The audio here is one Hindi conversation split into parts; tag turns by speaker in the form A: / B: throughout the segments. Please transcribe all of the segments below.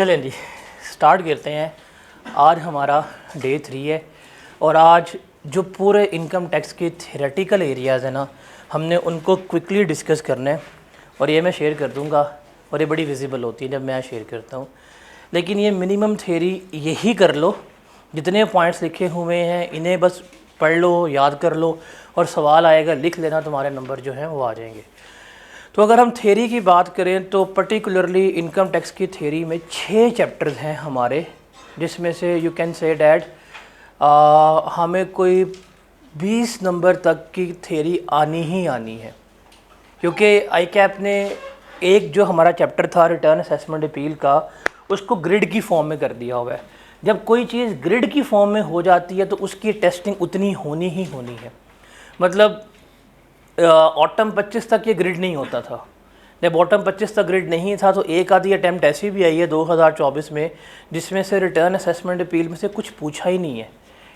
A: चलें जी, स्टार्ट करते हैं। आज हमारा डे 3 है और आज जो पूरे इनकम टैक्स के थ्योरेटिकल एरियाज़ हैं ना, हमने उनको क्विकली डिस्कस करना है और ये मैं शेयर कर दूंगा और ये बड़ी विजिबल होती है जब मैं शेयर करता हूँ। लेकिन ये मिनिमम थ्योरी यही कर लो, जितने पॉइंट्स लिखे हुए हैं इन्हें बस पढ़ लो, याद कर लो और सवाल आएगा लिख लेना, तुम्हारे नंबर जो हैं वो आ जाएंगे। तो अगर हम थ्योरी की बात करें तो पर्टिकुलरली इनकम टैक्स की थ्योरी में 6 चैप्टर्स हैं हमारे, जिसमें से यू कैन से डैट हमें कोई 20 नंबर तक की थ्योरी आनी ही आनी है, क्योंकि आई कैप ने एक जो हमारा चैप्टर था रिटर्न असेसमेंट अपील का, उसको ग्रिड की फॉर्म में कर दिया हुआ है। जब कोई चीज़ ग्रिड की फॉर्म में हो जाती है तो उसकी टेस्टिंग उतनी होनी ही होनी है। मतलब ऑटम 25 तक ये ग्रिड नहीं होता था। जब ऑटम 25 तक ग्रिड नहीं था तो एक आधी अटैम्प्ट ऐसी भी आई है 2024 में जिसमें से रिटर्न असेसमेंट अपील में से कुछ पूछा ही नहीं है।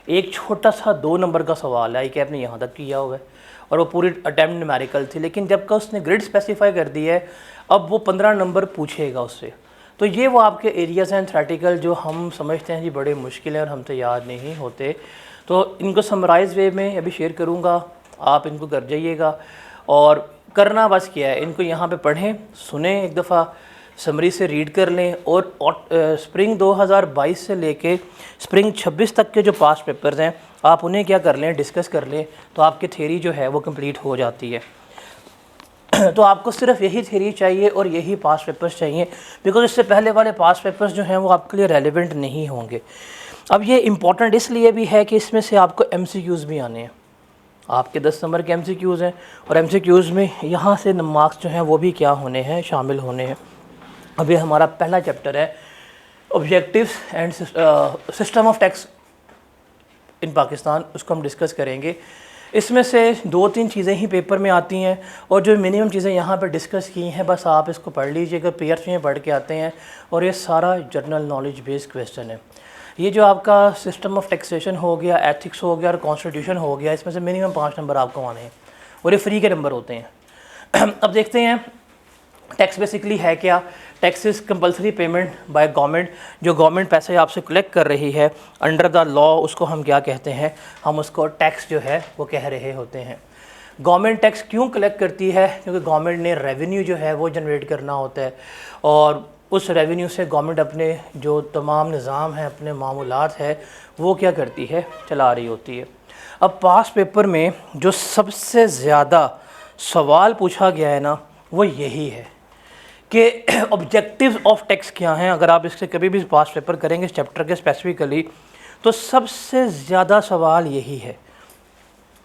A: एक छोटा सा 2 नंबर का सवाल है, आई कैप ने यहाँ तक किया हुआ है और वो पूरी अटैम्प्ट न्यूमेरिकल थी। लेकिन जब का उसने ग्रिड स्पेसिफाई कर दिया है, अब वो 15 नंबर पूछेगा उससे। तो ये वो आपके एरियाज़ हैं थ्योरेटिकल जो हम समझते हैं जी बड़े मुश्किल हैं और हमसे याद नहीं होते। तो इनको समराइज वे में अभी शेयर करूँगा, आप इनको कर जाइएगा। और करना बस क्या है, इनको यहाँ पे पढ़ें, सुने, एक दफ़ा समरी से रीड कर लें और स्प्रिंग 2022 से लेके स्प्रिंग 26 तक के जो पास्ट पेपर्स हैं आप उन्हें क्या कर लें, डिस्कस कर लें, तो आपकी थ्योरी जो है वो कंप्लीट हो जाती है। तो आपको सिर्फ यही थ्योरी चाहिए और यही पास्ट पेपर्स चाहिए, बिकॉज इससे पहले वाले पास्ट पेपर्स जो हैं वो आपके लिए रेलिवेंट नहीं होंगे। अब ये इम्पॉर्टेंट इसलिए भी है कि इसमें से आपको MCQs भी आने हैं। आपके 10 नंबर के MCQs हैं और MCQs में यहाँ से मार्क्स जो हैं वो भी क्या होने हैं, शामिल होने हैं। अब ये हमारा पहला चैप्टर है objectives and system of tax in Pakistan, उसको हम डिस्कस करेंगे। इसमें से 2-3 चीज़ें ही पेपर में आती हैं और जो मिनिमम चीज़ें यहाँ पर डिस्कस की हैं बस आप इसको पढ़ लीजिएगा, PRC में पढ़ के आते हैं और ये सारा जनरल नॉलेज बेस्ड क्वेश्चन है। ये जो आपका सिस्टम ऑफ टैक्सेशन हो गया, एथिक्स हो गया और कॉन्स्टिट्यूशन हो गया, इसमें से मिनिमम 5 नंबर आपको आने हैं और ये फ्री के नंबर होते हैं। अब देखते हैं टैक्स बेसिकली है क्या। Tax is compulsory payment by government. जो गवर्नमेंट पैसे आपसे कलेक्ट कर रही है अंडर द लॉ, उसको हम क्या कहते हैं, हम उसको टैक्स जो है वो कह रहे होते हैं। गवर्नमेंट टैक्स क्यों कलेक्ट करती है, क्योंकि गवर्नमेंट ने रेवेन्यू जो है वो जनरेट करना होता है और उस रेवेन्यू से गवर्नमेंट अपने जो तमाम निज़ाम हैं, अपने मामूलात है, वो क्या करती है, चला रही होती है। अब पास्ट पेपर में जो सबसे ज़्यादा सवाल पूछा गया है ना वो यही है कि ऑब्जेक्टिव्स ऑफ टैक्स क्या हैं। अगर आप इससे कभी भी पास्ट पेपर करेंगे इस चैप्टर के स्पेसिफिकली, तो सबसे ज़्यादा सवाल यही है।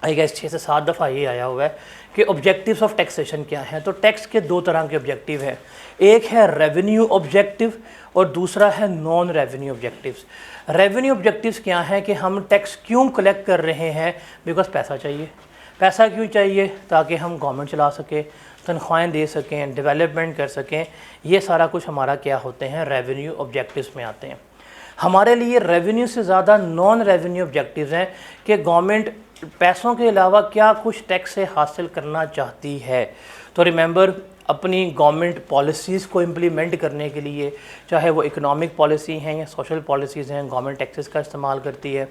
A: आई गेस 6 से 7 दफ़ा ये आया हुआ है कि ऑब्जेक्टिव्स ऑफ टैक्सेशन क्या हैं। तो टैक्स के 2 तरह के ऑब्जेक्टिव हैं, एक है रेवेन्यू ऑब्जेक्टिव और दूसरा है non revenue objectives. Revenue objectives क्या हैं कि हम टैक्स क्यों कलेक्ट कर रहे हैं, बिकॉज पैसा चाहिए। पैसा क्यों चाहिए, ताकि हम गवर्नमेंट चला सकें, तनख्वाहें दे सकें, डेवलपमेंट कर सकें। ये सारा कुछ हमारा क्या होते हैं, रेवेन्यू ऑब्जेक्टिव्स में आते हैं। हमारे लिए रेवेन्यू से ज़्यादा नॉन रेवेन्यू ऑब्जेक्टिव्स हैं कि गवर्नमेंट पैसों के अलावा क्या कुछ टैक्स से हासिल करना चाहती है। तो रिमेंबर, अपनी गवर्नमेंट पॉलिसीज़ को इम्प्लीमेंट करने के लिए, चाहे वो इकोनॉमिक पॉलिसी हैं या सोशल पॉलिसीज़ हैं, गवर्नमेंट टैक्सेस का इस्तेमाल करती है।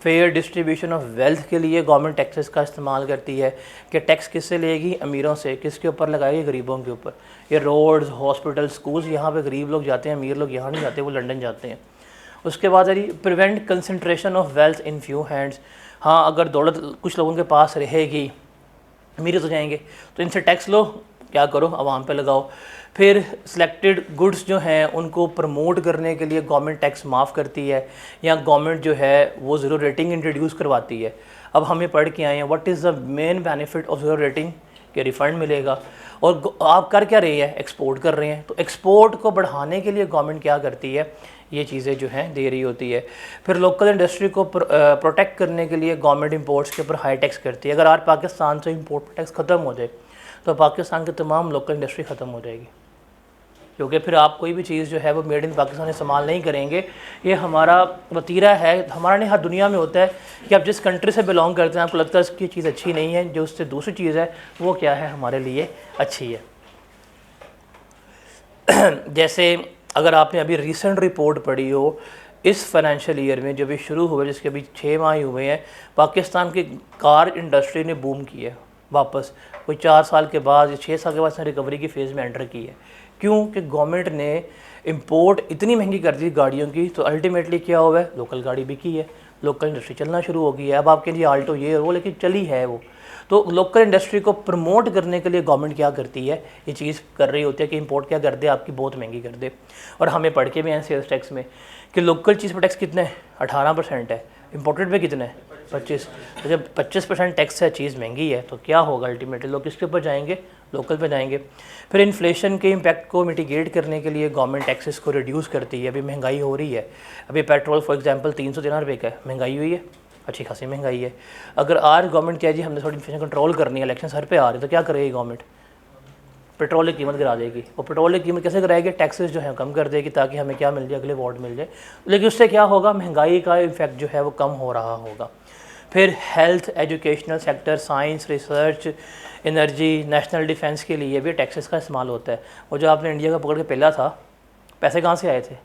A: फेयर डिस्ट्रीब्यूशन ऑफ वेल्थ के लिए गवर्नमेंट टैक्सेस का इस्तेमाल करती है कि टैक्स किससे लेगी, अमीरों से। किसके ऊपर लगाएगी, गरीबों के ऊपर। ये रोड्स, हॉस्पिटल, स्कूल्स, यहाँ पे गरीब लोग जाते हैं, अमीर लोग यहाँ नहीं जाते, वो लंदन जाते हैं। उसके बाद है prevent concentration of wealth in few hands. हाँ, अगर दौलत कुछ लोगों के पास रहेगी, अमीर तो जाएंगे, तो इनसे टैक्स लो, क्या करो, आवाम पे लगाओ। फिर सिलेक्टेड गुड्स जो हैं उनको प्रमोट करने के लिए गवर्नमेंट टैक्स माफ़ करती है या गवर्नमेंट जो है वो ज़ीरो रेटिंग इंट्रोड्यूस करवाती है। अब हमें पढ़ के आए हैं what is the main benefit of zero rating, कि रिफ़ंड मिलेगा। और आप कर क्या रही है, एक्सपोर्ट कर रहे हैं, तो एक्सपोर्ट को बढ़ाने के लिए गवर्नमेंट क्या करती है, ये चीज़ें जो हैं दे रही होती है। फिर लोकल इंडस्ट्री को प्रोटेक्ट करने के लिए गवर्नमेंट इंपोर्ट्स के ऊपर हाई टैक्स करती है। अगर आज पाकिस्तान से इंपोर्ट टैक्स ख़त्म हो जाए तो पाकिस्तान की तमाम लोकल इंडस्ट्री ख़त्म हो जाएगी, क्योंकि फिर आप कोई भी चीज़ जो है वो मेड इन पाकिस्तान इस्तेमाल नहीं करेंगे। ये हमारा वतीरा है, हमारा नहीं, हर दुनिया में होता है कि आप जिस कंट्री से बिलोंग करते हैं आपको लगता है इसकी चीज़ अच्छी नहीं है, जो उससे दूसरी चीज़ है वो क्या है, हमारे लिए अच्छी है। जैसे अगर आपने अभी रिसेंट रिपोर्ट पढ़ी हो इस फाइनेंशियल ईयर में, जो भी शुरू हुए, जिसके अभी 6 माह ही हुए हैं, पाकिस्तान की कार इंडस्ट्री ने बूम की है वापस, कोई 4 साल के बाद या 6 साल के बाद इसने रिकवरी की फ़ेज़ में एंटर की है। क्यों कि गवर्नमेंट ने इंपोर्ट इतनी महंगी कर दी गाड़ियों की, तो अल्टीमेटली क्या हुआ है, लोकल गाड़ी बिकी है, लोकल इंडस्ट्री चलना शुरू हो गई है। अब आपके लिए आल्टो ये वो, लेकिन चली है वो। तो लोकल इंडस्ट्री को प्रमोट करने के लिए गवर्नमेंट क्या करती है, ये चीज़ कर रही होती है कि इंपोर्ट क्या कर दे, आपकी बहुत महंगी कर दे। और हमें पढ़ के भी हैं सेल्स टैक्स में कि लोकल चीज़ पर टैक्स कितना है, 18% है, इंपोर्टेड पे कितना है, 25। तो जब 25% टैक्स है, चीज़ महंगी है, तो क्या होगा अल्टीमेटली, लोग किसके ऊपर जाएंगे, लोकल पे जाएंगे। फिर इन्फ्लेशन के इम्पैक्ट को मिटिगेट करने के लिए गवर्नमेंट टैक्सेस को रिड्यूस करती है। अभी महंगाई हो रही है, अभी पेट्रोल फॉर एग्जांपल 313 रुपये का है, महंगाई हुई है, अच्छी खासी महंगाई है। अगर आज गवर्नमेंट क्या जी हमने थोड़ी इन्फ्लेशन कंट्रोल करनी है, इलेक्शन सर पे आ रहे, तो क्या करेगी गवर्नमेंट, पेट्रोल की कीमत गिरा देगी। और पेट्रोल की कीमत कैसे गिराएगी, टैक्सेस जो है कम कर देगी, ताकि हमें क्या मिल जाए, अगले वोट मिल जाए। लेकिन उससे क्या होगा, महंगाई का इफेक्ट जो है वो कम हो रहा होगा। फिर health, educational sector, science, research, energy, national defence के लिए भी टैक्सेस का इस्तेमाल होता है। वो जो आपने इंडिया का पकड़ के पहला था, पैसे कहाँ से आए थे,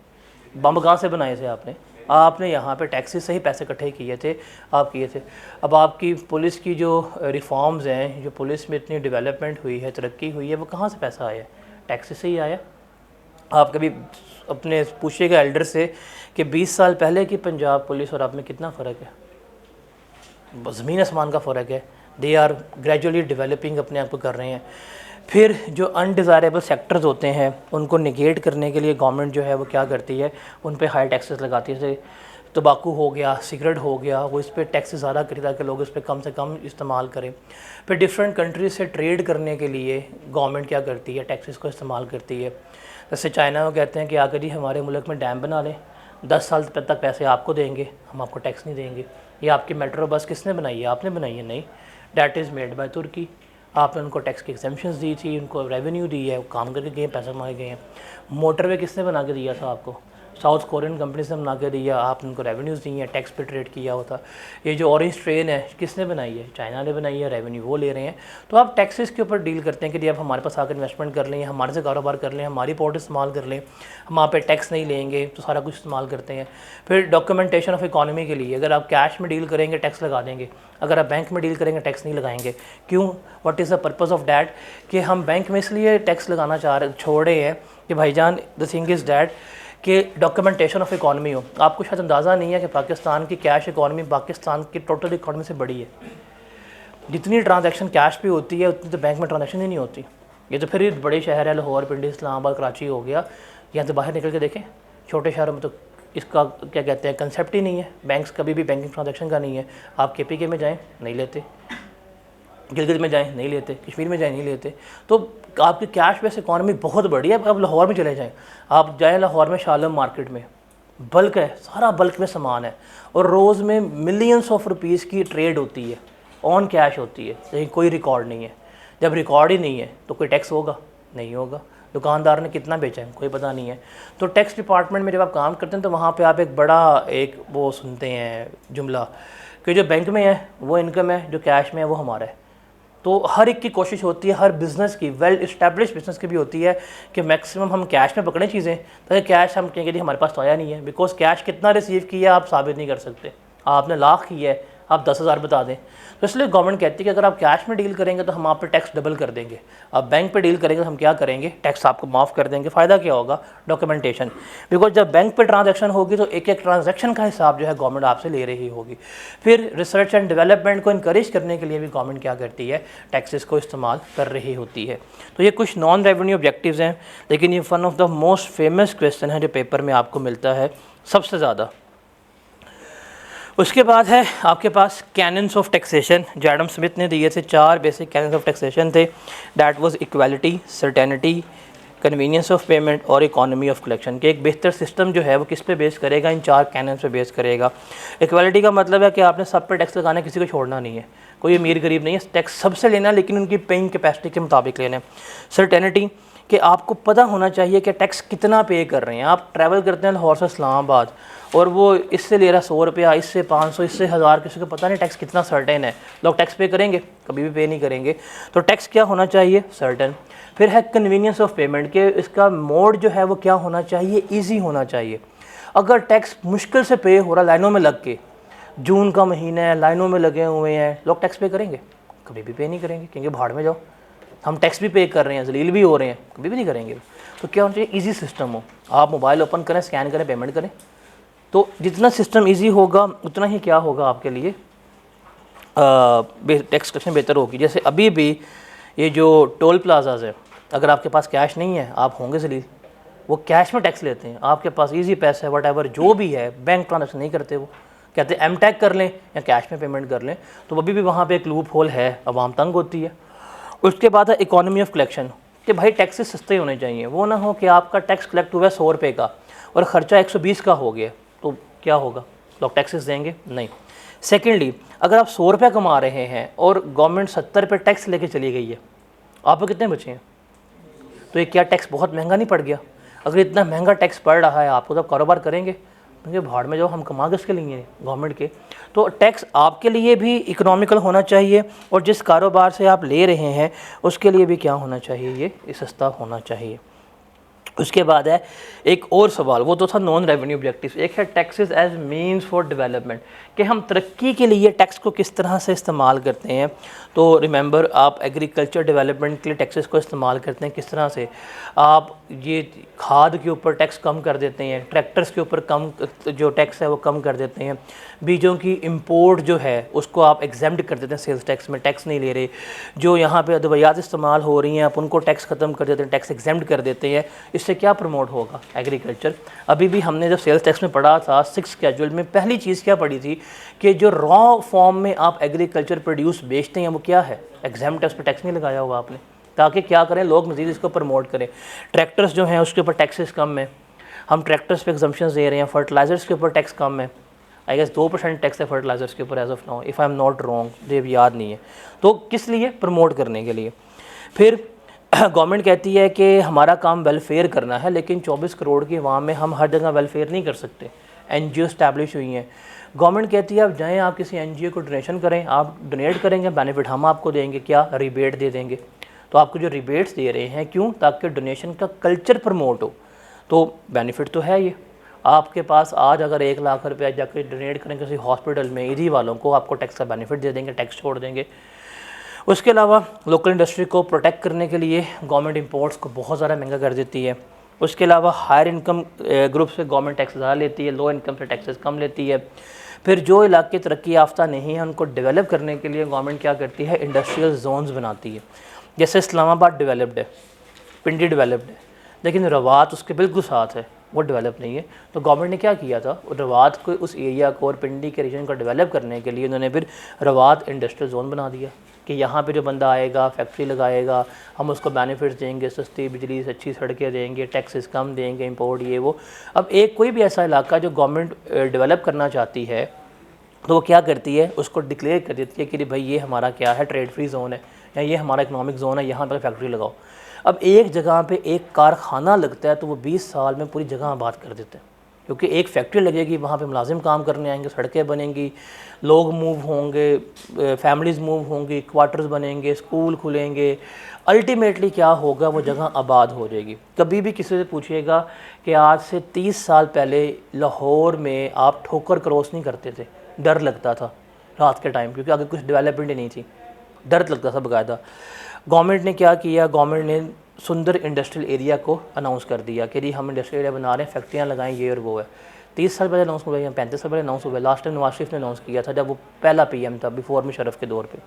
A: बम कहाँ से बनाए थे आपने यहाँ पे टैक्सेस से ही पैसे इकट्ठे किए थे, आप किए थे। अब आपकी पुलिस की जो रिफॉर्म्स हैं, जो पुलिस में इतनी डेवलपमेंट हुई है, तरक्की हुई है, वो कहाँ से पैसा आया, टैक्सेस से ही आया। आप कभी अपने पूछिएगा एल्डर से कि 20 साल पहले की पंजाब पुलिस और आप में कितना फ़र्क है, ज़मीन आसमान का फ़र्क है। दे आर ग्रेजुअली डेवलपिंग, अपने आप को कर रहे हैं। फिर जो अनडिज़ायरेबल सेक्टर्स होते हैं उनको निगेट करने के लिए गवर्नमेंट जो है वो क्या करती है, उन पे हाई टैक्सेस लगाती है। जैसे तंबाकू हो गया, सिगरेट हो गया, वो इस पर टैक्सेस ज़्यादा करी ताकि लोग इस पर कम से कम इस्तेमाल करें। फिर डिफरेंट कंट्रीज से ट्रेड करने के लिए गवर्नमेंट क्या करती है, टैक्सेस को इस्तेमाल करती है। जैसे चाइना में कहते हैं कि आकर जी हमारे मुल्क में डैम बना लें, 10 साल तक पैसे आपको देंगे, हम आपको टैक्स नहीं देंगे। ये आपकी मेट्रो बस किसने बनाई है, आपने बनाई है, नहीं, डैट इज़ मेड बाय तुर्की। आपने उनको टैक्स की एग्जेम्पशंस दी थी, उनको रेवेन्यू दी है, वो काम करके गए, पैसे मांगे गए हैं। मोटरवे किसने बना के दिया था आपको, साउथ कोरियन कंपनी से बना के दिया, आपने उनको रेवेन्यूज़ दी हैं, टैक्स पे ट्रेड किया होता। ये जो ऑरेंज ट्रेन है किसने बनाई है, चाइना ने बनाई है, रेवेन्यू वो ले रहे हैं। तो आप टैक्सेस के ऊपर डील करते हैं कि अब हमारे पास आकर इन्वेस्टमेंट कर लें, हमारे से कारोबार कर लें, हमारी पोर्ट इस्तेमाल कर लें, हम वहाँ पे टैक्स नहीं लेंगे, तो सारा कुछ इस्तेमाल करते हैं। फिर डॉक्यूमेंटेशन ऑफ इकॉनमी के लिए, अगर आप कैश में डील करेंगे टैक्स लगा देंगे, अगर आप बैंक में डील करेंगे टैक्स नहीं लगाएंगे। क्यों, what is the purpose of that, कि हम बैंक में इसलिए टैक्स लगाना छोड़ रहे हैं कि भाईजान द थिंग इज़ डैट कि डॉक्यूमेंटेशन ऑफ इकॉनमी हो। आपको शायद अंदाज़ा नहीं है कि पाकिस्तान की कैश इकॉनमी पाकिस्तान की टोटल इकॉनमी से बड़ी है। जितनी ट्रांजैक्शन कैश पे होती है उतनी तो बैंक में ट्रांजैक्शन ही नहीं होती। ये तो फिर बड़े शहर है, लाहौर, पिंडी, इस्लामाबाद, कराची हो गया, यहाँ से बाहर निकल के देखें छोटे शहरों में तो इसका क्या कहते हैं कंसेप्ट ही नहीं है। बैंक्स कभी भी बैंकिंग ट्रांजैक्शन का नहीं है। आप KPK में जाएँ नहीं लेते, गिलगित में जाएं नहीं लेते, कश्मीर में जाएं नहीं लेते। तो आपकी कैश बेस इकॉनमी बहुत बड़ी है। अब लाहौर में चले जाएं, आप जाएं लाहौर में शालम मार्केट में, बल्क है, सारा बल्क में सामान है, और रोज़ में मिलियंस ऑफ रुपीज़ की ट्रेड होती है, ऑन कैश होती है, लेकिन कोई रिकॉर्ड नहीं है। जब रिकॉर्ड ही नहीं है तो कोई टैक्स होगा, नहीं होगा। दुकानदार ने कितना बेचा है कोई पता नहीं है। तो टैक्स डिपार्टमेंट में जब आप काम करते हैं तो वहाँ पे आप एक बड़ा एक वो सुनते हैं जुमला कि जो बैंक में है वो इनकम है, जो कैश में है वो हमारा है। तो हर एक की कोशिश होती है, हर बिज़नेस की, वेल इस्टेब्लिश बिज़नेस की भी होती है कि मैक्सिमम हम कैश में पकड़ें चीज़ें, ताकि कैश हम कहेंगे जी हमारे पास तो आया नहीं है। बिकॉज कैश कितना रिसीव किया आप साबित नहीं कर सकते। आपने लाख किया है, आप 10,000 बता दें, तो इसलिए गवर्नमेंट कहती है कि अगर आप कैश में डील करेंगे तो हम आप पे टैक्स डबल कर देंगे। आप बैंक पे डील करेंगे तो हम क्या करेंगे, टैक्स आपको माफ़ कर देंगे। फ़ायदा क्या होगा, डॉक्यूमेंटेशन। बिकॉज जब बैंक पे ट्रांजैक्शन होगी तो एक एक ट्रांजैक्शन का हिसाब जो है गवर्नमेंट आपसे ले रही होगी। फिर रिसर्च एंड डेवलपमेंट को इनकरेज करने के लिए भी गवर्नमेंट क्या करती है, टैक्सेस को इस्तेमाल कर रही होती है। तो ये कुछ नॉन रेवेन्यू ऑब्जेक्टिव्स हैं, लेकिन ये one of the most famous question है जो पेपर में आपको मिलता है सबसे ज़्यादा। उसके बाद है आपके पास कैनन्स ऑफ टैक्सेशन, जो एडम स्मिथ ने दिए थे। 4 बेसिक कैनन्स ऑफ टैक्सेशन थे। That was equality, certainty, convenience of payment और इकोनॉमी ऑफ कलेक्शन। के एक बेहतर सिस्टम जो है वो किस पे बेस करेगा, इन 4 कैनन्स पे बेस करेगा। इक्वालिटी का मतलब है कि आपने सब पे टैक्स लगाना, किसी को छोड़ना नहीं है, कोई अमीर गरीब नहीं है, टैक्स सबसे लेना, लेकिन उनकी पेइंग कैपेसिटी के मुताबिक लेना है। सर्टेनिटी कि आपको पता होना चाहिए कि टैक्स कितना पे कर रहे हैं। आप ट्रैवल करते हैं लाहौर से इस्लामाबाद और वो इससे ले रहा 100 रुपया, इससे 500, इससे 1000, किसी को पता नहीं टैक्स कितना सर्टेन है। लोग टैक्स पे करेंगे? कभी भी पे नहीं करेंगे। तो टैक्स क्या होना चाहिए? सर्टेन। फिर है कन्वीनियंस ऑफ पेमेंट, के इसका मोड जो है वो क्या होना चाहिए? ईजी होना चाहिए। अगर टैक्स मुश्किल से पे हो रहा लाइनों में लग के, जून का महीना है, लाइनों में लगे हुए हैं, लोग टैक्स पे करेंगे? कभी भी पे नहीं करेंगे, क्योंकि भाड़ में जाओ, हम टैक्स भी पे कर रहे हैं, जलील भी हो रहे हैं, कभी भी नहीं करेंगे। तो क्या होना चाहिए? ईजी सिस्टम हो। आप मोबाइल ओपन करें, स्कैन करें, पेमेंट करें। तो जितना सिस्टम ईजी होगा उतना ही क्या होगा आपके लिए, टैक्स कलेक्शन बेहतर होगी। जैसे अभी भी ये जो टोल प्लाजाज है, अगर आपके पास कैश नहीं है आप होंगे जलील, वो कैश में टैक्स लेते हैं। आपके पास इजी पैसा है, वट एवर जो भी है, बैंक ट्रांजेक्शन नहीं करते, वो कहते हैं एम टैग कर लें या कैश में पेमेंट कर लें। तो अभी भी वहाँ पे एक लूप होल है, आवाम तंग होती है। उसके बाद है इकोनॉमी ऑफ कलेक्शन, कि भाई टैक्सेस सस्ते होने चाहिए। वो ना हो कि आपका टैक्स कलेक्ट हुआ है 100 रुपये का और ख़र्चा 120 का हो गया, तो क्या होगा? लोग टैक्सेस देंगे? नहीं। सेकेंडली, अगर आप 100 रुपये कमा रहे हैं और गवर्नमेंट 70 रुपये टैक्स लेके चली गई है, आप कितने बचे हैं? तो ये क्या टैक्स बहुत महंगा नहीं पड़ गया? अगर इतना महंगा टैक्स पड़ रहा है आपको, तो आप कारोबार करेंगे? क्योंकि भाड़ में जाओ, हम कमा किसके लिए? गवर्नमेंट के। तो टैक्स आपके लिए भी इकोनॉमिकल होना चाहिए और जिस कारोबार से आप ले रहे हैं उसके लिए भी क्या होना चाहिए? ये सस्ता होना चाहिए। उसके बाद है एक और सवाल, वो तो था नॉन रेवेन्यू ऑब्जेक्टिव्स। एक है taxes as means for development, कि हम तरक्की के लिए टैक्स को किस तरह से इस्तेमाल करते हैं। तो रिमेंबर, आप एग्रीकल्चर डेवलपमेंट के लिए टैक्सेस को इस्तेमाल करते हैं किस तरह से? आप ये खाद के ऊपर टैक्स कम कर देते हैं, ट्रैक्टर्स के ऊपर कम जो टैक्स है वो कम कर देते हैं, बीजों की इंपोर्ट जो है उसको आप एग्जेम्प्ट कर देते हैं, सेल्स टैक्स में टैक्स नहीं ले रहे, जो यहाँ पे अदवियात इस्तेमाल हो रही हैं आप उनको टैक्स ख़त्म कर देते हैं, टैक्स एग्जेम्प्ट कर देते हैं। इससे क्या प्रमोट होगा? एग्रीकल्चर। अभी भी हमने जब सेल्स टैक्स में पढ़ा था 6 शेड्यूल में, पहली चीज़ क्या पढ़ी थी कि जो रॉ फॉर्म में आप एग्रीकल्चर प्रोड्यूस बेचते हैं वो क्या है? एग्जेम्प्ट है, उस पर टैक्स नहीं लगाया होगा आपने, ताकि क्या करें, लोग मज़ीद इसको प्रमोट करें। ट्रैक्टर्स जो हैं उसके ऊपर टैक्सेस कम है, हम ट्रैक्टर्स पे एग्जम्पशंस दे रहे हैं। फर्टिलाइजर्स के ऊपर टैक्स कम है, आई गेस 2% टैक्स है फर्टिलाइजर्स के ऊपर as of now, if I am not wrong, मुझे भी याद नहीं है। तो किस लिए? प्रमोट करने के लिए। फिर गवर्नमेंट कहती है कि हमारा काम वेलफेयर करना है, लेकिन 24 करोड़ की अवाम में हम हर जगह वेलफेयर नहीं कर सकते। NGO इस्टेब्लिश हुई हैं, गवर्नमेंट कहती है आप जाएँ, आप किसी NGO को डोनेशन करें, आप डोनेट करेंगे, बेनिफिट हम आपको देंगे, क्या? रिबेट दे देंगे। तो आपको जो रिबेट्स दे रहे हैं, क्यों? ताकि डोनेशन का कल्चर प्रमोट हो। तो बेनिफिट तो है ये। आपके पास आज अगर 1 लाख रुपया जाकर डोनेट करें किसी हॉस्पिटल में ईदी वालों को, आपको टैक्स का बेनिफिट दे देंगे, टैक्स छोड़ देंगे। उसके अलावा लोकल इंडस्ट्री को प्रोटेक्ट करने के लिए गवर्नमेंट इंपोर्ट्स को बहुत ज़्यादा महंगा कर देती है। उसके अलावा हायर इनकम ग्रुप से गवर्नमेंट टैक्स ज़्यादा लेती है, लो इनकम से टैक्सेस कम लेती है। फिर जो इलाके तरक्की याफ्ता नहीं है उनको डेवलप करने के लिए गवर्नमेंट क्या करती है? इंडस्ट्रियल जोन्स बनाती है। जैसे इस्लामाबाद डेवलप्ड है, पिंडी डेवलप्ड है, लेकिन रवात उसके बिल्कुल साथ है, वो डेवलप नहीं है। तो गवर्नमेंट ने क्या किया था, रवात को, उस एरिया को और पिंडी के रीजन को डेवलप करने के लिए उन्होंने फिर रवात इंडस्ट्रियल जोन बना दिया कि यहाँ पे जो बंदा आएगा, फैक्ट्री लगाएगा, हम उसको बेनिफिट्स देंगे, सस्ती बिजली, अच्छी सड़कें देंगे, टैक्सेस कम देंगे, इंपोर्ट ये वो। अब एक कोई भी ऐसा इलाका जो गवर्नमेंट डेवलप करना चाहती है तो वो क्या करती है, उसको डिक्लेयर कर देती है कि भाई ये हमारा क्या है, ट्रेड फ्री जोन है, या ये हमारा इकोनॉमिक जोन है, यहाँ पर फैक्ट्री लगाओ। अब एक जगह पे एक कारखाना लगता है तो वो 20 साल में पूरी जगह आबाद कर देते हैं, क्योंकि एक फैक्ट्री लगेगी, वहाँ पे मुलाजिम काम करने आएंगे, सड़कें बनेंगी, लोग मूव होंगे, फैमिलीज़ मूव होंगी, क्वार्टर्स बनेंगे, स्कूल खुलेंगे, अल्टीमेटली क्या होगा, वो जगह आबाद हो जाएगी। कभी भी किसी से पूछिएगा कि आज से 30 साल पहले लाहौर में आप ठोकर क्रॉस नहीं करते थे, डर लगता था रात के टाइम, क्योंकि आगे कुछ डेवलपमेंट ही नहीं थी, डर लगता था बाकायदा। गवर्नमेंट ने क्या किया, गवर्नमेंट ने सुंदर इंडस्ट्रियल एरिया को अनाउंस कर दिया कि हम इंडस्ट्रियल एरिया बना रहे हैं, फैक्ट्रियाँ लगाएं, ये और वो है। 30 साल पहले अनाउंस हुआ या 35 साल पहले अनाउंस हुआ, लास्ट टाइम नवाज शरीफ ने अनाउंस किया था जब वो पहला PM था, बिफोर मुशर्रफ के दौर पे।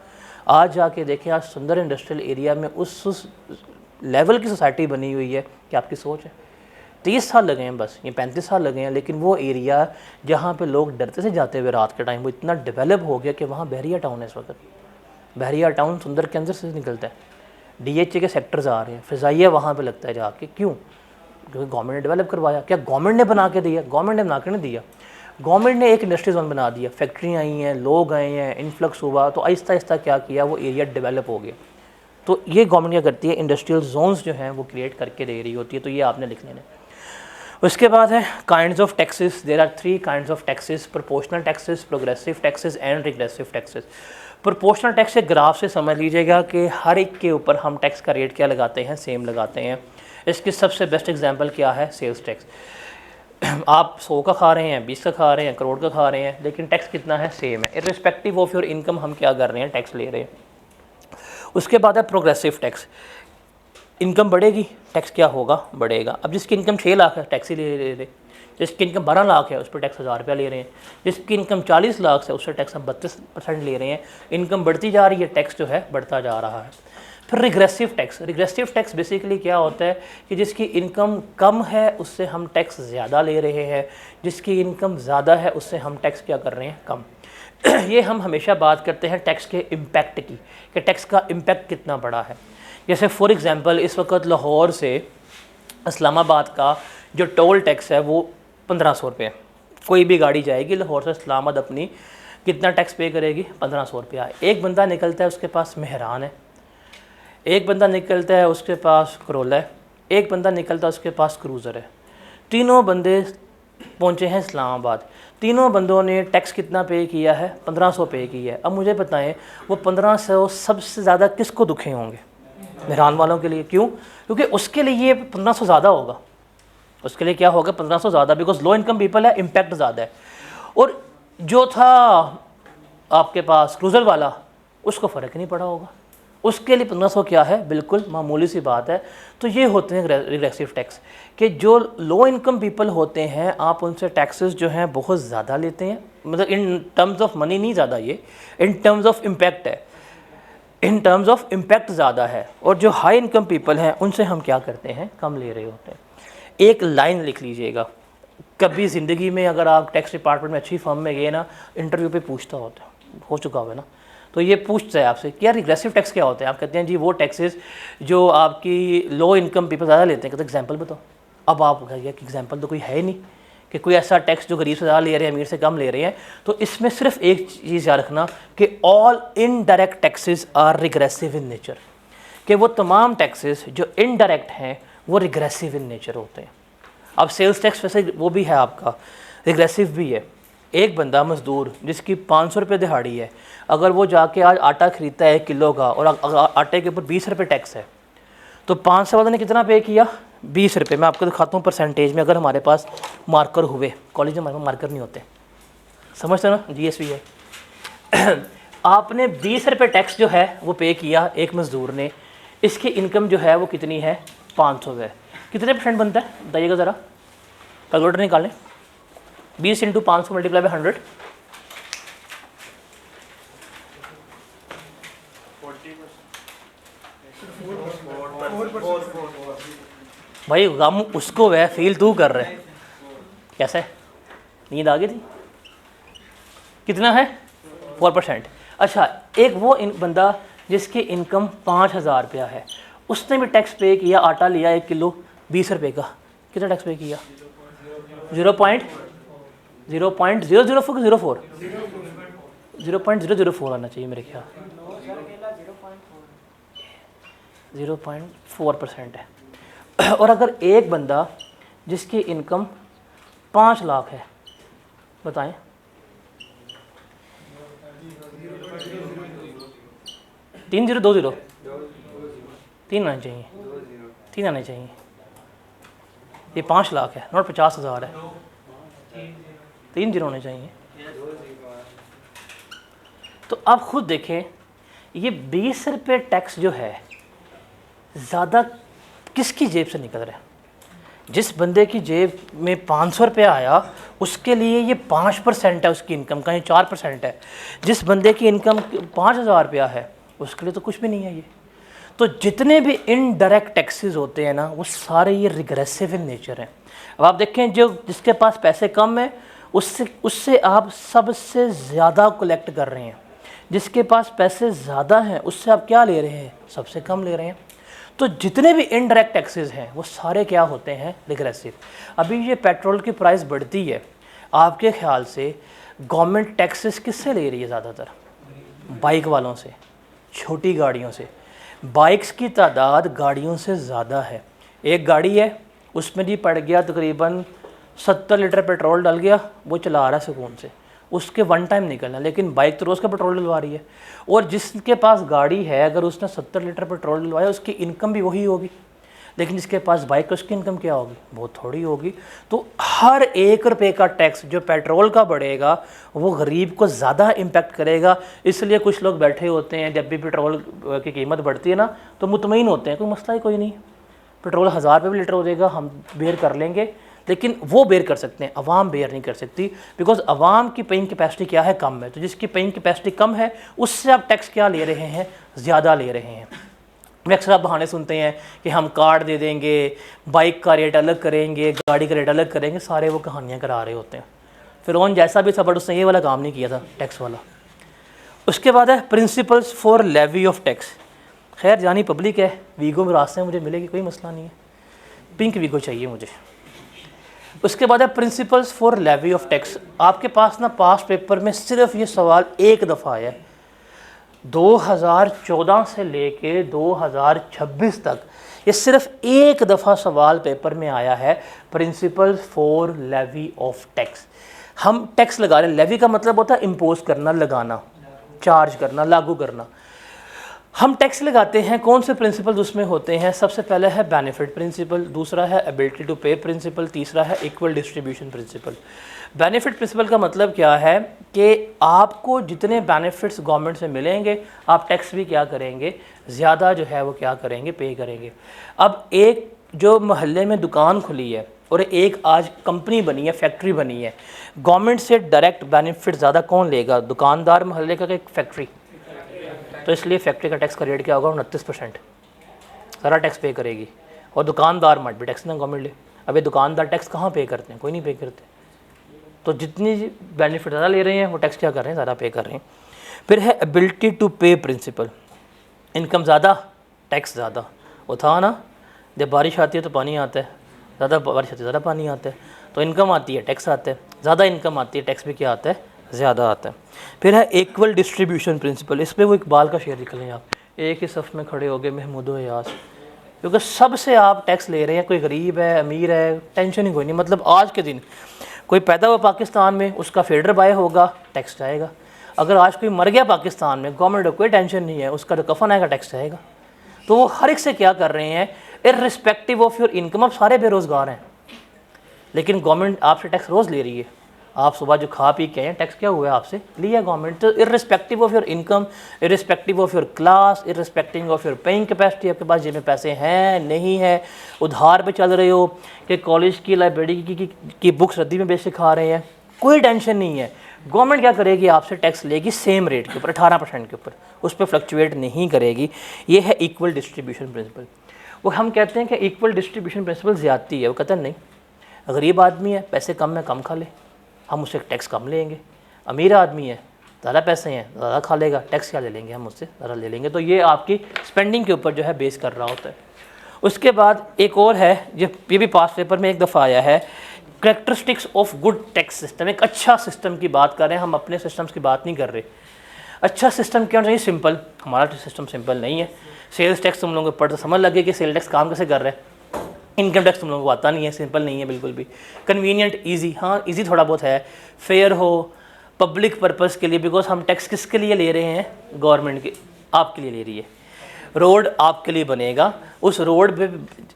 A: आज जाके देखें, आज सुंदर इंडस्ट्रियल एरिया में उस लेवल की सोसाइटी बनी हुई है कि आपकी सोच है। 30 साल लगे हैं बस, ये 35 साल लगे हैं, लेकिन वो एरिया जहाँ पे लोग डरते से जाते हुए रात के टाइम, वो इतना डेवलप हो गया कि वहाँ बहरिया टाउन है इस वक्त। बहरिया टाउन सुंदर के अंदर से निकलता है, DHA के सेक्टर्स आ रहे हैं, फ़िज़ाइया वहाँ पे लगता है जाके। क्यों? क्योंकि गवर्नमेंट ने डेवलप करवाया। क्या गवर्नमेंट ने बना के दिया? गवर्नमेंट ने बना के नहीं दिया, गवर्नमेंट ने एक इंडस्ट्री जोन बना दिया, फैक्ट्रियाँ आई हैं, लोग आए हैं, इन्फ्लक्स हुआ, तो आहिस्ता आहिस्ता क्या किया, वो एरिया डेवलप हो गया। तो ये गवर्नमेंट क्या करती है, इंडस्ट्रियल जोन्स जो हैं वो क्रिएट करके दे रही होती है, तो ये आपने लिख लेना है। उसके बाद है kinds of taxes. There are 3 kinds of taxes, proportional taxes, progressive taxes and regressive taxes. Proportional tax के ग्राफ से समझ लीजिएगा कि हर एक के ऊपर हम टैक्स का रेट क्या लगाते हैं, सेम लगाते हैं। इसकी सबसे बेस्ट एग्जांपल क्या है, सेल्स टैक्स। आप 100 का खा रहे हैं, 20 का खा रहे हैं, करोड़ का खा रहे हैं, लेकिन टैक्स कितना है, सेम है। इर्रिस्पेक्टिव ऑफ योर इनकम हम क्या कर रहे हैं, टैक्स ले रहे हैं। उसके बाद है प्रोग्रेसिव टैक्स। इनकम बढ़ेगी, टैक्स क्या होगा, बढ़ेगा। अब जिसकी इनकम 6 लाख है, टैक्स ही ले रहे। जिसकी इनकम 12 लाख है, उस पर टैक्स 1000 रुपया ले रहे हैं। जिसकी इनकम 40 लाख है, उस पर टैक्स हम 32% ले रहे हैं। इनकम बढ़ती जा रही है, टैक्स जो है बढ़ता जा रहा है। फिर regressive tax. Regressive tax basically क्या होता है कि जिसकी इनकम कम है उससे हम टैक्स ज़्यादा ले रहे हैं, जिसकी इनकम ज़्यादा है उससे हम टैक्स क्या कर रहे हैं, कम। ये हम हमेशा बात करते हैं टैक्स के इम्पैक्ट की, कि टैक्स का इम्पैक्ट कितना बड़ा है। जैसे फॉर एग्ज़ाम्पल इस वक्त लाहौर से इस्लामाबाद का जो टोल टैक्स है वो 1500 रुपये। कोई भी गाड़ी जाएगी लाहौर से इस्लामाबाद अपनी, कितना टैक्स पे करेगी, 1500 रुपया। एक बंदा निकलता है उसके पास मेहरान है, एक बंदा निकलता है उसके पास करोला है, एक बंदा निकलता है उसके पास क्रूज़र है। तीनों बंदे पहुँचे हैं इस्लामाबाद। तीनों बंदों ने टैक्स कितना पे किया है, 1500 पे किया है। अब मुझे बताएं वो 1500 सबसे ज़्यादा किसको दुखे होंगे, मेहरान वालों के लिए। क्यों? क्योंकि उसके लिए ये 1500 ज़्यादा होगा, उसके लिए क्या होगा, 1500 ज़्यादा, बिकॉज लो इनकम पीपल है, इम्पैक्ट ज़्यादा है। और जो था आपके पास क्रूज़र वाला, उसको फ़र्क नहीं पड़ा होगा, उसके लिए 1500 क्या है, बिल्कुल मामूली सी बात है। तो ये होते हैं रिग्रेसिव टैक्स, कि जो लो इनकम पीपल होते हैं आप उनसे टैक्सेस जो हैं बहुत ज़्यादा लेते हैं। मतलब इन टर्म्स ऑफ मनी नहीं ज़्यादा, ये इन टर्म्स ऑफ इम्पैक्ट है, इन टर्म्स ऑफ इम्पैक्ट ज़्यादा है। और जो हाई इनकम पीपल हैं उनसे हम क्या करते हैं, कम ले रहे होते हैं। एक लाइन लिख लीजिएगा, कभी ज़िंदगी में अगर आप टैक्स डिपार्टमेंट में अच्छी फर्म में गए ना, इंटरव्यू पे पूछता होता है, हो चुका होगा ना, तो ये पूछता है आपसे कि यार रिग्रेसिव टैक्स क्या होते हैं। आप कहते हैं जी वो टैक्सेस जो आपकी लो इनकम पीपल ज़्यादा लेते हैं। कहते एग्जांपल बताओ। अब आप कहिए कि एग्जांपल तो कोई है ही नहीं कि कोई ऐसा टैक्स जो गरीब से ज़्यादा ले रहे हैं, अमीर से कम ले रहे हैं। तो इसमें सिर्फ एक चीज़ याद रखना कि all indirect taxes are regressive in nature, कि वो तमाम टैक्सेस जो इनडायरेक्ट हैं वो रिग्रेसिव इन नेचर होते हैं। अब सेल्स टैक्स वैसे वो भी है आपका, रिग्रेसिव भी है। एक बंदा मज़दूर जिसकी 500 रुपये दिहाड़ी है, अगर वो जाके आज आटा ख़रीदता है 1 किलो का और आटे के ऊपर 20 रुपये टैक्स है, तो 500 वाले ने कितना पे किया, 20 रुपये। मैं आपको दिखाता हूँ परसेंटेज में, अगर हमारे पास मार्कर हुए, कॉलेज में हमारे पास मार्कर नहीं होते, समझते ना, GSV है। आपने 20 रुपये टैक्स जो है वो पे किया एक मज़दूर ने, इसकी इनकम जो है वो कितनी है, 500 है। कितने % बनता है बताइएगा ज़रा, कैलकुलेटर निकालें। 20 × 500 मल्टीप्लाई बाय 100, भाई गम उसको वह फील तू कर रहे, कैसे नींद आ गई थी। कितना है, 4%। अच्छा, एक वो बंदा जिसकी इनकम 5000 रुपया है, उसने भी टैक्स पे किया, आटा लिया 1 किलो 20 रुपये का, कितना टैक्स पे किया, 0.004 0.004 आना चाहिए मेरे ख्याल, 0.4% है। और अगर एक बंदा जिसकी इनकम 5 लाख है, बताएं, तीन जीरो 2 0 3 आने चाहिए, 3 आने चाहिए। ये 5 लाख है, नोट 50,000 है, 3 जीरो होने चाहिए। तो आप खुद देखें, ये 20 रुपये टैक्स जो है ज़्यादा किसकी जेब से निकल रहा है। जिस बंदे की जेब में 500 रुपया आया उसके लिए ये 5% है उसकी इनकम का, ये 4% है। जिस बंदे की इनकम 5000 रुपया है उसके लिए तो कुछ भी नहीं है ये। तो जितने भी इनडायरेक्ट टैक्सेस होते हैं ना, वो सारे ये रिग्रेसिव इन नेचर हैं। अब आप देखें, जो जिसके पास पैसे कम है उससे आप सबसे ज़्यादा कलेक्ट कर रहे हैं, जिसके पास पैसे ज़्यादा हैं उससे आप क्या ले रहे हैं, सबसे कम ले रहे हैं। तो जितने भी इनडायरेक्ट टैक्सेस हैं वो सारे क्या होते हैं, रिग्रेसिव। अभी ये पेट्रोल की प्राइस बढ़ती है, आपके ख्याल से गवर्नमेंट टैक्सेस किससे ले रही है ज़्यादातर, बाइक वालों से, छोटी गाड़ियों से। बाइक्स की तादाद गाड़ियों से ज़्यादा है। एक गाड़ी है, उसमें जी पड़ गया तकरीबन 70 लीटर पेट्रोल डल गया, वो चला रहा है सुकून से, उसके वन टाइम निकलना। लेकिन बाइक तो रोज़ का पेट्रोल डलवा रही है, और जिसके पास गाड़ी है अगर उसने 70 लीटर पेट्रोल डलवाया उसकी इनकम भी वही होगी। लेकिन जिसके पास बाइक है उसकी इनकम क्या होगी? बहुत थोड़ी होगी। तो हर 1 रुपये का टैक्स जो पेट्रोल का बढ़ेगा वो गरीब को ज़्यादा इम्पैक्ट करेगा। इसलिए कुछ लोग बैठे होते हैं, जब भी पेट्रोल की कीमत बढ़ती है ना तो मुतमईन होते हैं, कोई मसला ही कोई नहीं, पेट्रोल 1000 रुपये भी लीटर हो जाएगा, हम बेयर कर लेंगे। लेकिन वो बेयर कर सकते हैं, अवाम बेयर नहीं कर सकती, बिकॉज अवाम की पेइंग कैपेसिटी क्या है? कम है। तो जिसकी पेइंग कैपेसिटी कम है उससे आप टैक्स क्या ले रहे हैं? ज़्यादा ले रहे हैं। वे अक्सर आप बहाने सुनते हैं कि हम कार्ड दे देंगे, बाइक का रेट अलग करेंगे, गाड़ी का रेट अलग करेंगे, सारे वो कहानियाँ करा रहे होते हैं। फ़िरौन जैसा भी था बट उसने ये वाला काम नहीं किया था, टैक्स वाला। उसके बाद है principles for levy of tax. खैर जानी पब्लिक है, वीगो में रास्ते में मुझे मिलेगी, कोई मसला नहीं है, पिंक वीगो चाहिए मुझे। उसके बाद है principles for levy of tax. आपके पास ना पास्ट पेपर में सिर्फ ये सवाल एक दफ़ा आया है, 2014 से लेके 2026 तक ये सिर्फ एक दफ़ा सवाल पेपर में आया है, principles for levy of tax. हम टैक्स लगा रहे हैं, लेवी का मतलब होता है इम्पोज करना, लगाना, चार्ज करना, लागू करना। हम टैक्स लगाते हैं, कौन से प्रिंसिपल्स उसमें होते हैं? सबसे पहले है बेनिफिट प्रिंसिपल, दूसरा है एबिलिटी टू पे प्रिंसिपल, तीसरा है equal distribution principle. Benefit principle का मतलब क्या है कि आपको जितने बेनिफिट्स गवर्नमेंट से मिलेंगे आप टैक्स भी क्या करेंगे? ज़्यादा जो है वो क्या करेंगे? पे करेंगे। अब एक जो मोहल्ले में दुकान खुली है और एक आज कंपनी बनी है, फैक्ट्री बनी है, गवर्नमेंट से डायरेक्ट बेनिफिट ज़्यादा कौन लेगा? दुकानदार मोहल्ले का कि फैक्ट्री? तो इसलिए फैक्ट्री का टैक्स का रेट क्या होगा? 29%। सारा टैक्स पे करेगी, और दुकानदार मत भी टैक्स ना गवर्नमेंट ले। अब ये दुकानदार टैक्स कहाँ पे करते हैं? कोई नहीं पे करते। तो जितनी बेनिफिट ज़्यादा ले रहे हैं वो टैक्स क्या कर रहे हैं? ज़्यादा पे कर रहे हैं। फिर है एबिलिटी टू पे प्रिंसिपल। इनकम ज़्यादा, टैक्स ज़्यादा। वो था ना, जब बारिश आती है तो पानी आता है, ज़्यादा बारिश आती है ज़्यादा पानी आता है, तो इनकम आती है टैक्स आता है, ज़्यादा इनकम आती है टैक्स भी क्या आता है? ज़्यादा आता है। फिर है इक्वल डिस्ट्रीब्यूशन प्रिंसिपल। इस पर वो इकबाल का शेर निकलें आप, एक ही सफ़ में खड़े हो गए महमूद व यास, क्योंकि सबसे आप टैक्स ले रहे हैं, कोई गरीब है अमीर है टेंशन ही कोई नहीं। मतलब आज के दिन कोई पैदा हुआ पाकिस्तान में, उसका फेडर बाय होगा, टैक्स जाएगा। अगर आज कोई मर गया पाकिस्तान में, गवर्नमेंट को कोई टेंशन नहीं है, उसका जो कफन आएगा टैक्स जाएगा। तो वो हर एक से क्या कर रहे हैं? इर्रिस्पेक्टिव ऑफ योर इनकम, आप सारे बेरोज़गार हैं लेकिन गवर्नमेंट आपसे टैक्स रोज़ ले रही है। आप सुबह जो खा पी के हैं, टैक्स क्या हुआ है? आपसे लिया गवर्नमेंट। तो irrespective of your income, irrespective of your class, irrespective of your paying capacity, आपके पास जेब में पैसे हैं नहीं है, उधार पे चल रहे हो कि कॉलेज की लाइब्रेरी की बुक्स रद्दी में बेच के खा रहे हैं, कोई टेंशन नहीं है। गवर्नमेंट क्या करेगी? आपसे टैक्स लेगी सेम रेट के ऊपर, 18% के ऊपर, उस पर फ्लक्चुएट नहीं करेगी। ये है इक्वल डिस्ट्रीब्यूशन प्रिंसिपल। वो हम कहते हैं कि इक्वल डिस्ट्रीब्यूशन प्रिंसिपल ज़्यादती है। वो कहते हैं नहीं, गरीब आदमी है, पैसे कम है, कम खा ले, हम उससे टैक्स कम लेंगे। अमीर आदमी है, ज़्यादा पैसे हैं, ज़्यादा खा लेगा, टैक्स क्या ले लेंगे? हम उससे ज़्यादा ले लेंगे। तो ये आपकी स्पेंडिंग के ऊपर जो है बेस कर रहा होता है। उसके बाद एक और है, ये भी पास पेपर में एक दफ़ा आया है, characteristics of good tax system. एक अच्छा सिस्टम की बात कर रहे हैं हम, अपने सिस्टम्स की बात नहीं कर रहे। अच्छा सिस्टम क्या चाहिए? सिंपल। हमारा तो सिस्टम सिंपल नहीं है। सेल्स टैक्स तुम लोगों को पढ़ तो समझ लगे कि सेल टैक्स काम कैसे कर रहे हैं। इनकम टैक्स तुम लोगों को आता नहीं है, सिंपल नहीं है बिल्कुल भी। कन्वीनियंट, ईजी, हाँ ईजी थोड़ा बहुत है। फेयर हो, पब्लिक पर्पज़ के लिए, बिकॉज हम टैक्स किसके लिए ले रहे हैं? गवर्नमेंट के, आपके लिए ले रही है। रोड आपके लिए बनेगा, उस रोड पे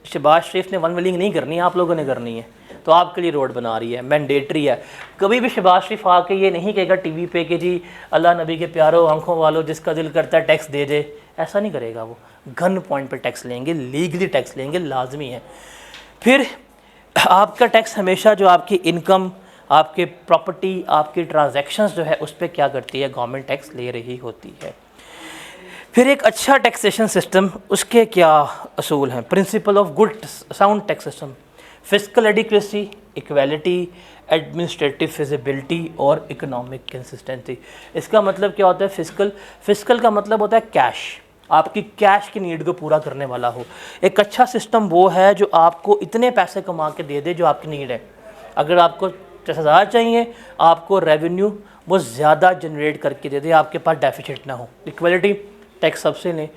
A: शहबाज शरीफ ने वन व्हीलिंग नहीं करनी है, आप लोगों ने करनी है, तो आपके लिए रोड बना रही है, मैंडेटरी है। कभी भी शहबाज शरीफ आके ये नहीं कहेगा टीवी पे कि जी अल्लाह नबी के प्यारो आंखों वालों जिसका दिल करता है टैक्स दे दे, ऐसा नहीं करेगा। वो गन पॉइंट पे टैक्स लेंगे, लीगली टैक्स लेंगे, लाजमी है। फिर आपका टैक्स हमेशा जो आपकी इनकम, आपके प्रॉपर्टी, आपकी ट्रांजैक्शंस जो है उस पर क्या करती है? गवर्नमेंट टैक्स ले रही होती है। फिर एक अच्छा टैक्सेशन सिस्टम, उसके क्या असूल हैं? Principle of good sound tax system, fiscal adequacy, equality, administrative feasibility और इकोनॉमिक कंसिस्टेंसी। इसका मतलब क्या होता है? फिस्कल का मतलब होता है कैश, आपकी कैश की नीड को पूरा करने वाला हो। एक अच्छा सिस्टम वो है जो आपको इतने पैसे कमा के दे दे जो आपकी नीड है। अगर आपको 10,000 चाहिए, आपको रेवेन्यू वो ज़्यादा जनरेट करके दे दे, आपके पास डेफिसिट ना हो। इक्वलिटी, टैक्स सबसे लें।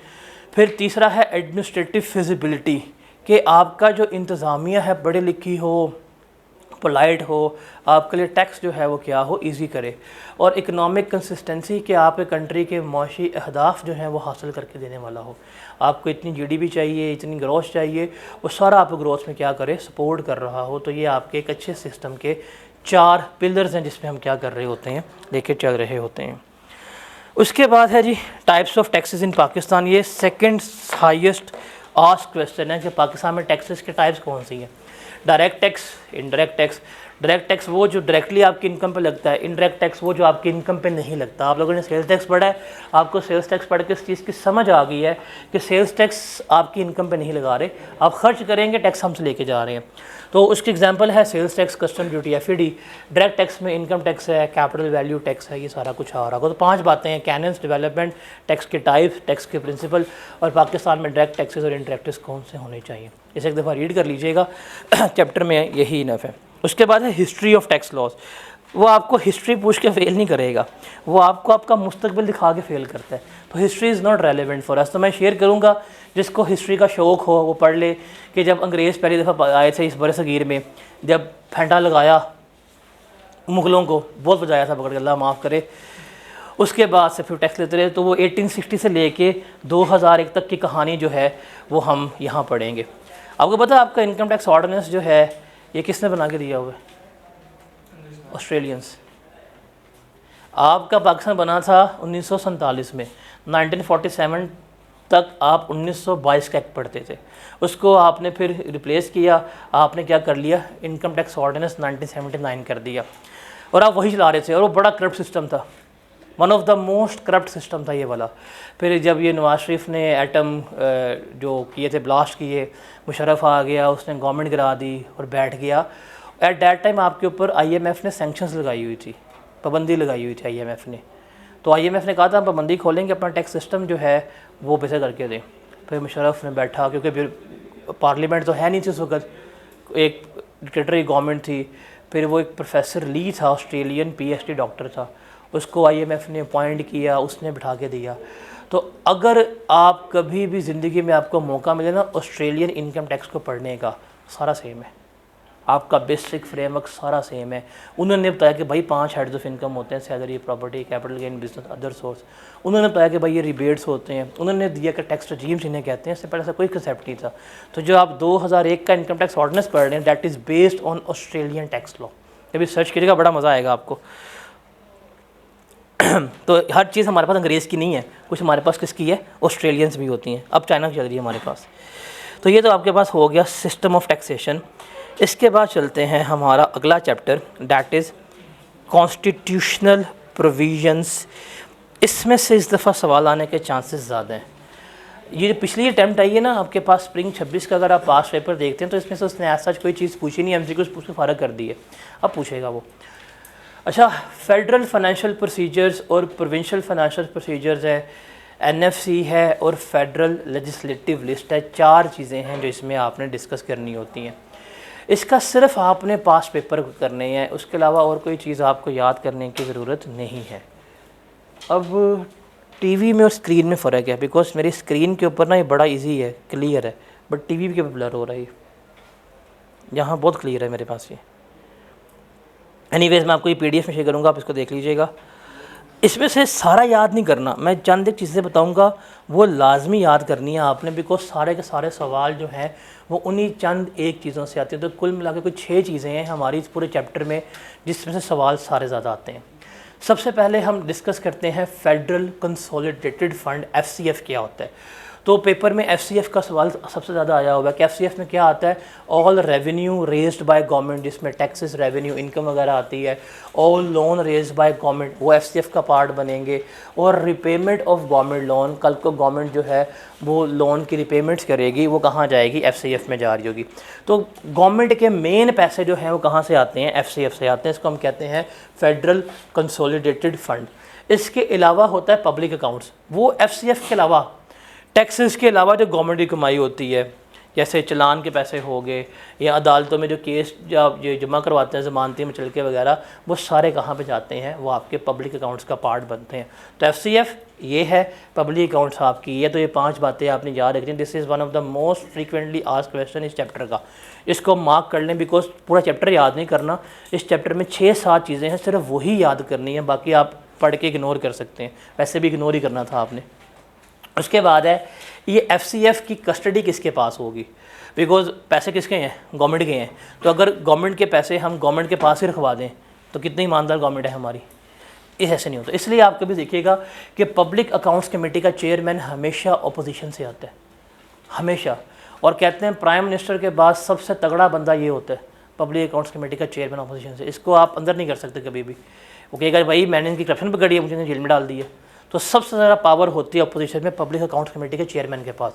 A: फिर तीसरा है एडमिनिस्ट्रेटिव फिजिबिलिटी, कि आपका जो इंतज़ामिया है पढ़ी लिखी हो, पोलाइट हो, आपके लिए टैक्स जो है वो क्या हो, इजी करे। और इकोनॉमिक कंसिस्टेंसी, कि आपके कंट्री के माशी अहदाफ जो हैं वो हासिल करके देने वाला हो। आपको इतनी जीडीपी चाहिए, इतनी ग्रोथ चाहिए, वो सारा आपको ग्रोथ में क्या करे, सपोर्ट कर रहा हो। तो ये आपके एक अच्छे सिस्टम के 4 पिलर्स हैं जिसमें हम क्या कर रहे होते हैं, लेके चल रहे होते हैं। उसके बाद है जी टाइप्स ऑफ टैक्सेस इन पाकिस्तान। ये सेकंड हाईएस्ट आस्क्ड क्वेश्चन है कि पाकिस्तान में टैक्सेस के टाइप्स कौन सी हैं। Direct tax, indirect tax. Direct tax वो जो डायरेक्टली आपकी इनकम पे लगता है, इनडायरेक्ट टैक्स वो जो आपकी इनकम पे नहीं लगता। आप लोगों ने सेल्स टैक्स पढ़ा है, आपको सेल्स टैक्स पढ़ के इस चीज़ की समझ आ गई है कि सेल्स टैक्स आपकी इनकम पे नहीं लगा रहे, आप खर्च करेंगे, टैक्स हमसे लेके जा रहे हैं। तो उसकी एग्जांपल है sales tax, custom duty, FED. Direct tax में इनकम टैक्स है, कैपिटल वैल्यू टैक्स है, ये सारा कुछ आ रहा होगा। तो 5 बातें हैं, कैनन्स, डेवलपमेंट, टैक्स के टाइप, टैक्स के प्रिंसिपल, और पाकिस्तान में डायरेक्ट टैक्सेस और इनडायरेक्ट टैक्स कौन से होने चाहिए। इसे एक दफ़ा रीड कर लीजिएगा, चैप्टर में यही इनफ है। उसके बाद है हिस्ट्री ऑफ टैक्स लॉज। वो आपको हिस्ट्री पूछ के फेल नहीं करेगा, वो आपको आपका मुस्तकबिल दिखा के फेल करता है। तो history is not relevant for us. तो मैं शेयर करूँगा, जिसको हिस्ट्री का शौक़ हो वो पढ़ ले कि जब अंग्रेज़ पहली दफ़ा आए थे इस बरसगीर में, जब फेंटा लगाया मुग़लों को, बहुत बजाया था पकड़ के, अल्लाह माफ़ करे। उसके बाद से फिर टैक्स लेते रहे। तो वो 1860 से लेके 2001 तक की कहानी जो है वो हम यहाँ पढ़ेंगे। आपको पता है आपका इनकम टैक्स ऑर्डिनेंस जो है ये किसने बना के दिया हुआ है? ऑस्ट्रेलियंस। आपका पाकिस्तान बना था 1947 में, 1947 तक आप 1922 का एक्ट पढ़ते थे, उसको आपने फिर रिप्लेस किया, आपने क्या कर लिया, इनकम टैक्स ऑर्डिनेंस 1979 कर दिया, और आप वही चला रहे थे। और वो बड़ा करप्ट सिस्टम था, one of the most corrupt system था ये वाला। फिर जब ये नवाज शरीफ ने एटम जो किए थे, ब्लास्ट किए, मुशर्रफ आ गया, उसने गवर्नमेंट गिरा दी और बैठ गया। एट दैट टाइम आपके ऊपर IMF ने सैंक्शंस लगाई हुई थी, पाबंदी लगाई हुई थी IMF ने। तो IMF ने कहा था हम पाबंदी खोलेंगे, अपना टैक्स सिस्टम जो है वो बेहतर करके दें। फिर मुशर्रफ ने बैठा, क्योंकि फिर पार्लियामेंट तो है नहीं थी उस वक्त, एक डिक्टेटरी गवर्नमेंट थी। फिर वो एक प्रोफेसर ली था, ऑस्ट्रेलियन PhD डॉक्टर था, उसको IMF ने अपॉइंट किया, उसने बिठा के दिया। तो अगर आप कभी भी ज़िंदगी में आपको मौका मिले ना ऑस्ट्रेलियन इनकम टैक्स को पढ़ने का, सारा सेम है, आपका बेसिक फ्रेमवर्क सारा सेम है। उन्होंने बताया कि भाई 5 हेड्स ऑफ इनकम होते हैं, salary, property, capital gain, business, other source. उन्होंने बताया कि भाई ये रिबेट्स होते हैं, उन्होंने दिया कि टैक्स रजीम्स इन्हें कहते हैं। इससे पहले ऐसा कोई कंसेप्ट नहीं था। तो जो आप 2001 का इनकम टैक्स ऑर्डिनेंस पढ़ रहे हैं, that is based on Australian tax law. कभी सर्च कीजिएगा, बड़ा मज़ा आएगा आपको। तो हर चीज़ हमारे पास अंग्रेज़ की नहीं है, कुछ हमारे पास किसकी है, ऑस्ट्रेलियंस भी होती हैं। अब चाइना की चल रही है हमारे पास। तो ये तो आपके पास हो गया सिस्टम ऑफ टैक्सेशन। इसके बाद चलते हैं हमारा अगला chapter, that is constitutional provisions. इसमें से इस दफ़ा सवाल आने के चांसेस ज़्यादा हैं। ये जो पिछली अटैम्प्ट आई है ना आपके पास स्प्रिंग 26 का, अगर आप पास पेपर देखते हैं तो इसमें से उसने ऐसा कोई चीज़ पूछी नहीं, MCQs पूछ के फ़र्क कर दी है। अब पूछेगा वो। अच्छा, फेडरल फाइनेंशियल प्रोसीजर्स और प्रोविंशियल फाइनेंशियल प्रोसीजर्स है, NFC है, और फेडरल लेजिस्लेटिव लिस्ट है। 4 चीज़ें हैं जो इसमें आपने डिस्कस करनी होती हैं। इसका सिर्फ आपने पास पेपर करने हैं, उसके अलावा और कोई चीज़ आपको याद करने की ज़रूरत नहीं है। अब टीवी में और स्क्रीन में फ़र्क है, बिकॉज मेरी स्क्रीन के ऊपर ना ये बड़ा इजी है, क्लियर है, बट टीवी के ऊपर ब्लर हो रहा है। यहाँ बहुत क्लियर है मेरे पास ये। एनीवेज मैं आपको ये PDF में शेयर करूँगा, आप इसको देख लीजिएगा। इसमें से सारा याद नहीं करना, मैं चंद एक चीज़ें बताऊंगा वो लाजमी याद करनी है आपने, बिकॉज सारे के सारे सवाल जो हैं वो उन्हीं चंद एक चीज़ों से आते हैं। तो कुल मिला के कुछ 6 चीज़ें हैं हमारी इस पूरे चैप्टर में जिसमें से सवाल सारे ज़्यादा आते हैं। सबसे पहले हम डिस्कस करते हैं फेडरल कंसोलिडेटेड फंड, FCF क्या होता है। तो पेपर में FCF का सवाल सबसे ज़्यादा आया हुआ है कि FCF में क्या आता है, all revenue raised by government, जिसमें टैक्सेस, रेवेन्यू, इनकम वगैरह आती है। All loan raised by government, वो FCF का पार्ट बनेंगे। और रिपेमेंट ऑफ गवर्नमेंट लोन, कल को गवर्नमेंट जो है वो लोन की रिपेमेंट्स करेगी, वो कहाँ जाएगी, FCF में जा रही होगी। तो गवर्नमेंट के मेन पैसे जो हैं वो कहाँ से आते हैं, FCF से आते हैं। इसको हम कहते हैं फेडरल कंसोलिडेटेड फंड। इसके अलावा होता है पब्लिक अकाउंट्स, वो FCF के अलावा, टैक्सेस के अलावा जो गवर्नमेंट की कमाई होती है, जैसे चलान के पैसे हो गए या अदालतों में जो केस जब ये जमा करवाते हैं ज़मानती मुचलके वगैरह, वो सारे कहाँ पे जाते हैं, वो आपके पब्लिक अकाउंट्स का पार्ट बनते हैं। तो FCF ये है, पब्लिक अकाउंट्स आपकी ये। तो ये 5 बातें आपने याद रखनी। This is one of the most frequently asked question इस चैप्टर का। इसको मार्क कर लें, बिकॉज पूरा चैप्टर याद नहीं करना। इस चैप्टर में 6-7 चीज़ें हैं, सिर्फ वही याद करनी है, बाकी आप पढ़ के इग्नोर कर सकते हैं। वैसे भी इग्नोर ही करना था आपने। उसके बाद है ये FCF की कस्टडी किसके पास होगी, बिकॉज पैसे किसके हैं, गवर्नमेंट के हैं। तो अगर गवर्नमेंट के पैसे हम गवर्नमेंट के पास ही रखवा दें तो कितनी ईमानदार गवर्नमेंट है हमारी, इस ऐसे नहीं होता। इसलिए आप कभी देखिएगा कि पब्लिक अकाउंट्स कमेटी का चेयरमैन हमेशा अपोजिशन से आता है, हमेशा। और कहते हैं प्राइम मिनिस्टर के बाद सबसे तगड़ा बंदा ये होता है, पब्लिक अकाउंट्स कमेटी का चेयरमैन अपोजिशन से। इसको आप अंदर नहीं कर सकते कभी भी। वो कहेगा भाई मैंने इनकी करप्शन पकड़ी है, मुझे जेल में डाल दिया। तो सबसे ज़्यादा पावर होती है अपोजिशन में पब्लिक अकाउंट्स कमेटी के चेयरमैन के पास।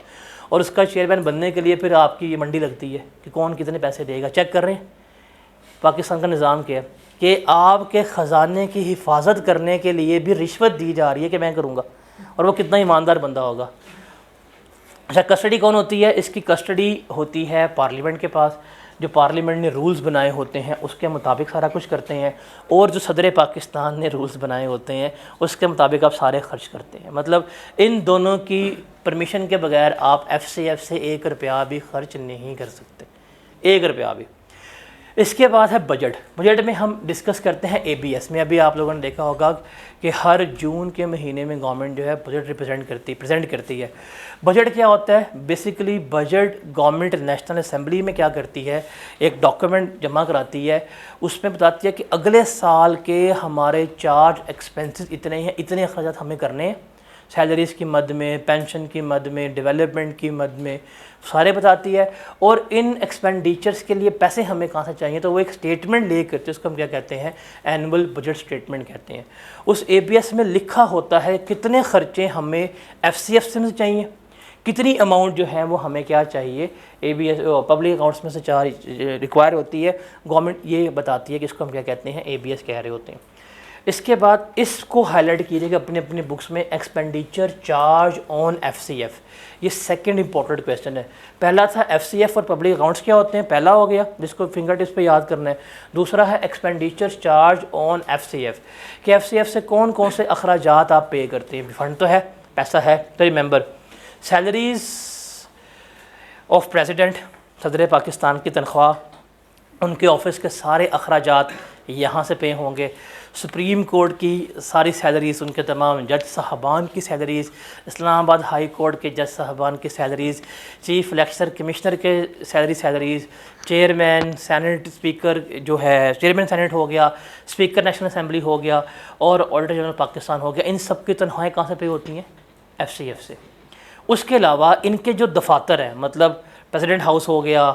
A: और उसका चेयरमैन बनने के लिए फिर आपकी ये मंडी लगती है कि कौन कितने पैसे देगा। चेक कर रहे हैं पाकिस्तान का निज़ाम क्या है कि आपके ख़जाने की हिफाजत करने के लिए भी रिश्वत दी जा रही है कि मैं करूँगा, और वो कितना ईमानदार बंदा होगा। अच्छा, कस्टडी कौन होती है, इसकी कस्टडी होती है पार्लियामेंट के पास। जो पार्लियामेंट ने रूल्स बनाए होते हैं उसके मुताबिक सारा कुछ करते हैं, और जो सदर पाकिस्तान ने रूल्स बनाए होते हैं उसके मुताबिक आप सारे खर्च करते हैं। मतलब इन दोनों की परमिशन के बगैर आप FCF से 1 रुपया भी खर्च नहीं कर सकते, 1 रुपया भी। इसके बाद है बजट। बजट में हम डिस्कस करते हैं ABS में। अभी आप लोगों ने देखा होगा कि हर जून के महीने में गवर्नमेंट जो है बजट प्रेजेंट करती है। बजट क्या होता है, basically budget government national assembly में क्या करती है, एक डॉक्यूमेंट जमा कराती है, उसमें बताती है कि अगले साल के हमारे चार्ज एक्सपेंसेस इतने हैं, इतने अखराज हमें करने हैं, सैलरीज़ की मद में, पेंशन की मद में, डेवलपमेंट की मद में, सारे बताती है। और इन एक्सपेंडिचर्स के लिए पैसे हमें कहाँ से चाहिए, तो वो एक स्टेटमेंट ले करते हैं, उसको हम क्या कहते हैं, एनुअल बजट स्टेटमेंट कहते हैं। उस ABS में लिखा होता है कितने खर्चे हमें FCF से चाहिए, कितनी अमाउंट जो है वो हमें क्या चाहिए, ABS पब्लिक अकाउंट्स में से रिक्वायर होती है। गवर्नमेंट ये बताती है कि इसको हम क्या कहते हैं, ABS कह रहे होते हैं। इसके बाद इसको हाईलाइट कीजिएगा अपनी अपनी बुक्स में, एक्सपेंडिचर चार्ज ऑन FCF। ये सेकंड इंपॉर्टेंट क्वेश्चन है। पहला था FCF और पब्लिक अकाउंट्स क्या होते हैं, पहला हो गया जिसको फिंगर टिप्स पे याद करना है। दूसरा है एक्सपेंडिचर चार्ज ऑन FCF कि FCF से कौन कौन से अखराजात आप पे करते हैं। फंड तो है, पैसा है, तो रिमेंबर सैलरीज़ ऑफ प्रेसिडेंट, सदर पाकिस्तान की तनख्वाह, उनके ऑफिस के सारे अखराजात यहाँ से पे होंगे। सुप्रीम कोर्ट की सारी सैलरीज़, उनके तमाम जज साहबान की सैलरीज़, इस्लामाबाद हाई कोर्ट के जज साहबान की सैलरीज़, चीफ इलेक्शन कमिश्नर के सैलरीज़, चेयरमैन सेनेट, स्पीकर जो है चेयरमैन सेनेट हो गया, स्पीकर नेशनल असेंबली हो गया, और ऑडिटर जनरल पाकिस्तान हो गया। इन सब की तनख्वाहें कहाँ से पे होती हैं, FCF से। उसके अलावा इनके जो दफातर हैं, मतलब प्रेसिडेंट हाउस हो गया,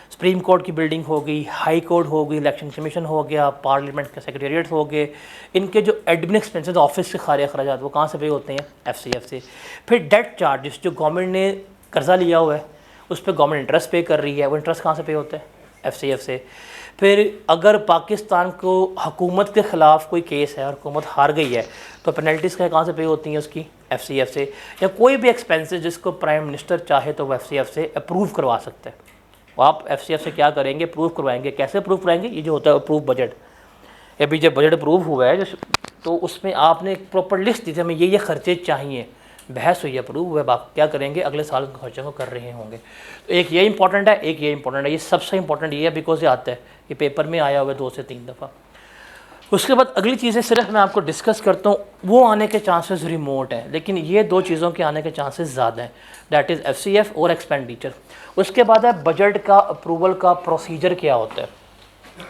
A: सुप्रीम कोर्ट की बिल्डिंग हो गई, हाई कोर्ट हो गई, इलेक्शन कमीशन हो गया, पार्लियामेंट के सेक्रेटेरिएट हो गए, इनके जो एडमिन एक्सपेंसेस ऑफिस के सारे अखराजात वो कहाँ से पे होते हैं, FCF से। फिर डेट चार्जेस, जो गवर्नमेंट ने कर्जा लिया हुआ है उस पर गवर्नमेंट इंटरेस्ट पे कर रही है, वो इंटरेस्ट कहाँ से पे होता है, FCF से। फिर अगर पाकिस्तान को हुकूमत के ख़िलाफ़ कोई केस है और हुकूमत हार गई है तो पेनल्टीज़ कहाँ से पे होती हैं उसकी, FCF से। या कोई भी एक्सपेंसेस जिसको प्राइम मिनिस्टर चाहे तो वो FCF से अप्रूव करवा सकते हैं। आप FCF से क्या करेंगे, प्रूफ करवाएंगे। कैसे प्रूफ कराएंगे, ये जो होता है प्रूफ बजट। अभी जब बजट अप्रूव हुआ है तो उसमें आपने एक प्रॉपर लिस्ट दी थी, हमें ये खर्चे चाहिए, बहस हुई, अप्रूव हुआ, आप क्या करेंगे, अगले साल के खर्चों को कर रहे होंगे। तो एक ये इंपॉर्टेंट है, एक ये इंपॉर्टेंट है। ये सबसे इंपॉर्टेंट ये है बिकॉज ये आता है, ये पेपर में आया हुआ है 2 से 3 दफ़ा। उसके बाद अगली चीज़ें सिर्फ मैं आपको डिस्कस करता हूँ, वो आने के चांसेस रिमोट हैं, लेकिन ये 2 चीज़ों के आने के चांसेस ज़्यादा हैं, दैट इज़ FCF और एक्सपेंडिचर। उसके बाद है बजट का अप्रूवल का प्रोसीजर क्या होता है,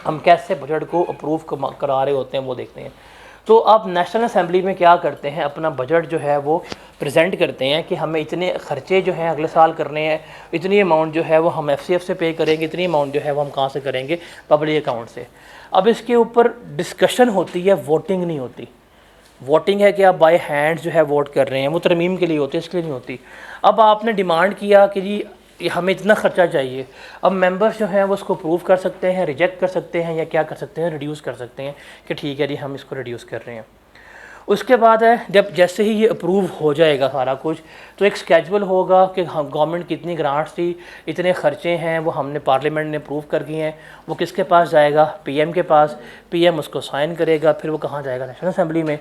A: हम कैसे बजट को अप्रूव करा रहे होते हैं वो देखते हैं। तो आप नेशनल असेंबली में क्या करते हैं, अपना बजट जो है वो प्रेजेंट करते हैं कि हमें इतने खर्चे जो हैं अगले साल करने हैं, इतनी अमाउंट जो है वो हम FCF से पे करेंगे, इतनी अमाउंट जो है वो हम कहाँ से करेंगे, पब्लिक अकाउंट से। अब इसके ऊपर डिस्कशन होती है, वोटिंग नहीं होती। वोटिंग है कि आप बाय हैंड जो है वोट कर रहे हैं, वो तरमीम के लिए होती है, इसके लिए नहीं होती। अब आपने डिमांड किया कि जी हमें इतना खर्चा चाहिए, अब मेंबर्स जो हैं वो उसको अप्रूव कर सकते हैं, रिजेक्ट कर सकते हैं, या क्या कर सकते हैं, रिड्यूस कर सकते हैं कि ठीक है जी हम इसको रिड्यूस कर रहे हैं। उसके बाद है जब जैसे ही ये अप्रूव हो जाएगा सारा कुछ, तो एक स्केजुअल होगा कि हम गवर्नमेंट कितनी ग्रांट्स थी, इतने खर्चे हैं, वो हमने पार्लियामेंट ने अप्रूव कर दिए हैं, वो किसके पास जाएगा, पीएम के पास, पीएम उसको साइन करेगा, फिर वो कहाँ जाएगा, नेशनल असेंबली में,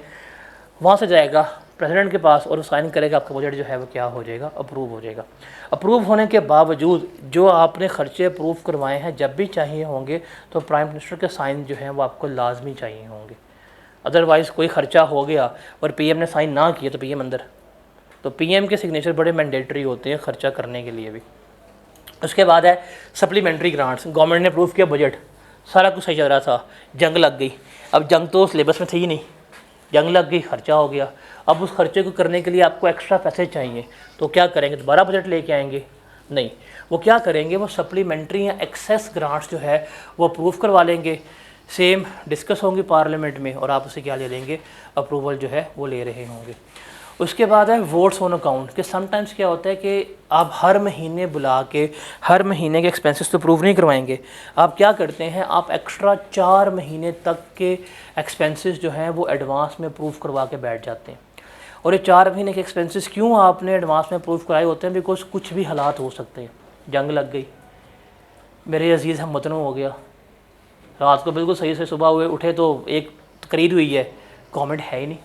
A: वहाँ से जाएगा प्रेसिडेंट के पास और वो साइन करेगा, आपका बजट जो है वो क्या हो जाएगा, अप्रूव हो जाएगा। अप्रूव होने के बावजूद जो आपने खर्चे अप्रूव करवाए हैं जब भी चाहिए होंगे तो प्राइम मिनिस्टर के साइन जो हैं वो आपको लाजमी चाहिए होंगे। अदरवाइज़ कोई ख़र्चा हो गया और पीएम ने साइन ना किया तो पीएम अंदर, तो पीएम के सिग्नेचर बड़े मैंडेटरी होते हैं ख़र्चा करने के लिए भी। उसके बाद है सप्लीमेंट्री ग्रांट्स। गवर्नमेंट ने अप्रूव किया बजट, सारा कुछ सही चल रहा था, जंग लग गई। अब जंग तो सिलेबस में थी ही नहीं, जंग लग गई, खर्चा हो गया। अब उस खर्चे को करने के लिए आपको एक्स्ट्रा पैसे चाहिए, तो क्या करेंगे, दोबारा बजट लेके आएंगे? नहीं, वो क्या करेंगे, वो सप्लीमेंट्री या एक्सेस ग्रांट्स जो है वो अप्रूव करवा लेंगे, सेम डिस्कस होंगी पार्लियामेंट में और आप उसे क्या ले लेंगे, अप्रूवल जो है वो ले रहे होंगे। उसके बाद है वोट्स ऑन अकाउंट, कि समटाइम्स क्या होता है कि आप हर महीने बुला के हर महीने के एक्सपेंसेस तो अप्रूव नहीं करवाएंगे, आप क्या करते हैं, आप एक्स्ट्रा 4 महीने तक के एक्सपेंसेस जो हैं वो एडवांस में अप्रूव करवा के बैठ जाते हैं। और ये 4 महीने के एक्सपेंसेस क्यों आपने एडवांस में अप्रूव कराए होते हैं, बिकॉज कुछ भी हालात हो सकते हैं, जंग लग गई, मेरे अजीज़ हमवतनों हो गया, रात को बिल्कुल सही से सुबह हुए उठे तो एक तकरीर हुई है, गवर्नमेंट है ही नहीं,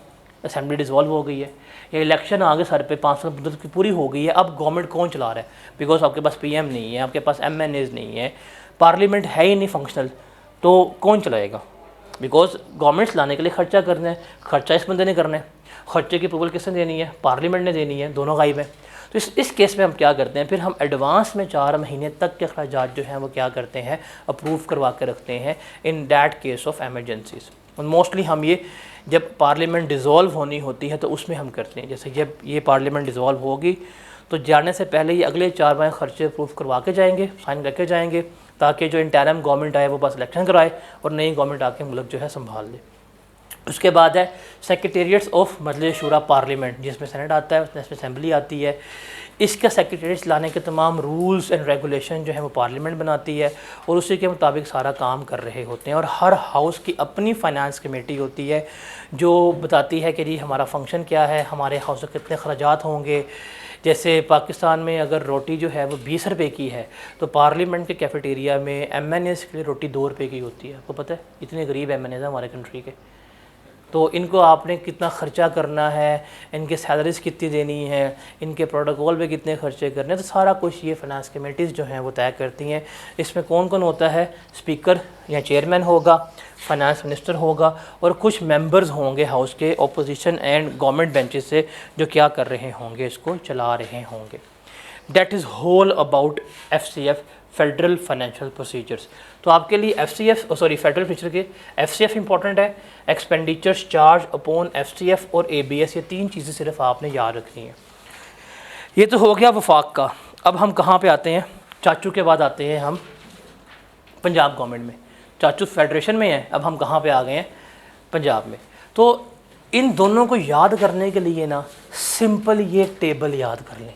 A: असेंबली डिसॉल्व हो गई है, या इलेक्शन आगे सर पे 5 साल मुद्दत की पूरी हो गई है, अब गवर्नमेंट कौन चला रहा है, बिकॉज आपके पास पीएम नहीं है, आपके पास एमएनएज नहीं है, पार्लियामेंट है ही नहीं फंक्शनल, तो कौन चलाएगा, बिकॉज गवर्नमेंट लाने के लिए खर्चा करना है, खर्चा इस बंदे ने करना है, खर्चे की अप्रूवल किसने देनी है, पार्लियामेंट ने देनी है, दोनों गायब है। तो इस केस में हम क्या करते हैं, फिर हम एडवांस में 4 महीने तक के अखराजात जो हैं वो क्या करते हैं, अप्रूव करवा के रखते हैं in that case of emergencies. और मोस्टली हम ये जब पार्लियामेंट डिज़ोल्व होनी होती है तो उसमें हम करते हैं, जैसे जब ये पार्लियामेंट डिज़ोल्व होगी तो जाने से पहले ये अगले 4 माह खर्चे अप्रूव करवा के जाएंगे, साइन करके जाएंगे, ताकि जो इंटरिम गवर्नमेंट आए वो बस इलेक्शन कराए और नई गवर्नमेंट आके मुल्क जो है संभाल ले। उसके बाद है सेक्रेटेरिएट्स ऑफ मजलिस शूरा पार्लियामेंट, जिसमें सेनेट आता है, उसमें असेंबली आती है। इसका सेक्रेटेरिएट्स लाने के तमाम रूल्स एंड रेगुलेशन जो है वो पार्लियामेंट बनाती है और उसी के मुताबिक सारा काम कर रहे होते हैं। और हर हाउस की अपनी फाइनेंस कमेटी होती है जो बताती है कि जी हमारा फंक्शन क्या है, हमारे हाउस में कितने अखराजात होंगे। जैसे पाकिस्तान में अगर रोटी जो है वो 20 रुपये की है तो पार्लियामेंट के कैफेटेरिया में एमएनएस के लिए रोटी 2 रुपये की होती है। आपको पता है इतने गरीब एमएनएस हैं हमारे कंट्री के, तो इनको आपने कितना ख़र्चा करना है, इनके सैलरीज कितनी देनी है, इनके प्रोटोकॉल पे कितने खर्चे करने हैं, तो सारा कुछ ये फाइनेंस कमेटीज़ जो हैं वो तय करती हैं। इसमें कौन कौन होता है, स्पीकर या चेयरमैन होगा, फाइनेंस मिनिस्टर होगा और कुछ मेंबर्स होंगे हाउस के अपोजिशन एंड गवर्नमेंट बेंचेस से जो क्या कर रहे होंगे, इसको चला रहे होंगे। That is whole about FCF, federal financial procedures. तो आपके लिए FCF फेडरल फीचर के FCF इंपॉर्टेंट है, एक्सपेंडिचर्स चार्ज अपॉन FCF और ABS, ये 3 चीज़ें सिर्फ आपने याद रखनी है। ये तो हो गया वफाक का। अब हम कहाँ पे आते हैं, चाचू के बाद आते हैं हम पंजाब गवर्नमेंट में। चाचू फेडरेशन में है, अब हम कहाँ पे आ गए हैं, पंजाब में। तो इन दोनों को याद करने के लिए ना सिंपल ये टेबल याद कर लें,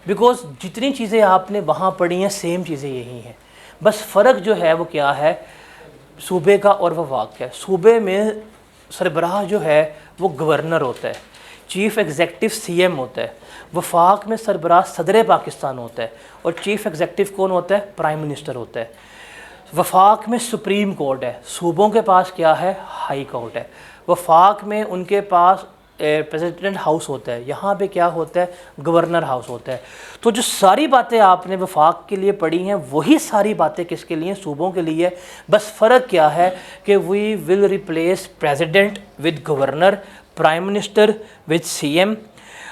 A: बिकॉज जितनी चीज़ें आपने वहाँ पढ़ी हैं सेम चीज़ें यही हैं, बस फ़र्क जो है वो क्या है, सूबे का और वफाक का है। सूबे में सरबराह जो है वो गवर्नर होता है, चीफ़ एग्जेक्टिव CM होता है। वफाक में सरबराह सदर पाकिस्तान होता है और चीफ़ एग्जेक्टिव कौन होता है, प्राइम मिनिस्टर होता है। वफाक में सुप्रीम कोर्ट है, सूबों के पास क्या है, हाई कोर्ट है। वफाक में उनके पास प्रेसिडेंट हाउस होता है, यहाँ पे क्या होता है, गवर्नर हाउस होता है। तो जो सारी बातें आपने वफाक के लिए पढ़ी हैं वही सारी बातें किसके लिए, सूबों के लिए। बस फ़र्क क्या है कि we will replace president with governor, prime minister with CM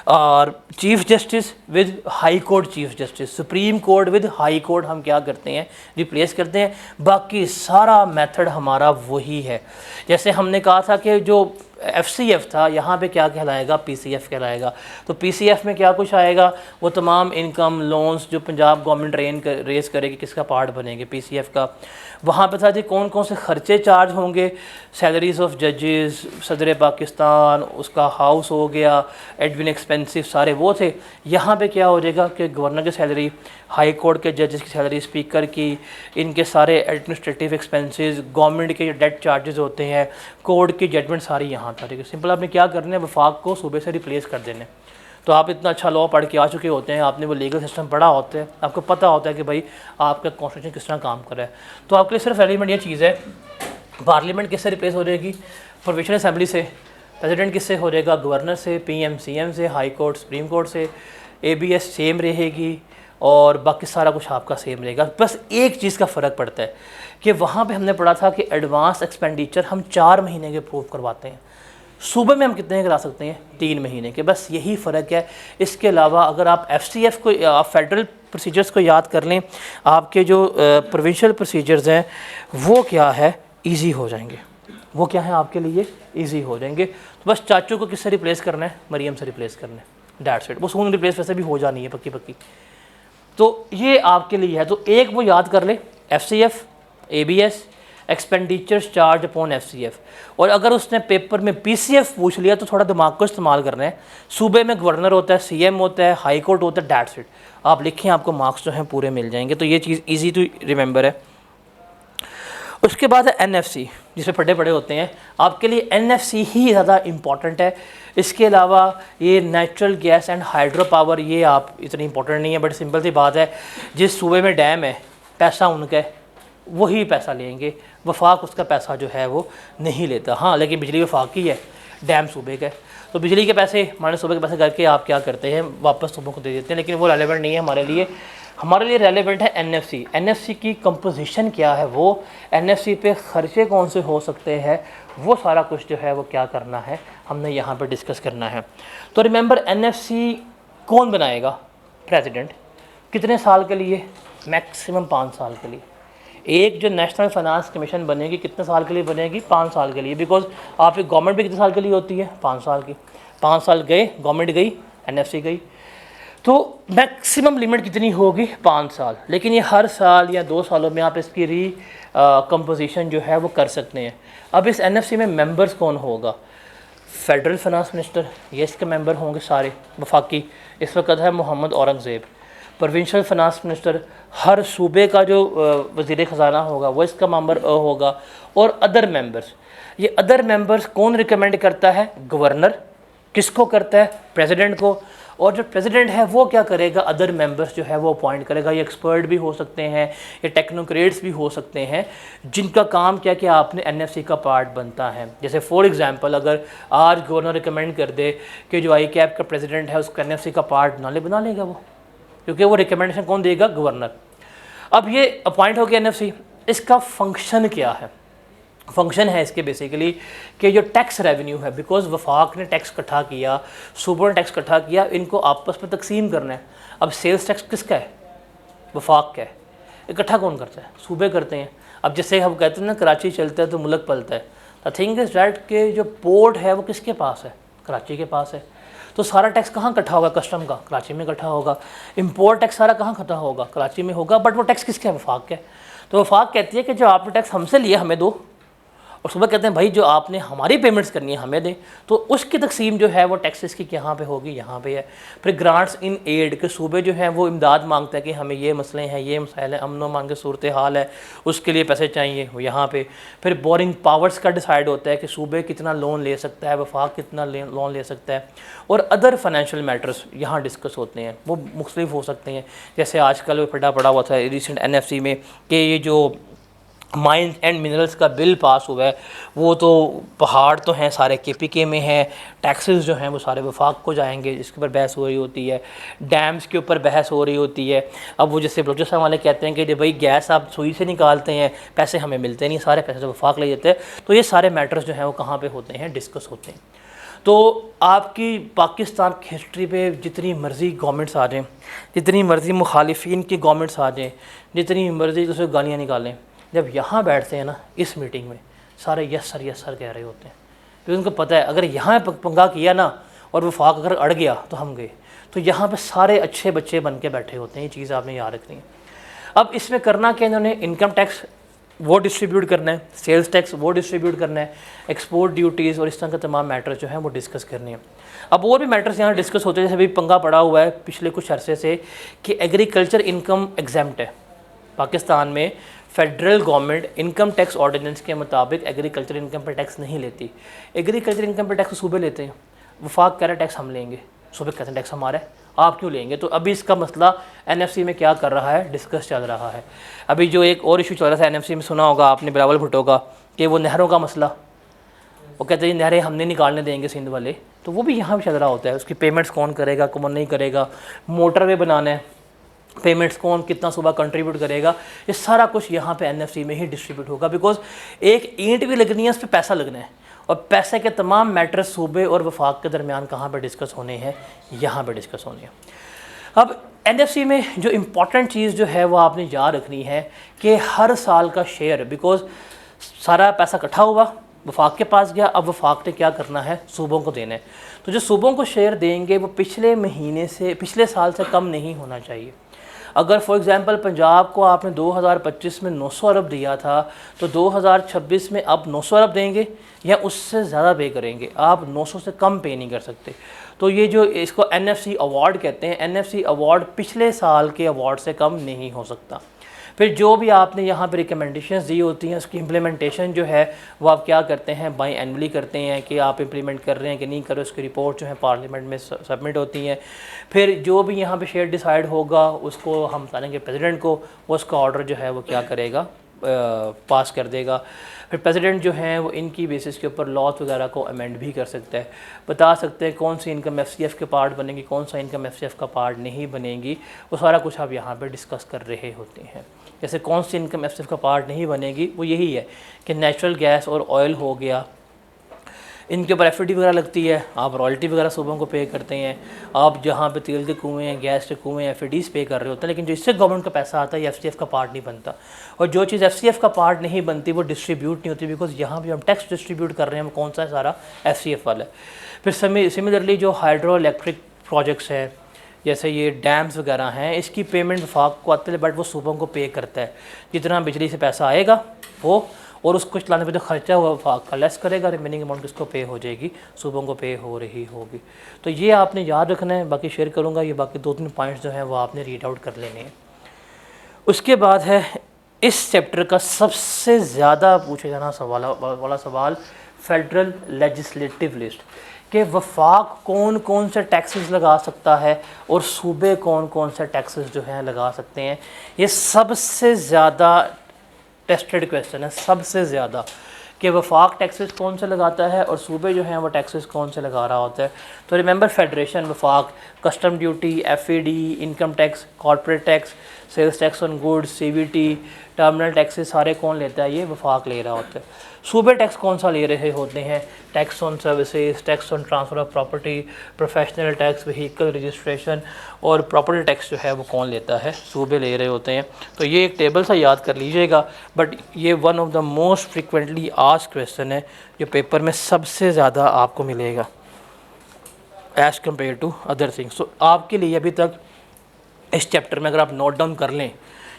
A: और chief justice with high court chief justice, supreme court with high court हम क्या करते हैं, रिप्लेस करते हैं। बाकी सारा मेथड हमारा वही है। जैसे हमने कहा था कि जो FCF था यहाँ पे क्या कहलाएगा, PCF कहलाएगा। तो PCF में क्या कुछ आएगा, वो तमाम इनकम लोन्स जो पंजाब गवर्नमेंट रेस करेगी किसका पार्ट बनेंगे, PCF का। वहाँ पे था जी कौन कौन से खर्चे चार्ज होंगे, सैलरीज ऑफ जजेस, सदर पाकिस्तान, उसका हाउस हो गया, एडमिन एक्सपेंसिव सारे वो थे। यहाँ पे क्या हो जाएगा कि गवर्नर की सैलरी, हाई कोर्ट के जजेस की सैलरी, स्पीकर की, इनके सारे एडमिनिस्ट्रेटिव एक्सपेंसेस, गवर्नमेंट के जो डेट चार्जेस होते हैं, कोर्ट की जजमेंट सारी यहाँ था, ठीक है। सिंपल आपने क्या करना है, वफाक को सूबे से रिप्लेस कर देना है। तो आप इतना अच्छा लॉ पढ़ के आ चुके होते हैं, आपने वो लीगल सिस्टम पढ़ा होता है, आपको पता होता है कि भाई आपका कॉन्स्टिट्यूशन किस तरह काम कर रहा है। तो आपके लिए सिर्फ एलिमेंट ये चीज़ है, पार्लियामेंट किससे रिप्लेस हो जाएगी, प्रोविजनल असेंबली से। प्रेसिडेंट किससे हो जाएगा, गवर्नर से, पीएम सीएम से, हाई कोर्ट सुप्रीम कोर्ट से। एबीएस सेम रहेगी और बाकी सारा कुछ आपका सेम रहेगा। बस एक चीज़ का फ़र्क पड़ता है कि वहाँ पे हमने पढ़ा था कि एडवांस एक्सपेंडिचर हम 4 महीने के अप्रूव करवाते हैं, सूबे में हम कितने करा सकते हैं, 3 महीने के। बस यही फ़र्क है। इसके अलावा अगर आप FCF को, आप फेडरल प्रोसीजर्स को याद कर लें, आपके जो प्रोविंशियल प्रोसीजर्स हैं वो क्या है, ईजी हो जाएंगे। वो क्या है आपके लिए, ईजी हो जाएंगे। तो बस चाचू को किससे रिप्लेस करना है, मरियम से रिप्लेस करना है, दैट्स इट। वो सून रिप्लेस वैसे भी हो जानी है पक्की पक्की। तो ये आपके लिए है। तो एक वो याद कर ले, FCF, ABS, expenditures charge upon FCF। और अगर उसने पेपर में PCF पूछ लिया तो थोड़ा दिमाग को इस्तेमाल करना है। सूबे में गवर्नर होता है, CM होता है, हाई कोर्ट होता है, दैट्स इट। आप लिखें, आपको मार्क्स जो हैं पूरे मिल जाएंगे। तो ये चीज़ ईजी टू रिमेंबर है। उसके बाद है NFC, जिसमें पढ़े पढ़े होते हैं। आपके लिए NFC ही ज़्यादा इम्पॉर्टेंट है। इसके अलावा ये natural gas and hydro power, ये आप इतनी इंपॉर्टेंट नहीं है। बट सिंपल सी बात है, जिस सूबे में डैम है पैसा उनका है, वही पैसा लेंगे। वफाक उसका पैसा जो है वो नहीं लेता। हाँ, लेकिन बिजली वफाक की है, डैम सूबे का है। तो बिजली के पैसे, हमारे सूबे के पैसे करके आप क्या करते हैं, वापस सूबों को दे देते हैं। लेकिन वो रेलेवेंट नहीं है हमारे लिए। हमारे लिए रेलेवेंट है NFC। NFC की कंपोजिशन क्या है, वो NFC पे ख़र्चे कौन से हो सकते हैं, वो सारा कुछ जो है वो क्या करना है, हमने यहाँ पर डिस्कस करना है। तो रिमेंबर, NFC कौन बनाएगा, प्रेसिडेंट। कितने साल के लिए, मैक्सिमम 5 साल के लिए। एक जो नेशनल फाइनेंस कमीशन बनेगी कितने साल के लिए बनेगी, 5 साल के लिए। बिकॉज आपकी गवर्नमेंट भी कितने साल के लिए होती है, 5 साल की। 5 साल गए, गवर्नमेंट गई, NFC गई, तो मैक्सिमम लिमिट कितनी होगी, 5 साल। लेकिन ये हर साल या 2 सालों में आप इसकी कंपोजिशन जो है वो कर सकते हैं। अब इस NFC में मेंबर्स कौन होगा, फेडरल फाइनेंस मिनिस्टर, ये इसके मेंबर होंगे सारे वफाकी। इस वक्त है Mohammad Aurangzeb. Provincial finance minister, हर सूबे का जो वज़ीर ख़जाना होगा वो इसका मेंबर होगा। और अदर मेंबर्स, ये अदर मेंबर्स कौन रिकमेंड करता है, गवर्नर। किसको करता है, प्रेसिडेंट को। और जो प्रेसिडेंट है वो क्या करेगा, अदर मेंबर्स जो है वो अपॉइंट करेगा। ये एक्सपर्ट भी हो सकते हैं, ये टेक्नोक्रेट्स भी हो सकते हैं, जिनका काम क्या कि आपने NFC का पार्ट बनता है। जैसे फॉर एग्जांपल, अगर आज गवर्नर रिकमेंड कर दे कि जो ICAP का प्रेसिडेंट है उसका NFC का पार्ट बना लेगा वो, क्योंकि वो रिकमेंडेशन कौन देगा, गवर्नर। अब ये अपॉइंट हो गया NFC। इसका फंक्शन क्या है, फंक्शन है इसके बेसिकली कि जो टैक्स रेवेन्यू है, बिकॉज वफाक ने टैक्स इकट्ठा किया, सूबों ने टैक्स इकट्ठा किया, इनको आपस में तकसीम करना है। अब सेल्स टैक्स किसका है, वफाक का है। इकट्ठा कौन करता है, सूबे करते हैं। अब जैसे हम कहते हैं ना, कराची चलता है तो मुल्क पलता है। द थिंग इज़ दैट के जो पोर्ट है वो किसके पास है, कराची के पास है। तो सारा टैक्स कहाँ इकट्ठा होगा, कस्टम का, कराची में इकट्ठा होगा। इंपोर्ट टैक्स सारा कहाँ इकट्ठा होगा, कराची में होगा। बट वो टैक्स किसका है, वफाक का है। तो वफाक कहती है कि जो आपने टैक्स हमसे लिया हमें दो, और सुबह कहते हैं भाई जो आपने हमारी पेमेंट्स करनी है हमें दें। तो उसकी तकसीम जो है वो टैक्सेस की यहाँ पे होगी, यहाँ पे है। फिर ग्रांट्स इन एड के सूबे जो हैं वो इमदाद मांगता है कि हमें ये मसले हैं, ये मसाइल हैं, अमन मांगे सूरत हाल है, उसके लिए पैसे चाहिए, वो यहाँ पे। फिर बोरिंग पावर्स का डिसाइड होता है कि सूबे कितना लोन ले सकता है, वफाक कितना लोन ले सकता है। और अदर फाइनेंशियल मैटर्स यहाँ डिस्कस होते हैं, वो मुख्तलिफ हो सकते हैं। जैसे आजकल पड़ा हुआ था रिसेंट NFC में कि ये जो माइंस एंड मिनरल्स का बिल पास हुआ है, वो तो पहाड़ तो हैं सारे KPK में हैं, टैक्सेस जो हैं वो सारे वफाक को जाएंगे, इसके ऊपर बहस हो रही होती है। डैम्स के ऊपर बहस हो रही होती है। अब वो जैसे बलोचिस्तान वाले कहते हैं कि भाई गैस आप सुई से निकालते हैं, पैसे हमें मिलते नहीं, सारे पैसे तो वफाक ले जाते हैं। तो ये सारे मैटर्स जो हैं वो कहाँ पर होते हैं, डिस्कस होते हैं। तो आपकी पाकिस्तान की हिस्ट्री पे जितनी मर्ज़ी गवर्नमेंट्स आ जाएँ, जितनी मर्ज़ी मुखालिफिन की गवर्नमेंट्स आ जाएँ, जितनी मर्ज़ी उसे गालियाँ निकालें, जब यहाँ बैठते हैं ना इस मीटिंग में, सारे यस सर कह रहे होते हैं। क्योंकि उनको पता है अगर यहाँ पंगा किया ना और वफाक अगर अड़ गया तो हम गए। तो यहाँ पे सारे अच्छे बच्चे बन के बैठे होते हैं, ये चीज़ आपने याद रखनी है। अब इसमें करना क्या, इन्होंने इनकम टैक्स वो डिस्ट्रीब्यूट करना है, सेल्स टैक्स वो डिस्ट्रीब्यूट करना है, एक्सपोर्ट ड्यूटीज़ और इस तरह के तमाम मैटर्स जो हैं वो डिस्कस करने हैं। अब और भी मैटर्स यहाँ डिस्कस होते हैं। जैसे अभी पंगा पड़ा हुआ है पिछले कुछ अरसे से कि एग्रीकल्चर इनकम एग्जेम्प्ट है पाकिस्तान में। Federal government income tax ordinance के मुताबिक एग्रीकल्चर इनकम पर टैक्स नहीं लेती। एग्रीकल्चर इनकम पर टैक्स सूबे लेते हैं, वफाक कह रहा है टैक्स हम लेंगे, सूबे कहते हैं टैक्स हमारा है, आप क्यों लेंगे। तो अभी इसका मसला एनएफसी में क्या कर रहा है, डिस्कस चल रहा है। अभी जो एक और इशू चल रहा था एनएफसी में, सुना होगा आपने बिलावल भुट्टो का, कि वो नहरों का मसला, वो कहते हैं नहरें हम नहीं निकालने देंगे सिंध वाले, तो वो भी यहाँ भी चल रहा होता है। उसकी पेमेंट्स कौन करेगा, कौन नहीं करेगा, मोटरवे बनाना है, पेमेंट्स कौन कितना सुबह कंट्रीब्यूट करेगा, ये सारा कुछ यहाँ पे एनएफसी में ही डिस्ट्रीब्यूट होगा। बिकॉज एक ईंट भी लगनी है, उस पर पैसा लगना है, और पैसे के तमाम मैटर्स सूबे और वफाक के दरमियान कहाँ पे डिस्कस होने हैं, यहाँ पे डिस्कस होने हैं। अब एनएफसी में जो इम्पॉर्टेंट चीज़ जो है वो आपने याद रखनी है कि हर साल का शेयर, बिकॉज सारा पैसा इकट्ठा हुआ वफाक के पास गया, अब वफाक ने क्या करना है, सूबों को देना है। तो जो सूबों को शेयर देंगे वो पिछले महीने से, पिछले साल से कम नहीं होना चाहिए। अगर फॉर एग्ज़ाम्पल पंजाब को आपने 2025 में 900 अरब दिया था, तो 2026 में आप 900 अरब देंगे या उससे ज़्यादा पे करेंगे, आप 900 से कम पे नहीं कर सकते। तो ये जो इसको एनएफसी अवार्ड कहते हैं, एनएफसी अवार्ड पिछले साल के अवार्ड से कम नहीं हो सकता। फिर जो भी आपने यहाँ पे रिकमेंडेशंस दी होती हैं, उसकी इम्प्लीमेंटेशन जो है वो आप क्या करते हैं, बाई एनुअली करते हैं कि आप इम्प्लीमेंट कर रहे हैं कि नहीं कर रहे, उसकी रिपोर्ट जो है पार्लियामेंट में सबमिट होती हैं। फिर जो भी यहाँ पे शेयर डिसाइड होगा उसको हम बताएंगे प्रेसिडेंट को, वो उसका ऑर्डर जो है वो क्या करेगा, पास कर देगा। फिर प्रेसिडेंट जो हैं वो इनकी बेसिस के ऊपर लॉज वगैरह को अमेंड भी कर सकता है, बता सकते हैं कौन सी इनकम एफसीएफ के पार्ट बनेगी, कौन सा इनकम एफसीएफ का पार्ट नहीं बनेगी, वो सारा कुछ आप यहाँ पे डिस्कस कर रहे होते हैं। जैसे कौन सी इनकम एफसीएफ का पार्ट नहीं बनेगी, वो यही है कि नेचुरल गैस और ऑयल हो गया, इनके ऊपर एफडी वगैरह लगती है, आप रॉयल्टी वगैरह सूबों को पे करते हैं। आप जहाँ पे तेल के कुएँ हैं, गैस के कुएँ हैं, एफडीज पे कर रहे होते हैं, लेकिन जो इससे गवर्नमेंट का पैसा आता है एफसीएफ का पार्ट नहीं बनता। और जो चीज़ एफसीएफ का पार्ट नहीं बनती वो डिस्ट्रीब्यूट नहीं होती, बिकॉज यहाँ भी हम टैक्स डिस्ट्रीब्यूट कर रहे हैं, वो कौन सा है, सारा एफसीएफ वाला है। फिर सिमिलरली जो हाइड्रो इलेक्ट्रिक प्रोजेक्ट्स हैं, जैसे ये डैम्स वगैरह हैं, इसकी पेमेंट वफाक को आते है, बट वो सूबों को पे करता है। जितना बिजली से पैसा आएगा वो, और उसको चलाने पे जो खर्चा हुआ वफाक का लेस करेगा, रिमेनिंग अमाउंट किसको पे हो जाएगी, सूबों को पे हो रही होगी। तो ये आपने याद रखना है। बाकी शेयर करूँगा, ये बाकी 2-3 पॉइंट्स जो हैं वो आपने रीड आउट कर लेने हैं। उसके बाद है इस चैप्टर का सबसे ज़्यादा पूछे जाना वाला सवाल, फेडरल लेजिस्लेटिव लिस्ट, कि वफाक कौन कौन से टैक्सेस लगा सकता है और सूबे कौन कौन से टैक्सेस जो हैं लगा सकते हैं। ये सबसे ज़्यादा टेस्टेड क्वेश्चन है, सबसे ज़्यादा, कि वफाक टैक्सेस कौन से लगाता है और सूबे जो हैं वो टैक्सेस कौन से लगा रहा होता है। तो रिमेंबर फेडरेशन, वफाक custom duty, FED, income tax, corporate tax, sales tax on goods, CVT, terminal taxes सारे कौन लेता है, ये वफाक ले रहा होता है। सूबे टैक्स कौन सा ले रहे होते हैं, tax on services, tax on transfer of property, professional tax, vehicle registration और प्रॉपर्टी टैक्स जो है वो कौन लेता है, सूबे ले रहे होते हैं। तो ये एक टेबल सा याद कर लीजिएगा, बट ये one of the most frequently asked question है जो पेपर में सबसे ज़्यादा आपको मिलेगा as compare to other things. तो आपके लिए अभी तक इस चैप्टर में अगर आप नोट डाउन कर लें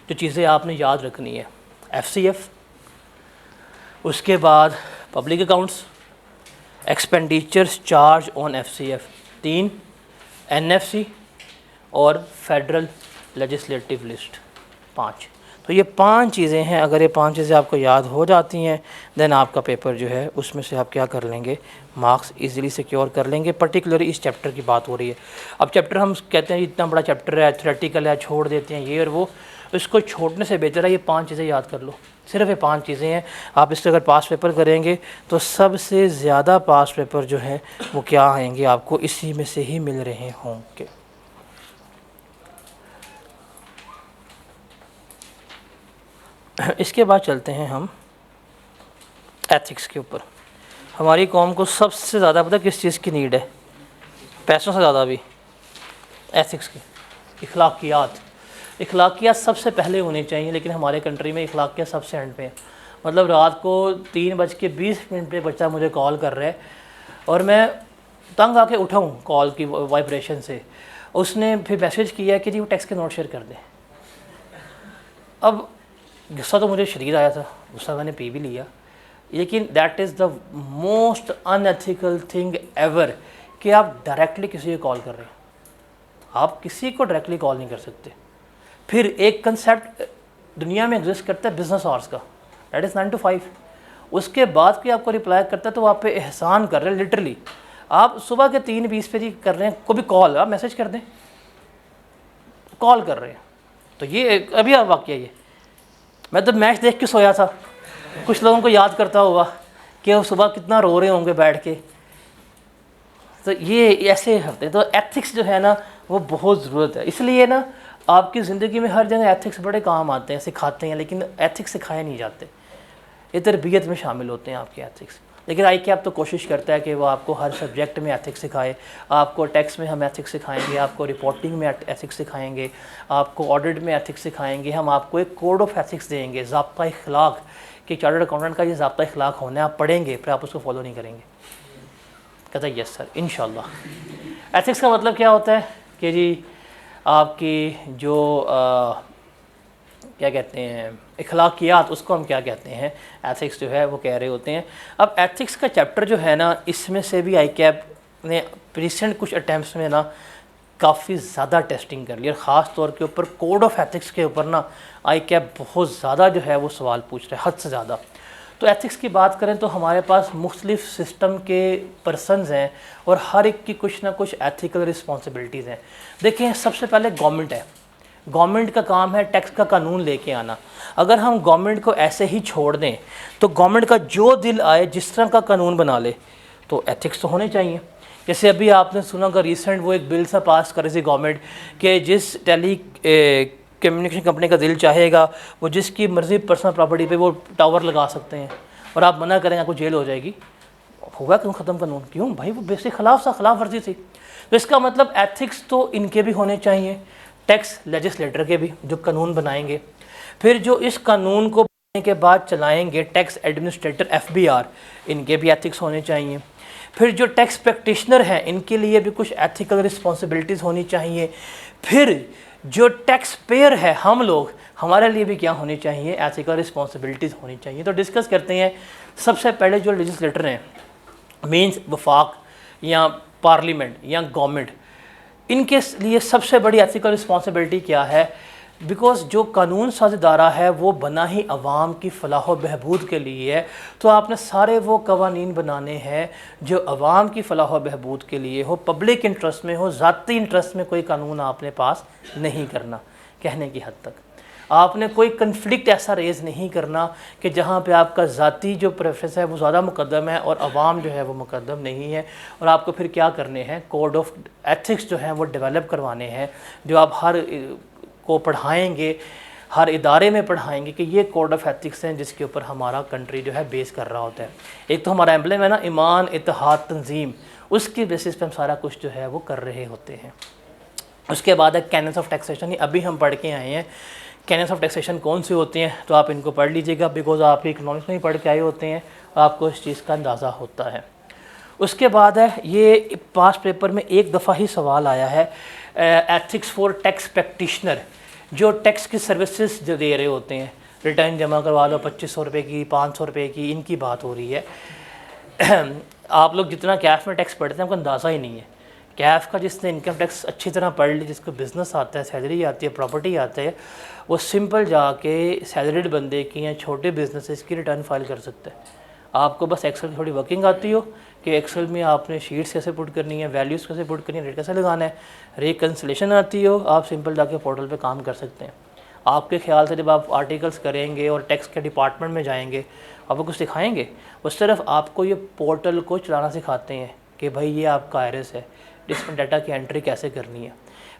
A: जो चीज़ें आपने याद रखनी है, एफसीएफ, उसके बाद public accounts, expenditures charge on FCF 3, NFC और फेडरल लेजिस्लेटिव लिस्ट 5। तो ये 5 चीज़ें हैं। अगर ये 5 चीज़ें आपको याद हो जाती हैं देन आपका पेपर जो है उसमें से आप क्या कर लेंगे, मार्क्स इजीली सिक्योर कर लेंगे। पर्टिकुलरली इस चैप्टर की बात हो रही है। अब चैप्टर हम कहते हैं इतना बड़ा चैप्टर है, थ्योरेटिकल है, छोड़ देते हैं ये और वो, इसको छोड़ने से बेहतर है ये 5 चीज़ें याद कर लो। सिर्फ ये 5 चीज़ें हैं, आप इससे अगर पास पेपर करेंगे तो सबसे ज़्यादा पास पेपर जो है वो क्या आएंगे, आपको इसी में से ही मिल रहे होंगे। इसके बाद चलते हैं हम एथिक्स के ऊपर। हमारी कौम को सबसे ज़्यादा पता किस चीज़ की नीड है, पैसों से ज़्यादा भी, एथिक्स की, इखलाकियात। इखलाकियात सबसे पहले होनी चाहिए, लेकिन हमारे कंट्री में इखलाकियात सबसे एंड पे है। मतलब रात को 3:20 पे बच्चा मुझे कॉल कर रहा है और मैं तंग आके उठाऊँ कॉल की वाइब्रेशन से, उसने फिर मैसेज किया कि जी वो टैक्स के नोट शेयर कर दें। अब गुस्सा तो मुझे शरीर आया था, गुस्सा मैंने पी भी लिया, लेकिन that is the most unethical thing ever कि आप डायरेक्टली किसी को कॉल कर रहे हैं। आप किसी को डायरेक्टली कॉल नहीं कर सकते। फिर एक कंसेप्ट दुनिया में एग्जिस्ट करता है बिजनेस आवर्स का, दैट इज़ 9 to 5। उसके बाद कोई आपको रिप्लाई करता है तो वो आप पे एहसान कर रहे हैं लिटरली। आप सुबह के 3:20 पे कर रहे हैं, कोई भी कॉल, आप मैसेज कर दें, कॉल कर रहे हैं। तो ये अभी आप वाक़या, ये मैं तो मैच देख के सोया था, कुछ लोगों को याद करता होगा कि वो सुबह कितना रो रहे होंगे बैठ के। तो ये ऐसे होते हैं। तो एथिक्स जो है ना वो बहुत ज़रूरत है, इसलिए ना आपकी ज़िंदगी में हर जगह एथिक्स बड़े काम आते हैं, सिखाते हैं, लेकिन एथिक्स सिखाए नहीं जाते। ये तरबियत में शामिल होते हैं आपके एथिक्स। लेकिन ICAP तो कोशिश करता है कि वो आपको हर सब्जेक्ट में एथिक्स सिखाए। आपको टैक्स में हम एथिक्स सिखाएंगे, आपको रिपोर्टिंग में एथिक्स सिखाएंगे, आपको ऑडिट में एथिक्स सिखाएंगे, हम आपको एक कोड ऑफ एथिक्स देंगे, ज़ाब्ता इखलाक, कि चार्टर्ड अकाउंटेंट का ये ज़ाब्ता इखलाक होना है, आप पढ़ेंगे फिर आप उसको फॉलो नहीं करेंगे। कहता है यस सर इंशाल्लाह। एथिक्स का मतलब क्या होता है कि जी आपकी जो क्या कहते हैं इखलाकियात, उसको हम क्या कहते हैं, एथिक्स जो है वो कह रहे होते हैं। अब एथिक्स का चैप्टर जो है ना, इसमें से भी ICAP ने रिसेंट कुछ अटैम्प्ट्स में ना काफ़ी ज़्यादा टेस्टिंग कर लिया, ख़ास तौर के ऊपर कोड ऑफ एथिक्स के ऊपर ना ICAP बहुत ज़्यादा जो है वो सवाल पूछ रहा है, हद से ज़्यादा। तो एथिक्स की बात करें तो हमारे पास मुख्तलिफ़ सिस्टम के पर्सनस हैं और हर एक की कुछ ना कुछ एथिकल रिस्पॉन्सिबिलिटीज़ हैं। देखें, सबसे पहले गवर्नमेंट है, गवर्नमेंट का काम है टैक्स का कानून लेके आना। अगर हम गवर्नमेंट को ऐसे ही छोड़ दें तो गवर्नमेंट का जो दिल आए जिस तरह का कानून बना ले, तो एथिक्स तो होने चाहिए। जैसे अभी आपने सुना कि रिसेंट वो एक बिल सा पास कर रही थी गवर्नमेंट कि जिस टेली कम्युनिकेशन कंपनी का दिल चाहेगा वो जिसकी मर्ज़ी पर्सनल प्रॉपर्टी पे वो टावर लगा सकते हैं, और आप मना करेंगे आपको जेल हो जाएगी। होगा क्यों ख़त्म कानून? क्यों भाई, वो बेसिक खिलाफ वर्जी थी। तो इसका मतलब एथिक्स तो इनके भी होने चाहिए, टैक्स लेजिस्लेटर के भी जो कानून बनाएंगे, फिर जो इस कानून को बनने के बाद चलाएंगे टैक्स एडमिनिस्ट्रेटर FBR, इनके भी एथिक्स होने चाहिए। फिर जो टैक्स प्रैक्टिशनर हैं इनके लिए भी कुछ एथिकल रिस्पॉन्सिबिलिटीज़ होनी चाहिए। फिर जो टैक्स पेयर है हम लोग, हमारे लिए भी क्या होनी चाहिए, एथिकल रिस्पॉन्सिबिलिटीज़ होनी चाहिए। तो डिस्कस करते हैं। सबसे पहले जो लेजिस्लेटर हैं, मीन्स वफाक या पार्लियामेंट या गवर्नमेंट, इनके लिए सबसे बड़ी एथिकल रिस्पॉन्सिबिलिटी क्या है? बिकॉज़ जो कानून साज़ इदारा है वो बना ही अवाम की फ़लाह व बहबूद के लिए है, तो आपने सारे वो कवानीन बनाने हैं जो अवाम की फ़लाह व बहबूद के लिए हो, पब्लिक इंटरेस्ट में हो, ज़ाती इंटरेस्ट में कोई कानून आपने पास नहीं करना। कहने की हद तक आपने कोई कन्फ्लिक्ट ऐसा रेज़ नहीं करना कि जहाँ पे आपका ज़ाती जो प्रेफरेंस है वो ज़्यादा मुकद्दम है और अवाम जो है वो मुकद्दम नहीं है। और आपको फिर क्या करने हैं, कोड ऑफ एथिक्स जो हैं वो डेवलप करवाने हैं, जो आप हर को पढ़ाएंगे, हर इदारे में पढ़ाएंगे कि ये कोड ऑफ एथिक्स हैं जिसके ऊपर हमारा कंट्री जो है बेस कर रहा होता है। एक तो हमारा एम्बलम है ना, ईमान, इत्तेहाद, तंजीम, उसकी बेसिस पे हम सारा कुछ जो है वो कर रहे होते हैं। उसके बाद है कैनन्स ऑफ टैक्सेशन, अभी हम पढ़ के आए हैं। कैनन्स ऑफ टैक्सेशन कौन से होते हैं, तो आप इनको पढ़ लीजिएगा, बिकॉज आप इकोनॉमिक्स में ही पढ़ के आए होते हैं, आपको इस चीज़ का अंदाज़ा होता है। उसके बाद है, ये पास पेपर में एक दफ़ा ही सवाल आया है, एथिक्स फॉर टैक्स प्रैक्टिशनर, जो टैक्स की सर्विसेज जो दे रहे होते हैं, रिटर्न जमा करवा लो 2500 रुपये की, 500 रुपये की, इनकी बात हो रही है। आप लोग जितना कैफ में टैक्स पढ़ते हैं आपको अंदाज़ा ही नहीं है। कैफ का जिसने इनकम टैक्स अच्छी तरह पढ़ ली, जिसको बिज़नेस आता है, सैलरी आती है, प्रॉपर्टी आता है, वो सिंपल जाके सैलरीड बंदे की या छोटे बिजनेसेस की रिटर्न फाइल कर सकता है। आपको बस एक्सेल थोड़ी वर्किंग आती हो कि एक्सेल में आपने शीट्स कैसे पुट करनी है, वैल्यूज़ कैसे पुट करनी है, रेट कैसे लगाना है, रिकन्सिलेशन आती हो, आप सिंपल जाके पोर्टल पे काम कर सकते हैं। आपके ख्याल से जब आप आर्टिकल्स करेंगे और टैक्स के डिपार्टमेंट में जाएंगे, आपको कुछ सिखाएंगे, वो सिर्फ आपको ये पोर्टल को चलाना सिखाते हैं कि भाई ये आपका आयरस है, इसमें डाटा की एंट्री कैसे करनी है।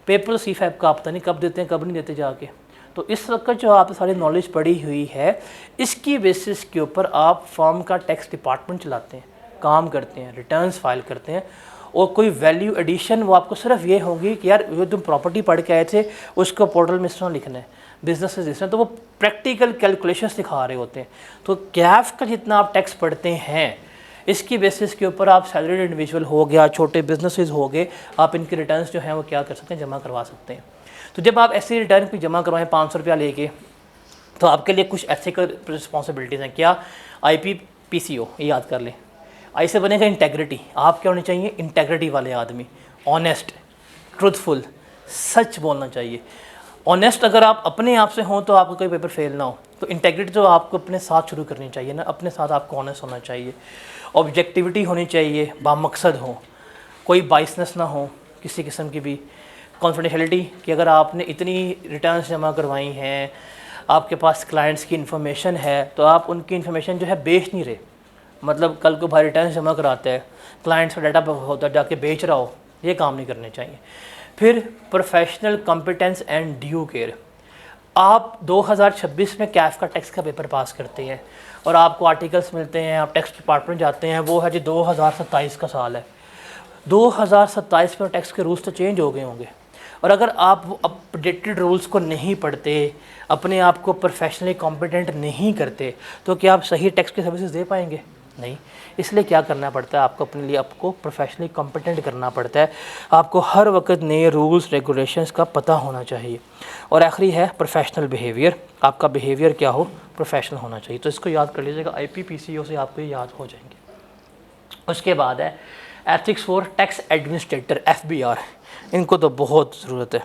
A: पेपर CFAP का पता नहीं कब देते हैं कब नहीं देते जाके। तो इस वक्त जो आप सारी नॉलेज पड़ी हुई है, इसकी बेसिस के ऊपर आप फर्म का टैक्स डिपार्टमेंट चलाते हैं, काम करते हैं, रिटर्न्स फाइल करते हैं, और कोई वैल्यू एडिशन वो आपको सिर्फ ये होगी कि यार जो तुम प्रॉपर्टी पढ़ के आए थे उसको पोर्टल में इस तरह लिखना है, बिजनेस इस तरह, तो वो प्रैक्टिकल कैलकुलेशन दिखा रहे होते हैं। तो कैफ का जितना आप टैक्स पढ़ते हैं, इसकी बेसिस के ऊपर आप सैलरीड इंडिविजुअल हो गया, छोटे बिजनेसेस हो गए, आप इनके रिटर्न्स जो हैं वो क्या कर सकते हैं, जमा करवा सकते हैं। तो जब आप ऐसे रिटर्न भी जमा करवाएं 500 रुपया लेके, तो आपके लिए कुछ एथिकल रिस्पॉन्सिबिलिटीज़ हैं। क्या? IPPCO ये याद कर लें। आई से बनेगा इंटेग्रिटी। आप क्या होने चाहिए? इंटेग्रिटी वाले आदमी, ऑनेस्ट, ट्रूथफुल, सच बोलना चाहिए। ऑनेस्ट अगर आप अपने आप से हों तो आपका कोई पेपर फेल ना हो। तो इंटेग्रिटी तो आपको अपने साथ शुरू करनी चाहिए ना, अपने साथ आपको ऑनेस्ट होना चाहिए, ऑब्जेक्टिविटी होनी चाहिए, बामकसद हो, कोई बाइसनेस ना हो किसी किस्म की भी, कॉन्फिडेंशियलिटी कि अगर आपने इतनी रिटर्न्स जमा करवाई हैं, आपके पास क्लाइंट्स की इन्फॉर्मेशन है, तो आप उनकी इन्फॉर्मेशन जो है बेच नहीं रहे। मतलब कल को भाई रिटर्न्स जमा कराते हैं, क्लाइंट्स का डाटा होता है जाके बेच रहा हो, ये काम नहीं करने चाहिए। फिर professional competence and due care. आप 2026 में कैफ का टैक्स का पेपर पास करते हैं और आपको आर्टिकल्स मिलते हैं, आप टैक्स डिपार्टमेंट जाते हैं, वो है जी 2027 का साल है। 2027 में टैक्स के रूल्स तो चेंज हो गए होंगे, और अगर आप अपडेटेड रूल्स को नहीं पढ़ते, अपने आप को प्रोफेशनली कॉम्पिटेंट नहीं करते, तो क्या आप सही टैक्स की सर्विसेज दे पाएंगे? नहीं। इसलिए क्या करना पड़ता है आपको, अपने लिए आपको प्रोफेशनली कॉम्पिटेंट करना पड़ता है। आपको हर वक्त नए रूल्स रेगुलेशंस का पता होना चाहिए। और आखिरी है प्रोफेशनल बिहेवियर, आपका बिहेवियर क्या हो, प्रोफेशनल होना चाहिए। तो इसको याद कर लीजिएगा, IPPCO से आपको ये याद हो जाएंगे। उसके बाद है ethics for tax administrator, FBR। इनको तो बहुत ज़रूरत है।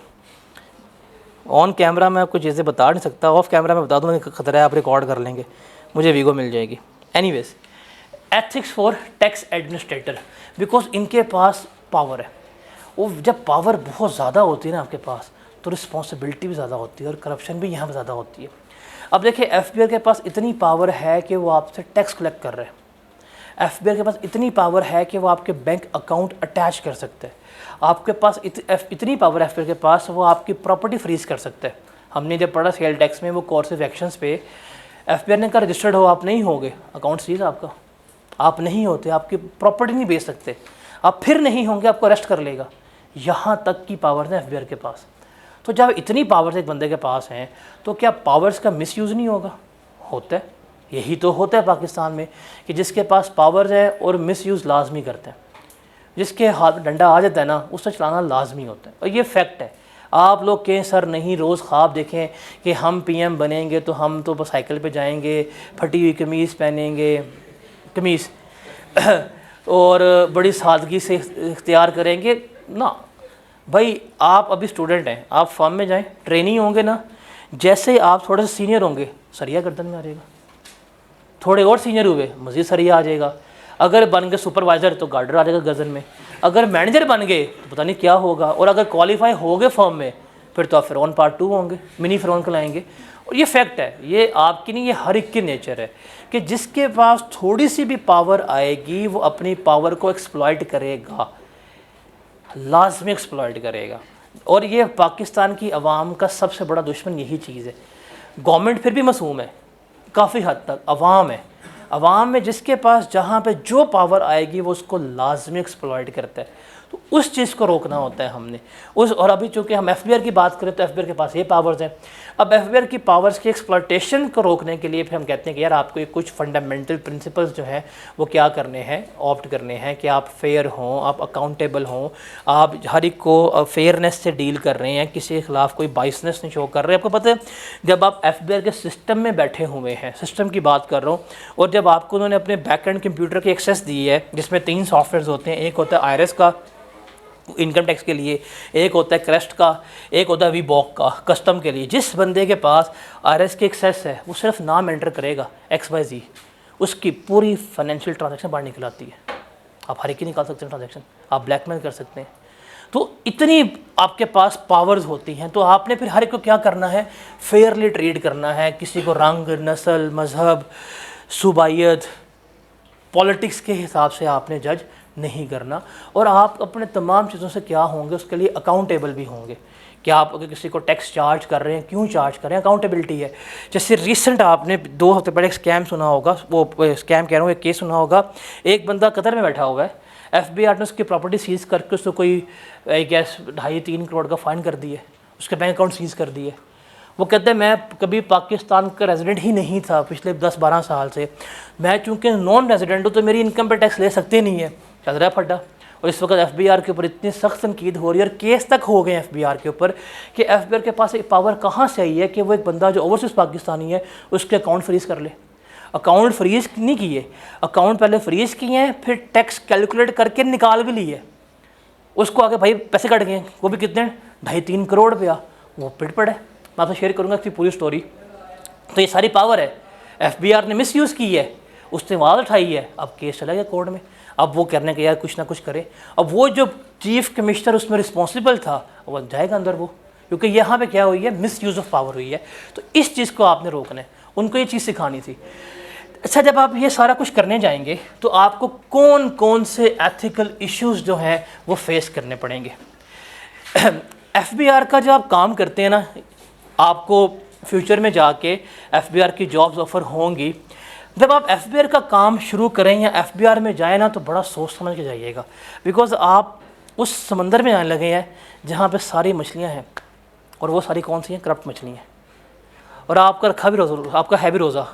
A: ऑन कैमरा मैं आपको चीज़ें बता नहीं सकता, ऑफ कैमरा में बता दूँगा, खतरा है आप रिकॉर्ड कर लेंगे, मुझे वीगो मिल जाएगी। Anyways, ethics for tax administrator, because इनके पास पावर है। वो जब पावर बहुत ज़्यादा होती है ना आपके पास, तो रिस्पॉन्सिबिलिटी भी ज़्यादा होती है और करप्शन भी यहाँ पर ज़्यादा होती है। अब देखिए, FBR के पास इतनी पावर है कि वो आपसे टैक्स कलेक्ट कर रहे हैं। FBR के पास इतनी पावर है कि वो आपके बैंक अकाउंट अटैच कर सकते हैं। आपके पास इतनी पावर है FBR के पास, वो आपकी प्रॉपर्टी फ्रीज कर सकते हैं। हमने जब पढ़ा सेल टैक्स में वो कोर्सिव एक्शंस पे, FBR ने कहा रजिस्टर्ड हो आप नहीं होगे, अकाउंट सीज आपका, आप नहीं होते, आपकी प्रॉपर्टी नहीं बेच सकते, आप फिर नहीं होंगे, आपको अरेस्ट कर लेगा। यहाँ तक की पावर है FBR के पास। तो जब इतनी पावर्स एक बंदे के पास हैं, तो क्या पावर्स का मिसयूज़ नहीं होगा? होता है। यही तो होता है पाकिस्तान में कि जिसके पास पावर्स है और मिसयूज़ लाजमी करते हैं। जिसके हाथ डंडा आ जाता है ना, उससे चलाना लाजमी होता है, और ये फैक्ट है। आप लोग कहें सर नहीं, रोज़ ख्वाब देखें कि हम PM बनेंगे तो हम तो बस साइकिल पे जाएंगे, फटी हुई कमीज़ पहनेंगे, कमीज़ और बड़ी सादगी से इख्तियार करेंगे ना। भाई आप अभी स्टूडेंट हैं, आप फॉर्म में जाएं, ट्रेनिंग होंगे ना, जैसे ही आप थोड़े से सीनियर होंगे, सरिया गर्दन में आ जाएगा, थोड़े और सीनियर हुए मज़ीद सरिया आ जाएगा, अगर बन गए सुपरवाइज़र तो गार्डर आ जाएगा गर्दन में, अगर मैनेजर बन गए तो पता नहीं क्या होगा, और अगर क्वालिफाई हो गए फॉर्म में फिर तो आप फ़िरौन पार्ट 2 होंगे, मिनी फ़िरौन कहलाएंगे। और ये फैक्ट है, ये आपकी नहीं, ये हर एक की नेचर है कि जिसके पास थोड़ी सी भी पावर आएगी वो अपनी पावर को एक्सप्लॉइट करेगा, लाजमी एक्सप्लॉइट करेगा। और ये पाकिस्तान की आवाम का सबसे बड़ा दुश्मन यही चीज़ है। गवर्नमेंट फिर भी मासूम है काफ़ी हद तक, आवाम है, आवाम में जिसके पास जहाँ पे जो पावर आएगी वो उसको लाजमी एक्सप्लॉइट करता है। तो उस चीज़ को रोकना होता है हमने उस। और अभी चूँकि हम FBR की बात करें तो FBR के पास ये पावर्स हैं। अब FBR की पावर्स की एक्सप्लॉइटेशन को रोकने के लिए फिर हम कहते हैं कि यार आपको ये कुछ फंडामेंटल प्रिंसिपल्स जो हैं वो क्या करने हैं, ऑप्ट करने हैं कि आप फेयर हों, आप अकाउंटेबल हों, आप हर एक को फेयरनेस से डील कर रहे हैं, किसी के खिलाफ कोई बाइसनेस नहीं शो कर रहे हैं। आपको पता है जब आप FBR के सिस्टम में बैठे हुए हैं, सिस्टम की बात कर रहा हूँ, और जब आपको उन्होंने अपने बैक एंड कंप्यूटर की एक्सेस दी है जिसमें 3 सॉफ्टवेयर होते हैं, एक होता है IRS का इनकम टैक्स के लिए, एक होता है क्रेस्ट का, एक होता है VBOC का कस्टम के लिए। जिस बंदे के पास IRS की एक्सेस है वो सिर्फ नाम एंटर करेगा XYZ, उसकी पूरी फाइनेंशियल ट्रांजैक्शन बाहर निकल आती है। आप हर एक ही निकाल सकते हैं ट्रांजैक्शन, आप ब्लैकमेल कर सकते हैं। तो इतनी आपके पास पावर्स होती हैं, तो आपने फिर हर एक को क्या करना है, फेयरली ट्रीट करना है। किसी को रंग, नस्ल, मज़हब, सूबाइयत, पॉलिटिक्स के हिसाब से आपने जज नहीं करना। और आप अपने तमाम चीज़ों से क्या होंगे, उसके लिए अकाउंटेबल भी होंगे। कि आप अगर किसी को टैक्स चार्ज कर रहे हैं, क्यों चार्ज कर रहे हैं, अकाउंटेबिलिटी है। जैसे रिसेंट आपने 2 हफ्ते पहले एक स्कैम सुना होगा, वो स्कैम कह रहा हूँ, एक केस सुना होगा। एक बंदा कतर में बैठा हुआ है, FBR ने उसकी प्रॉपर्टी सीज़ करके उसको कोई आई गेस 2.5-3 करोड़ का फ़ाइन कर दिए, उसके बैंक अकाउंट सीज़ कर दिए। वो कहते हैं मैं कभी पाकिस्तान का रेजिडेंट ही नहीं था पिछले 10-12 साल से, मैं चूँकि नॉन रेजिडेंट हूँ तो मेरी इनकम पर टैक्स ले सकते नहीं है। चल रहा है फटा। और इस वक्त FBR के ऊपर इतनी सख्त तनकीद हो रही है और केस तक हो गए FBR के ऊपर कि FBR के पास एक पावर कहाँ से आई है कि वो एक बंदा जो ओवरसीज़ पाकिस्तानी है उसके अकाउंट फ्रीज कर ले। अकाउंट फ्रीज नहीं किए, अकाउंट पहले फ्रीज किए हैं, फिर टैक्स कैलकुलेट करके निकाल भी लिए। उसको आगे भाई पैसे कट गए, वो भी कितने 2.5-3 करोड़ रुपया। वो पिट पड़ा है। मैं आपसे शेयर करूँगा इसकी पूरी स्टोरी। तो ये सारी पावर है, FBI ने मिसयूज़ की है, उसने आवाज़ उठाई है, अब केस चला गया कोर्ट में। अब वो करने के यार कुछ ना कुछ करे। अब वो जो चीफ कमिश्नर उसमें रिस्पॉन्सिबल था वो जाएगा अंदर वो, क्योंकि यहाँ पे क्या हुई है, मिस यूज़ ऑफ पावर हुई है। तो इस चीज़ को आपने रोकना है, उनको ये चीज़ सिखानी थी। अच्छा, जब आप ये सारा कुछ करने जाएंगे तो आपको कौन कौन से एथिकल इश्यूज़ जो हैं वो फेस करने पड़ेंगे। FBR का जो आप काम करते हैं ना, आपको फ्यूचर में जाके FBR की जॉब्स ऑफ़र होंगी। जब आप FBR का काम शुरू करें या FBR में जाए ना, तो बड़ा सोच समझ के जाइएगा, बिकॉज़ आप उस समंदर में आने लगे हैं जहाँ पे सारी मछलियाँ हैं, और वो सारी कौन सी हैं, करप्ट मछलियाँ हैं। और आपका रखा भी रोज़ा, आपका है भी रोज़ा,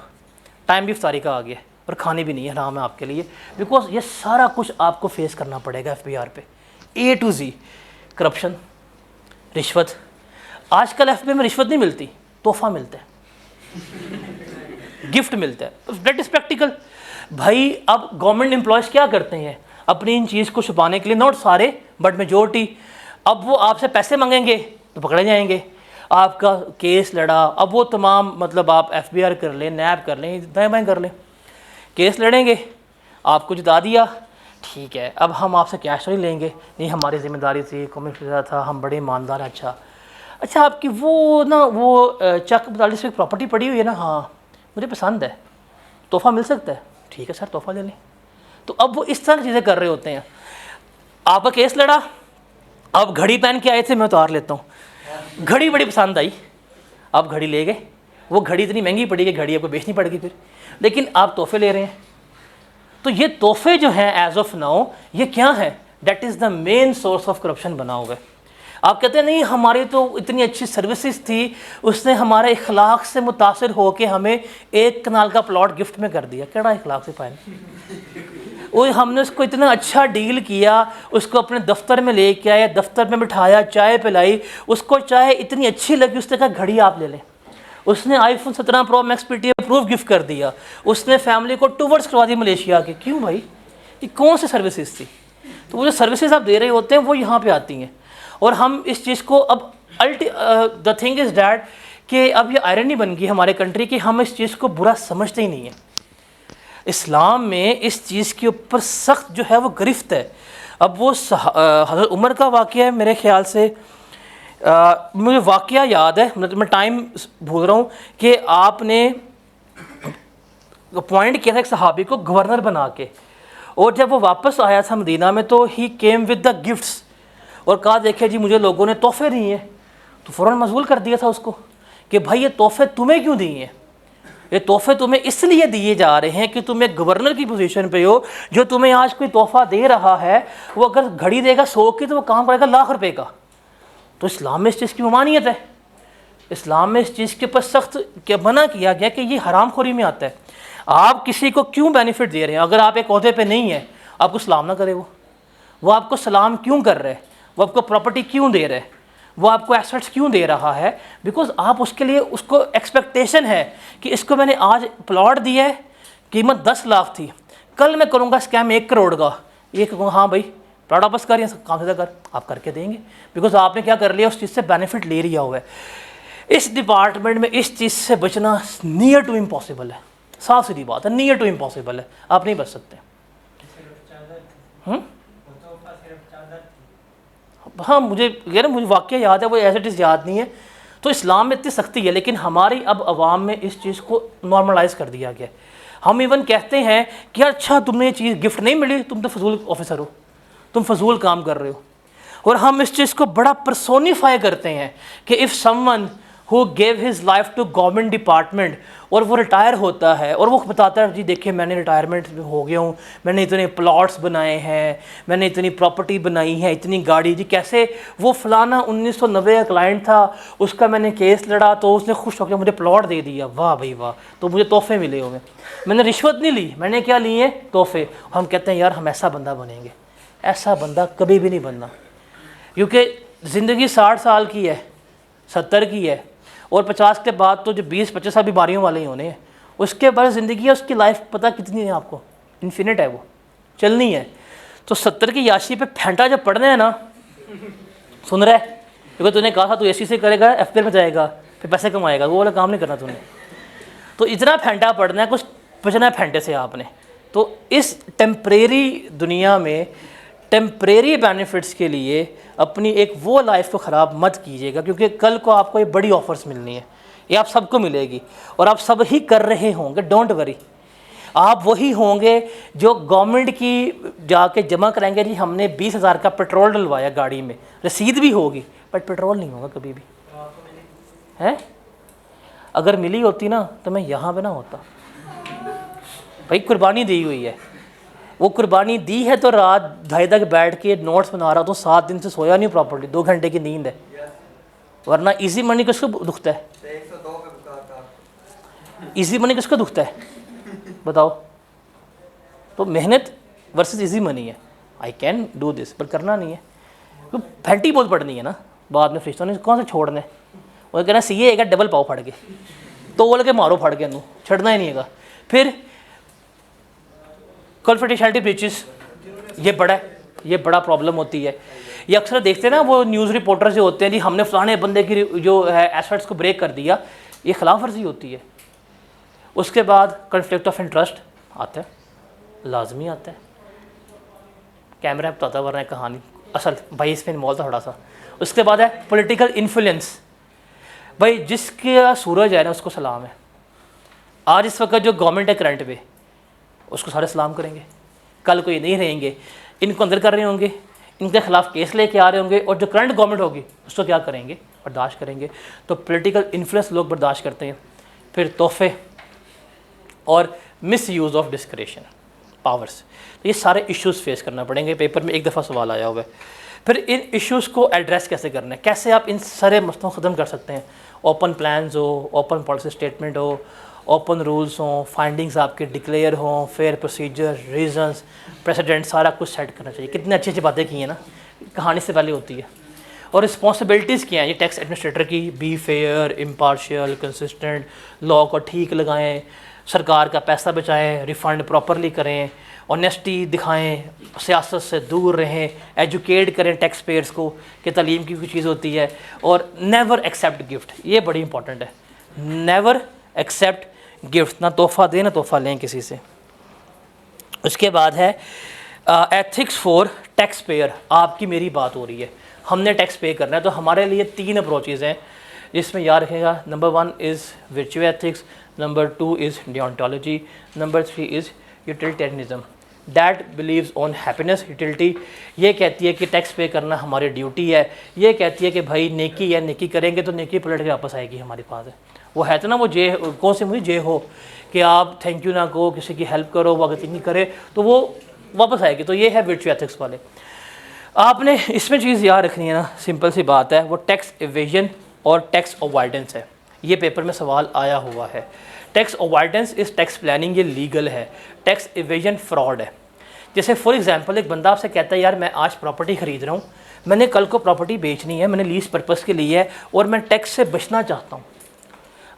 A: टाइम भी इफ्तारी का आ गया और खाने भी नहीं है, हराम है आपके लिए, बिकॉज ये सारा कुछ आपको फेस करना पड़ेगा FBR पे, A to Z। करप्शन, रिश्वत। आजकल FBR में रिश्वत नहीं मिलती, तोहफा मिलता है, गिफ्ट मिलता है, दैट इज़ प्रैक्टिकल। भाई अब गवर्नमेंट एम्प्लॉयज़ क्या करते हैं अपनी इन चीज़ को छुपाने के लिए, नॉट सारे बट मेजोरिटी, अब वो आपसे पैसे मांगेंगे तो पकड़े जाएंगे, आपका केस लड़ा। अब वो तमाम मतलब आप FBR कर लें, नैब कर लें, दाएँ बाएँ कर लें, केस लड़ेंगे, आपको जिता दिया, ठीक है, अब हम आपसे कैश नहीं लेंगे, नहीं हमारी जिम्मेदारी थी, कमिश्नर था, हम बड़े ईमानदार। अच्छा आपकी वो ना वो चक 42 में प्रॉपर्टी पड़ी हुई है ना, हाँ मुझे पसंद है, तोहफा मिल सकता है, ठीक है सर तोहफा ले लें। तो अब वो इस तरह की चीज़ें कर रहे होते हैं। आपका केस लड़ा, अब घड़ी पहन के आए थे, मैं उतार लेता हूँ, घड़ी बड़ी पसंद आई, आप घड़ी ले गए, वो घड़ी इतनी महंगी पड़ी कि घड़ी आपको बेचनी पड़ेगी फिर, लेकिन आप तोहफे ले रहे हैं। तो ये तोहफे जो हैं एज ऑफ नाउ ये क्या है, that is the main source of corruption बना हुआ है। आप कहते हैं नहीं हमारी तो इतनी अच्छी सर्विसेज थी, उसने हमारे इखलाक से मुतासिर होकर हमें 1 कनाल का प्लॉट गिफ्ट में कर दिया, केड़ा इखलाक से पाए, वो हमने उसको इतना अच्छा डील किया, उसको अपने दफ्तर में लेके आए, दफ्तर में बिठाया, चाय पिलाई, उसको चाय इतनी अच्छी लगी, उसने कहा घड़ी आप ले लें, उसने iPhone 17 Pro Max PTO proof gift कर दिया, उसने फैमिली को टूवर्स करवा दी मलेशिया के। क्यों भाई, ये कौन सी सर्विसेज थी। तो वो जो सर्विसेज आप दे रहे होते हैं वो यहाँ पे आती हैं, और हम इस चीज़ को अब द थिंग इज़ डैट कि अब ये आयरनी बन गई हमारे कंट्री की, हम इस चीज़ को बुरा समझते ही नहीं है। इस्लाम में इस चीज़ के ऊपर सख्त जो है वो गिरफ्त है। अब वो हज़रत उमर का वाक़या है, मेरे ख्याल से मुझे वाक़या याद है, मतलब मैं टाइम भूल रहा हूँ, कि आपने अपॉइंट किया था एक सहाबी को गवर्नर बना के, और जब वो वापस आया था मदीना में तो ही केम विद द गिफ्ट्स, और कहा देखिए जी मुझे लोगों ने तोहफे दिए हैं। तो फ़ौरन मजबूर कर दिया था उसको कि भाई ये तोहफे तुम्हें क्यों दिए हैं, ये तोहफे तुम्हें इसलिए दिए जा रहे हैं कि तुम एक गवर्नर की पोजीशन पे हो, जो तुम्हें आज कोई तोहफा दे रहा है वो अगर घड़ी देगा 100 की तो वो काम करेगा लाख रुपए का। तो इस्लाम में इस चीज़ की ममानियत है, इस्लाम में इस चीज़ के ऊपर सख्त क्या मना किया गया कि ये हरामखोरी में आता है। आप किसी को क्यों बेनिफिट दे रहे हैं, अगर आप एक ओहदे पे नहीं है आपको सलाम ना करे, वो आपको सलाम क्यों कर रहे हैं, वो आपको प्रॉपर्टी क्यों दे रहे हैं, वो आपको एसेट्स क्यों दे रहा है, बिकॉज आप उसके लिए उसको एक्सपेक्टेशन है कि इसको मैंने आज प्लॉट दिया है, कीमत 10 लाख थी, कल मैं करूँगा स्कैम 1 करोड़ का, ये कहूँगा हाँ भाई प्लॉट वापस कर या काम से कर, आप करके देंगे, बिकॉज आपने क्या कर लिया, उस चीज़ से बेनिफिट ले लिया हुआ है। इस डिपार्टमेंट में इस चीज़ से बचना नियर टू इम्पॉसिबल है, साफ सीधी बात है, नियर टू इम्पॉसिबल है, आप नहीं बच सकते। हाँ मुझे वाक़या याद है, वो एज इट इज़ याद नहीं है। तो इस्लाम में इतनी सख्ती है, लेकिन हमारी अब अवाम में इस चीज़ को नॉर्मलाइज़ कर दिया गया। हम इवन कहते हैं कि अच्छा तुमने ये चीज़ गिफ्ट नहीं मिली, तुम तो फजूल ऑफिसर हो, तुम फजूल काम कर रहे हो, और हम इस चीज़ को बड़ा पर्सोनीफाई करते हैं कि if someone who gave his life to government department और वो रिटायर होता है और वो बताता है जी देखिए मैंने रिटायरमेंट हो गया हूँ, मैंने इतने प्लॉट्स बनाए हैं, मैंने इतनी प्रॉपर्टी बनाई है, इतनी गाड़ी, जी कैसे वो फलाना 1990 का क्लाइंट था, उसका मैंने केस लड़ा तो उसने खुश होकर मुझे प्लॉट दे दिया, वाह भाई वाह, तो मुझे तोहफे मिले हुए, मैंने रिश्वत नहीं ली, मैंने क्या लिए, तोहफे। हम कहते हैं यार हम ऐसा बंदा बनेंगे, ऐसा बंदा कभी भी नहीं बनना, क्योंकि ज़िंदगी 60 साल की है, 70 की है, और 50 के बाद तो जो 20-25 साल बीमारियों वाले ही होने हैं, उसके बाद ज़िंदगी है, उसकी लाइफ पता कितनी है आपको, इन्फिनिट है, वो चलनी है। तो 70 की याशी पे फेंटा जब पड़ना है ना, सुन रहा है, क्योंकि तूने कहा था तू एसी से करेगा, एफपीआर में जाएगा, फिर पैसे कमाएगा, वो वाला काम नहीं करना तूने। तो इतना फेंटा पड़ना है, कुछ बचना है फेंटे से आपने। तो इस टेम्परेरी दुनिया में टेम्परेरी बेनिफिट्स के लिए अपनी एक वो लाइफ को ख़राब मत कीजिएगा, क्योंकि कल को आपको ये बड़ी ऑफर्स मिलनी है, ये आप सबको मिलेगी और आप सब ही कर रहे होंगे। डोंट वरी, आप वही होंगे जो गवर्नमेंट की जाके जमा कराएंगे, जी हमने 20,000 का पेट्रोल डलवाया गाड़ी में, रसीद भी होगी बट पेट्रोल नहीं होगा कभी भी, है? अगर मिली होती ना तो मैं यहाँ पे ना होता। भाई कुर्बानी दी हुई है, वो कुर्बानी दी है तो रात 2:30 तक बैठ के नोट्स बना रहा, तो 7 दिन से सोया नहीं प्रॉपर्ली, 2 घंटे की नींद है, वरना इजी मनी किसको दुखता है? इजी मनी किसको दुखता है बताओ? तो मेहनत वर्सेस इजी मनी है। आई कैन डू दिस, पर करना नहीं है, तो फैंटी बहुत पड़नी है ना, बाद में फरिश्तों ने कौन से छोड़ने, वो कहना सी है डबल पाओ फड़ के, तो बोल के मारो फड़ के, छड़ना ही नहीं है। फिर कॉन्फिडेंशियलिटी ब्रीचेस, ये बड़ा प्रॉब्लम होती है। ये अक्सर देखते हैं ना, वो न्यूज़ रिपोर्टर जो होते हैं, जी हमने फलाने बंदे की जो है एसेट्स को ब्रेक कर दिया, ये खिलाफ वर्जी होती है। उसके बाद कॉन्फ्लिक्ट ऑफ इंटरेस्ट आता है, लाजमी आता है, कैमरा बताता वरना है कहानी, असल भाई इसमें इन्वॉल्व था थोड़ा सा। उसके बाद है पॉलिटिकल इन्फ्लुएंस, भाई जिसका सूरज है ना उसको सलाम है। आज इस वक्त जो गवर्नमेंट है करंट पे, उसको सारे सलाम करेंगे, कल कोई नहीं रहेंगे, इनको अंदर कर रहे होंगे, इनके खिलाफ केस लेके आ रहे होंगे, और जो करंट गवर्नमेंट होगी उसको क्या करेंगे? बर्दाश्त करेंगे। तो पॉलिटिकल इन्फ्लुएंस लोग बर्दाश्त करते हैं। फिर तोहफे और miss use of discretion powers, तो ये सारे इश्यूज़ फेस करना पड़ेंगे। पेपर में एक दफ़ा सवाल आया हुआ है। फिर इन इश्यूज़ को एड्रेस कैसे करना है, कैसे आप इन सारे मसलों को ख़त्म कर सकते हैं? ओपन प्लान्स हो, ओपन पॉलिसी स्टेटमेंट हो, ओपन रूल्स हों, फाइंडिंग्स आपके डिक्लेयर हों, फेयर प्रोसीजर, रीजंस, प्रेसिडेंट, सारा कुछ सेट करना चाहिए। कितनी अच्छी अच्छी बातें की हैं ना, कहानी से पहले होती है। और रिस्पॉन्सिबिलिटीज़ क्या हैं ये टैक्स एडमिनिस्ट्रेटर की? Be fair, impartial, consistent, law को ठीक लगाएं, सरकार का पैसा बचाएं, रिफंड प्रॉपरली करें, ऑनेस्टी दिखाएं, सियासत से दूर रहें, एजुकेट करें टैक्स पेयर्स को कि तालीम की कोई चीज़ होती है। और नेवर एक्सेप्ट गिफ्ट, ये बड़ी इंपॉर्टेंट है, नेवर एक्सेप्ट गिफ्ट, ना तोहफ़ा दें ना तोहफ़ा लें किसी से। उसके बाद है एथिक्स फॉर टैक्स पेयर। आपकी मेरी बात हो रही है, हमने टैक्स पे करना है, तो हमारे लिए 3 अप्रोचेज़ हैं जिसमें याद रखेगा। Number 1 is virtual ethics, number 2 is deontology, number 3 is utilitarianism. That believes on happiness. Utility ये कहती है कि टैक्स पे करना हमारी ड्यूटी है, ये कहती है कि भाई नेकी है, नेकी करेंगे तो नेकी पलट के वापस आएगी हमारे पास है। वो है तो ना वो जे, कौन सी मुझे जे हो कि आप थैंक यू ना कहो, किसी की हेल्प करो, वो अगर नहीं करे तो वो वापस आएगी। तो ये है वर्चुअल एथिक्स वाले। आपने इसमें चीज़ याद रखनी है ना, सिंपल सी बात है, वो टैक्स एवेजन और टैक्स अवॉइडेंस है। ये पेपर में सवाल आया हुआ है। Tax avoidance is tax planning, ये लीगल है। टैक्स एवेजन फ्रॉड है। जैसे फॉर एग्जांपल एक बंदा आपसे कहता है यार मैं आज प्रॉपर्टी ख़रीद रहा हूँ, मैंने कल को प्रॉपर्टी बेचनी है, मैंने लीज पर्पज़ के लिए है और मैं टैक्स से बचना चाहता हूँ।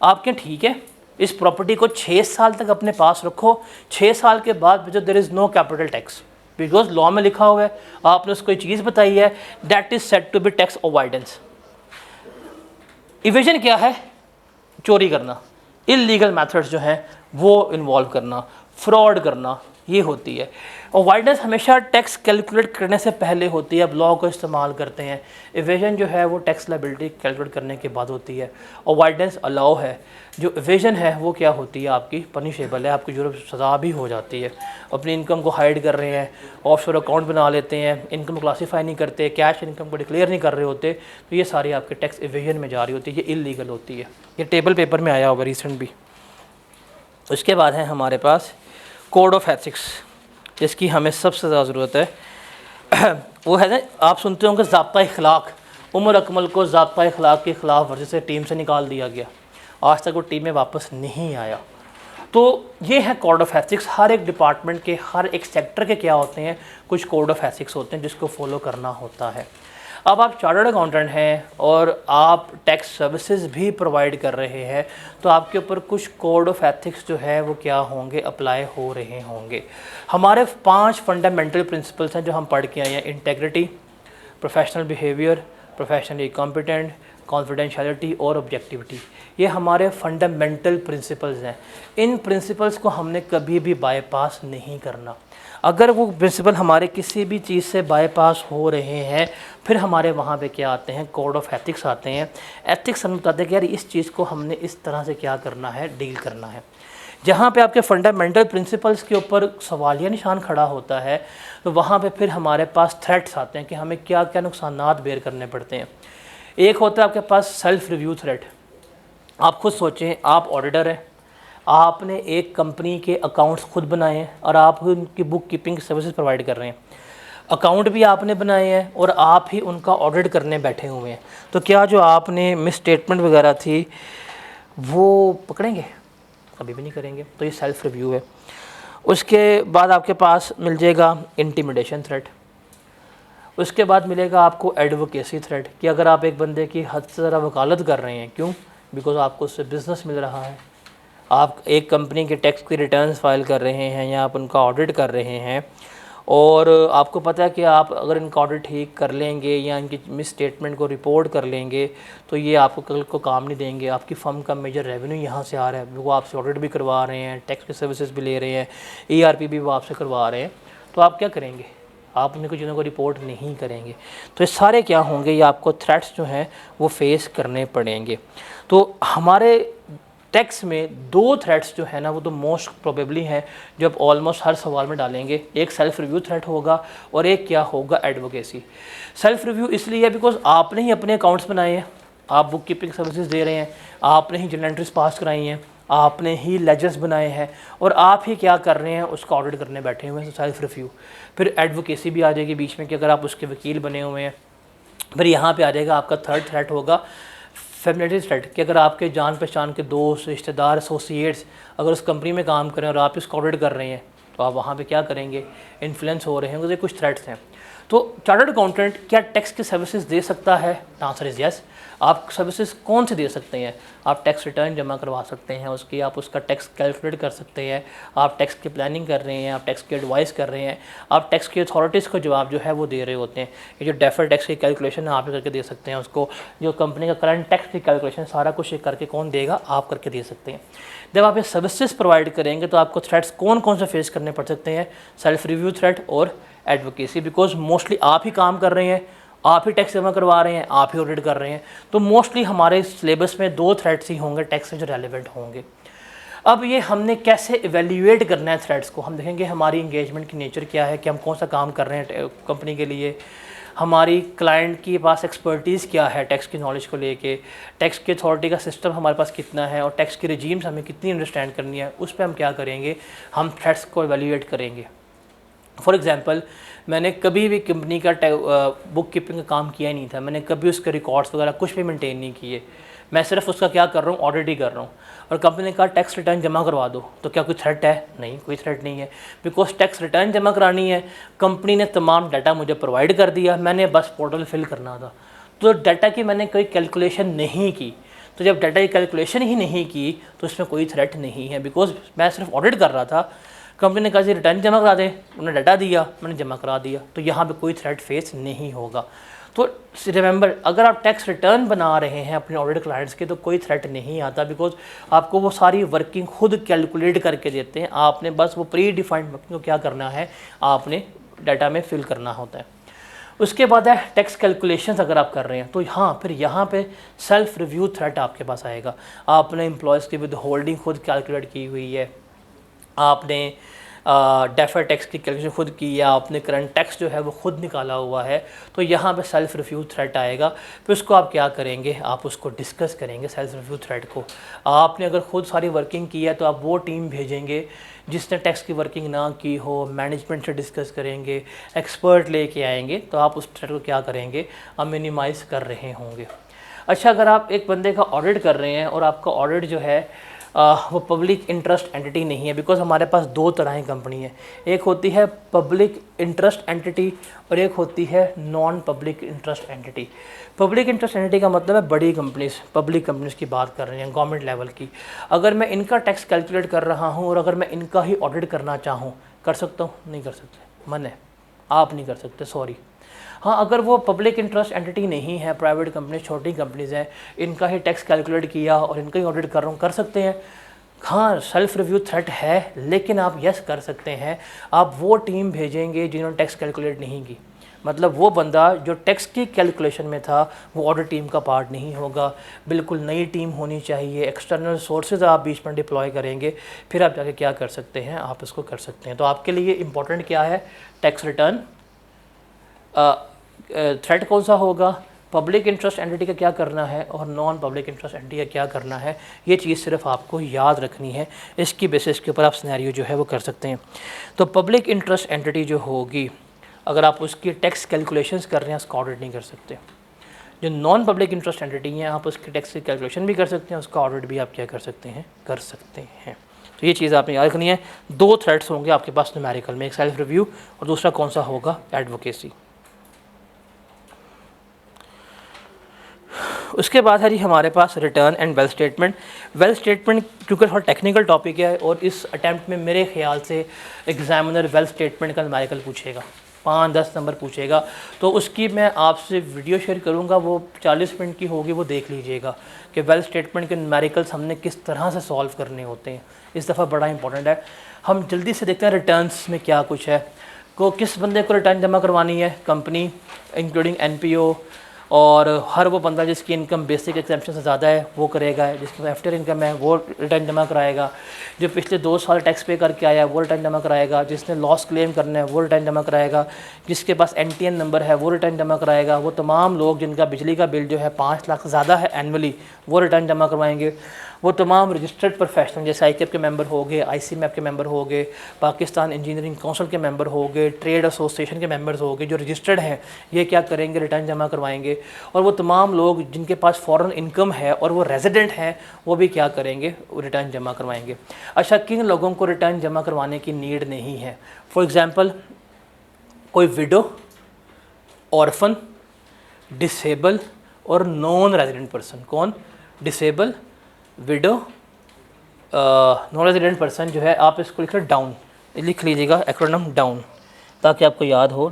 A: आप क्या ठीक है, इस प्रॉपर्टी को 6 साल तक अपने पास रखो, 6 साल के बाद जो there is no capital tax, because law में लिखा हुआ है, आपने उसको कोई चीज़ बताई है, that is said to be tax avoidance. Evasion क्या है? चोरी करना, इलीगल मेथड्स जो हैं वो इन्वॉल्व करना, फ्रॉड करना, ये होती है। अवॉइडेंस हमेशा टैक्स कैलकुलेट करने से पहले होती है, अब लॉ को इस्तेमाल करते हैं। इवेजन जो है वो टैक्स लायबिलिटी कैलकुलेट करने के बाद होती है। अवॉइडेंस अलाउ है, जो इवेजन है वो क्या होती है आपकी पनिशेबल है, आपकी जो सज़ा भी हो जाती है। अपनी इनकम को हाइड कर रहे हैं, ऑफशोर अकाउंट बना लेते हैं, इनकम क्लासीफाई नहीं करते, कैश इनकम को डिक्लेयर नहीं कर रहे होते, तो ये सारी आपके टैक्स इवेजन में जा रही होती है, ये इलीगल होती है। ये टेबल पेपर में आया होगा रिसेंट भी। उसके बाद है हमारे पास कोड ऑफ एथिक्स, जिसकी हमें सबसे ज़्यादा ज़रूरत है। वो है ना, आप सुनते होंगे ज़ाब्ता इखलाक, उमर अकमल को ज़ाब्ता इखलाक के ख़िलाफ़ वर्जी से टीम से निकाल दिया गया, आज तक वो टीम में वापस नहीं आया। तो ये है कोड ऑफ एथिक्स। हर एक डिपार्टमेंट के, हर एक सेक्टर के क्या होते हैं, कुछ कोड ऑफ एथिक्स होते हैं जिसको फॉलो करना होता है। अब आप चार्टर्ड अकाउंटेंट हैं और आप टैक्स सर्विसेज भी प्रोवाइड कर रहे हैं, तो आपके ऊपर कुछ कोड ऑफ एथिक्स जो है वो क्या होंगे, अप्लाई हो रहे होंगे। हमारे 5 फंडामेंटल प्रिंसिपल्स हैं जो हम पढ़ के आए हैं: integrity, professional behaviour, professionally competent, confidentiality और ऑब्जेक्टिविटी। ये हमारे फंडामेंटल प्रिंसिपल्स हैं। इन प्रिंसिपल्स को हमने कभी भी बाईपास नहीं करना। अगर वो प्रिंसिपल हमारे किसी भी चीज़ से बाईपास हो रहे हैं, फिर हमारे वहाँ पे क्या आते हैं, कोड ऑफ एथिक्स आते हैं। एथिक्स हमें बताते हैं कि यार इस चीज़ को हमने इस तरह से क्या करना है, डील करना है। जहाँ पे आपके फंडामेंटल प्रिंसिपल्स के ऊपर सवालिया निशान खड़ा होता है, तो वहाँ पे फिर हमारे पास थ्रेट्स आते हैं कि हमें क्या क्या नुकसानात बेयर करने पड़ते हैं। एक होता है आपके पास सेल्फ रिव्यू थ्रेट। आप खुद सोचें, आप ऑडिटर हैं, आपने एक कंपनी के अकाउंट्स खुद बनाए हैं और आप उनकी बुक कीपिंग सर्विसेज प्रोवाइड कर रहे हैं। अकाउंट भी आपने बनाए हैं और आप ही उनका ऑडिट करने बैठे हुए हैं। तो क्या जो आपने मिस स्टेटमेंट वगैरह थी वो पकड़ेंगे? कभी भी नहीं करेंगे। तो ये सेल्फ रिव्यू है। उसके बाद आपके पास मिल जाएगा इंटिमिडेशन थ्रेट। उसके बाद मिलेगा आपको एडवोकेसी थ्रेट, कि अगर आप एक बंदे की हद से ज़्यादा वकालत कर रहे हैं, क्यों? बिकॉज आपको उससे बिज़नेस मिल रहा है। आप एक कंपनी के टैक्स की रिटर्न्स फाइल कर रहे हैं या आप उनका ऑडिट कर रहे हैं और आपको पता है कि आप अगर इनका ऑडिट ठीक कर लेंगे या इनकी मिस स्टेटमेंट को रिपोर्ट कर लेंगे तो ये आपको कल को काम नहीं देंगे। आपकी फर्म का मेजर रेवेन्यू यहाँ से आ रहा है, वो आपसे ऑडिट भी करवा रहे हैं, टैक्स की सर्विसेज भी ले रहे हैं, ERP भी वो आपसे करवा रहे हैं, तो आप क्या करेंगे? आप उनको चीज़ों को रिपोर्ट नहीं करेंगे। तो ये सारे क्या होंगे, ये आपको थ्रेट्स जो हैं वो फेस करने पड़ेंगे। तो हमारे टैक्स में दो थ्रेट्स जो है ना वो तो मोस्ट प्रोबेबली हैं जो आप ऑलमोस्ट हर सवाल में डालेंगे। एक सेल्फ रिव्यू थ्रेट होगा और एक क्या होगा, एडवोकेसी। सेल्फ रिव्यू इसलिए है बिकॉज आपने ही अपने अकाउंट्स बनाए हैं, आप बुक कीपिंग सर्विसेज दे रहे हैं, आपने ही जर्नल एंट्रीज पास कराई हैं, आपने ही लेजर्स बनाए हैं और आप ही क्या कर रहे हैं, उसका ऑडिट करने बैठे हुए हैं। तो सेल्फ रिव्यू। फिर एडवोकेसी भी आ जाएगी बीच में कि अगर आप उसके वकील बने हुए हैं। फिर यहाँ पे आ जाएगा आपका थर्ड थ्रेट होगा फेमिलियरिटी थ्रेट, कि अगर आपके जान पहचान के दोस्त, रिश्तेदार, एसोसिएट्स अगर उस कंपनी में काम करें और आप इसको ऑडिट कर रहे हैं तो आप वहाँ पे क्या करेंगे, इन्फ्लुएंस हो रहे हैं। मुझे कुछ थ्रेट्स हैं। तो चार्टर्ड अकाउंटेंट क्या टैक्स की सर्विसेज दे सकता है? Answer is yes. आप सर्विसेज कौन से दे सकते हैं? आप टैक्स रिटर्न जमा करवा सकते हैं उसकी, आप उसका टैक्स कैलकुलेट कर सकते हैं, आप टैक्स की प्लानिंग कर रहे हैं, आप टैक्स की एडवाइस कर रहे हैं, आप टैक्स की अथॉरिटीज़ को जवाब जो है वो दे रहे होते हैं। ये जो डेफर्ड टैक्स की कैलकुलेशन है आप करके दे सकते हैं उसको, जो कंपनी का करंट टैक्स की कैलकुलेशन सारा कुछ ये करके कौन देगा, आप करके दे सकते हैं। जब आप ये सर्विसेज प्रोवाइड करेंगे तो आपको थ्रेट्स कौन कौन से फेस करने पड़ सकते हैं? सेल्फ रिव्यू थ्रेट और एडवोकेसी। बिकॉज मोस्टली आप ही काम कर रहे हैं, आप ही टैक्स जमा करवा रहे हैं, आप ही ऑडिट कर रहे हैं। तो मोस्टली हमारे सिलेबस में दो थ्रेट्स ही होंगे टैक्स से जो रेलिवेंट होंगे। अब ये हमने कैसे इवेल्युएट करना है थ्रेट्स को, हम देखेंगे हमारी इंगेजमेंट की नेचर क्या है, कि हम कौन सा काम कर रहे हैं कंपनी के लिए, हमारी क्लाइंट के पास एक्सपर्टीज़ क्या है टैक्स की नॉलेज को लेके, टैक्स की अथॉरिटी का सिस्टम हमारे पास कितना है और टैक्स की रिजीम्स हमें कितनी अंडरस्टैंड करनी है, उस पर हम क्या करेंगे, हम थ्रेट्स को इवेल्युएट करेंगे। फॉर एग्ज़ाम्पल, मैंने कभी भी कंपनी का बुक कीपिंग का काम किया ही नहीं था, मैंने कभी उसके रिकॉर्ड्स वगैरह कुछ भी मेंटेन नहीं किए, मैं सिर्फ उसका क्या कर रहा हूँ, ऑडिट ही कर रहा हूँ। और कंपनी ने कहा टैक्स रिटर्न जमा करवा दो, तो क्या कोई थ्रेट है? नहीं, कोई थ्रेट नहीं है। बिकॉज टैक्स रिटर्न जमा करानी है, कंपनी ने तमाम डाटा मुझे प्रोवाइड कर दिया, मैंने बस पोर्टल फिल करना था। तो डाटा की मैंने कोई कैलकुलेशन नहीं की, तो जब डाटा की कैलकुलेशन ही नहीं की तो इसमें कोई थ्रेट नहीं है, बिकॉज मैं सिर्फ ऑडिट कर रहा था। कंपनी ने कहा जी रिटर्न जमा करा दें, उन्होंने डाटा दिया, मैंने जमा करा दिया, तो यहाँ पे कोई थ्रेट फेस नहीं होगा। तो रिमेंबर, अगर आप टैक्स रिटर्न बना रहे हैं अपने ऑडिट क्लाइंट्स के तो कोई थ्रेट नहीं आता, बिकॉज आपको वो सारी वर्किंग खुद कैलकुलेट करके देते हैं। आपने बस वो प्री डिफाइंड वर्किंग को क्या करना है, आपने डाटा में फिल करना होता है। उसके बाद है टैक्स कैलकुलेशंस अगर आप कर रहे हैं तो हाँ, फिर यहाँ पे सेल्फ रिव्यू थ्रेट आपके पास आएगा। आपने एम्प्लॉयज़ की विद होल्डिंग खुद कैलकुलेट की हुई है, आपने डेफर टैक्स की कैलकुलेशन खुद की है, आपने करंट टैक्स जो है वो खुद निकाला हुआ है, तो यहाँ पे सेल्फ रिव्यू थ्रेट आएगा। फिर उसको आप क्या करेंगे, आप उसको डिस्कस करेंगे सेल्फ रिव्यू थ्रेट को। आपने अगर खुद सारी वर्किंग की है तो आप वो टीम भेजेंगे जिसने टैक्स की वर्किंग ना की हो, मैनेजमेंट से डिस्कस करेंगे, एक्सपर्ट लेके आएंगे, तो आप उस थ्रेट को क्या करेंगे, आप मिनिमाइज़ कर रहे होंगे। अच्छा, अगर आप एक बंदे का ऑडिट कर रहे हैं और आपका ऑडिट जो है वो पब्लिक इंटरेस्ट एंटिटी नहीं है, बिकॉज हमारे पास दो तरह की कंपनी है, एक होती है पब्लिक इंटरेस्ट एंटिटी और एक होती है non public interest entity. Public interest entity का मतलब है बड़ी कंपनीज, पब्लिक कंपनीज की बात कर रहे हैं, गवर्नमेंट लेवल की। अगर मैं इनका टैक्स कैलकुलेट कर रहा हूँ और अगर मैं इनका ही ऑडिट करना चाहूँ, कर सकता हूँ? नहीं कर सकते, मन है, आप नहीं कर सकते, सॉरी। हाँ, अगर वो पब्लिक इंटरेस्ट एंटिटी नहीं है, प्राइवेट कंपनी, छोटी कंपनीज़ हैं, इनका ही टैक्स कैलकुलेट किया और इनका ही ऑडिट कर रहा हूँ, कर सकते हैं। हाँ, सेल्फ रिव्यू थ्रेट है, लेकिन आप यस कर सकते हैं। आप वो टीम भेजेंगे जिन्होंने टैक्स कैलकुलेट नहीं की, मतलब वो बंदा जो टैक्स की कैलकुलेशन में था वो ऑडिट टीम का पार्ट नहीं होगा। बिल्कुल नई टीम होनी चाहिए, एक्सटर्नल सोर्सेज आप बीच में डिप्लॉय करेंगे, फिर आप जाके क्या कर सकते हैं, आप इसको कर सकते हैं। तो आपके लिए इम्पोर्टेंट क्या है, टैक्स रिटर्न, थ्रेट कौन सा होगा, पब्लिक इंटरेस्ट एंटिटी का क्या करना है और नॉन पब्लिक इंटरेस्ट एंटिटी का क्या करना है, ये चीज़ सिर्फ आपको याद रखनी है। इसकी बेसिस के ऊपर आप सिनेरियो जो है वो कर सकते हैं। तो पब्लिक इंटरेस्ट एंटिटी जो होगी, अगर आप उसकी टैक्स कैलकुलेशंस कर रहे हैं, उसका ऑडिट नहीं कर सकते। जो नॉन पब्लिक इंटरेस्ट एंटिटी हैं, आप उसकी टैक्स की कैलकुलेशन भी कर सकते हैं, उसका ऑडिट भी आप क्या कर सकते हैं, कर सकते हैं। तो ये चीज़ आपने याद रखनी है। 2 थ्रेड्स होंगे आपके पास न्यूमेरिकल में, एक सेल्फ रिव्यू और दूसरा कौन सा होगा, एडवोकेसी। उसके बाद है जी हमारे पास return and wealth statement. Wealth statement क्योंकि थोड़ा टेक्निकल टॉपिक है और इस अटैम्प्ट में मेरे ख्याल से एग्जामिनर वेल्थ स्टेटमेंट का न्यूमेरिकल पूछेगा, 5-10 नंबर पूछेगा। तो उसकी मैं आपसे वीडियो शेयर करूंगा, वो 40 मिनट की होगी, वो देख लीजिएगा कि वेल्थ स्टेटमेंट के न्यूमेरिकल्स हमने किस तरह से सॉल्व करने होते हैं। इस दफ़ा बड़ा इंपॉर्टेंट है। हम जल्दी से देखते हैं रिटर्न्स में क्या कुछ है। को किस बंदे को रिटर्न जमा करवानी है, कंपनी इंक्लूडिंग NPO, और हर वो बंदा जिसकी इनकम बेसिक एग्जेम्पशन से ज़्यादा है वो करेगा, जिसके पास आफ्टर इनकम है वो रिटर्न जमा कराएगा, जो पिछले 2 साल टैक्स पे करके आया वो रिटर्न जमा कराएगा, जिसने लॉस क्लेम करना है वो रिटर्न जमा कराएगा, जिसके पास NTN नंबर है वो रिटर्न जमा कराएगा। वो तमाम लोग जिनका बिजली का बिल जो है 5 लाख से ज़्यादा है एनुअली, वो रिटर्न जमा करवाएंगे। वो तमाम रजिस्टर्ड प्रोफेशनल जैसे ICAP के मेंबर हो गए, ICMAP के मेंबर हो गए, पाकिस्तान इंजीनियरिंग काउंसिल के मेंबर हो गए, ट्रेड एसोसिएशन के मेंबर्स हो गए, जो रजिस्टर्ड हैं, ये क्या करेंगे, रिटर्न जमा करवाएंगे। और वो तमाम लोग जिनके पास फॉरेन इनकम है और वो रेजिडेंट हैं, वो भी क्या करेंगे, रिटर्न जमा करवाएंगे। अच्छा, किन लोगों को रिटर्न जमा करवाने की नीड नहीं है? फॉर एग्ज़ाम्पल कोई विडो, ऑर्फन, डिसेबल और नॉन रेजिडेंट पर्सन। कौन? Disable, window, non resident person जो है, आप इसको लिख डाउन, लिख लीजिएगा एक्रोनिम डाउन, ताकि आपको याद हो।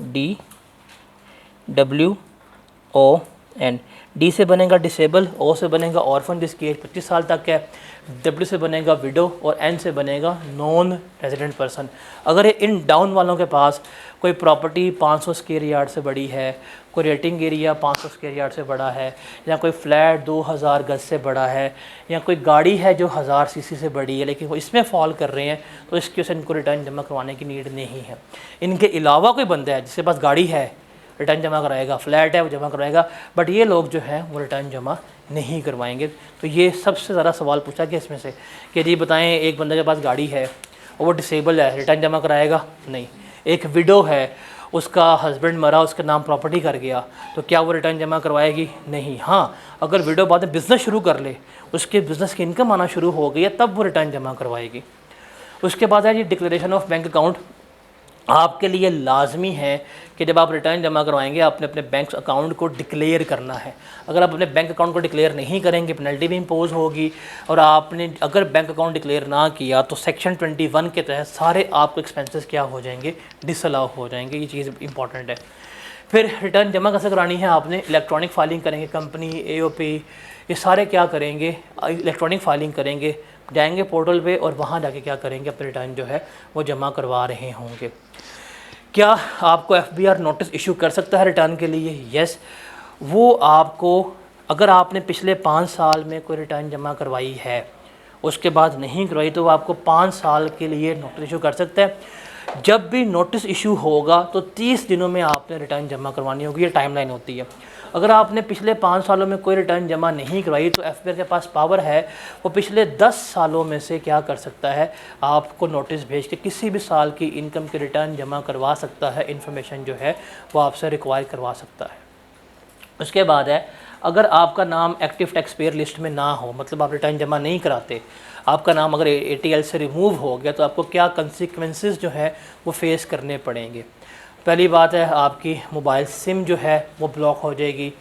A: DWON। डी से बनेगा डिसेबल, O से बनेगा ऑर्फन जिसकी एज 25 साल तक है, W से बनेगा विडो और N से बनेगा नॉन रेजिडेंट पर्सन। अगर इन डाउन वालों के पास कोई प्रॉपर्टी 500 स्क्वायर यार्ड से बड़ी है, कोई रेटिंग एरिया 500 स्क्वायर यार्ड से बड़ा है, या कोई फ्लैट 2000 गज से बड़ा है, या कोई गाड़ी है जो 1000 सीसी से बड़ी है लेकिन वो इसमें फॉल कर रहे हैं, तो इसकी वजह से इनको रिटर्न जमा करवाने की नीड नहीं है। इनके अलावा कोई बंदा है जिसके पास गाड़ी है, रिटर्न जमा कराएगा, फ्लैट है वो जमा करवाएगा, बट ये लोग जो हैं वो रिटर्न जमा नहीं करवाएंगे। तो ये सबसे ज़्यादा सवाल पूछा गया इसमें से कि जी बताएं, एक बंदे के पास गाड़ी है और वो डिसेबल है, रिटर्न जमा कराएगा? नहीं। एक विडो है, उसका हस्बैंड मरा, उसके नाम प्रॉपर्टी कर गया, तो क्या वो रिटर्न जमा करवाएगी? नहीं। हाँ, अगर विडो बाद में बिज़नेस शुरू कर ले, उसके बिज़नेस की इनकम आना शुरू हो गई है, तब वो रिटर्न जमा करवाएगी। उसके बाद है जी डिक्लेरेशन ऑफ बैंक अकाउंट। आपके लिए लाजमी है कि जब आप रिटर्न जमा करवाएंगे, आपने अपने बैंक अकाउंट को डिक्लेयर करना है। अगर आप अपने बैंक अकाउंट को डिक्लेयर नहीं करेंगे, पेनल्टी भी इम्पोज होगी। और आपने अगर बैंक अकाउंट डिक्लेयर ना किया तो सेक्शन 21 के तहत सारे आपको एक्सपेंसेस क्या हो जाएंगे, डिसअलाउ हो जाएंगे। ये चीज़ इंपॉर्टेंट है। फिर रिटर्न जमा कैसे करानी है आपने? इलेक्ट्रॉनिक फाइलिंग करेंगे, कंपनी, AOP, ये सारे क्या करेंगे, इलेक्ट्रॉनिक फाइलिंग करेंगे, जाएंगे पोर्टल पे और वहाँ जाके क्या करेंगे, अपने रिटर्न जो है वो जमा करवा रहे होंगे। क्या आपको FBR नोटिस इशू कर सकता है रिटर्न के लिए? यस। वो आपको, अगर आपने पिछले 5 साल में कोई रिटर्न जमा करवाई है, उसके बाद नहीं करवाई, तो वो आपको 5 साल के लिए नोटिस इशू कर सकता है। जब भी नोटिस इशू होगा तो 30 दिनों में आपने रिटर्न जमा करवानी होगी, ये टाइमलाइन होती है। अगर आपने पिछले 5 सालों में कोई रिटर्न जमा नहीं करवाई तो FBR के पास पावर है, वो पिछले 10 सालों में से क्या कर सकता है, आपको नोटिस भेज के किसी भी साल की इनकम की रिटर्न जमा करवा सकता है। इन्फॉर्मेशन जो है वो आपसे रिक्वायर करवा सकता है। उसके बाद है, अगर आपका नाम एक्टिव टैक्स पेयर लिस्ट में ना हो, मतलब आप रिटर्न जमा नहीं कराते, आपका नाम अगर ATL से रिमूव हो गया, तो आपको क्या कंसिक्वेंसेस जो है वो फेस करने पड़ेंगे। पहली बात है, आपकी मोबाइल सिम जो है वो ब्लॉक हो जाएगी,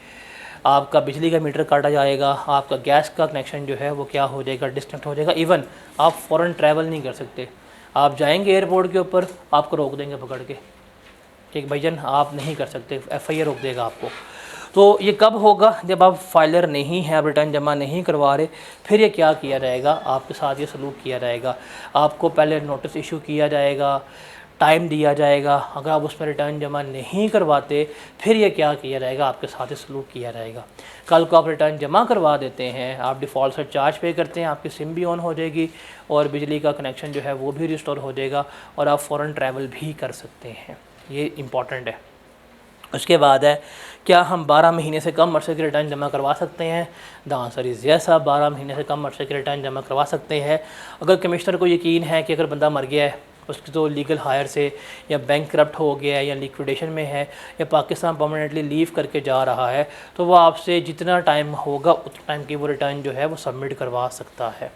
A: आपका बिजली का मीटर काटा जाएगा, आपका गैस का कनेक्शन जो है वो क्या हो जाएगा, डिस्कनेक्ट हो जाएगा। इवन आप फ़ॉरेन ट्रैवल नहीं कर सकते। आप जाएंगे एयरपोर्ट के ऊपर, आपको रोक देंगे पकड़ के, कि भाईजान आप नहीं कर सकते, FIR रोक देगा आपको। तो ये कब होगा? जब आप फाइलर नहीं हैं, आप रिटर्न जमा नहीं करवा रहे, फिर ये क्या किया जाएगा, आपके साथ ये सलूक किया जाएगा। आपको पहले नोटिस इशू किया जाएगा, टाइम दिया जाएगा, अगर आप उसमें रिटर्न जमा नहीं करवाते फिर ये क्या किया जाएगा, आपके साथ ही सलूक किया जाएगा। कल को आप रिटर्न जमा करवा देते हैं, आप डिफ़ॉल्ट से चार्ज पे करते हैं, आपकी सिम भी ऑन हो जाएगी और बिजली का कनेक्शन जो है वो भी रिस्टोर हो जाएगा और आप फ़ौरन ट्रैवल भी कर सकते हैं। ये इम्पॉर्टेंट है। उसके बाद है, क्या हम 12 महीने से कम अरसे की रिटर्न जमा करवा सकते हैं? द आंसर इज़ यस, आप 12 महीने से कम अरसे की रिटर्न जमा करवा सकते हैं। अगर कमिश्नर को यकीन है कि अगर बंदा मर गया है, उसकी तो लीगल हायर से, या बैंक करप्ट हो गया है, या लिक्विडेशन में है, या पाकिस्तान परमानेंटली लीव करके जा रहा है, तो वो आपसे जितना टाइम होगा उतना टाइम की वो रिटर्न जो है वो सबमिट करवा सकता है।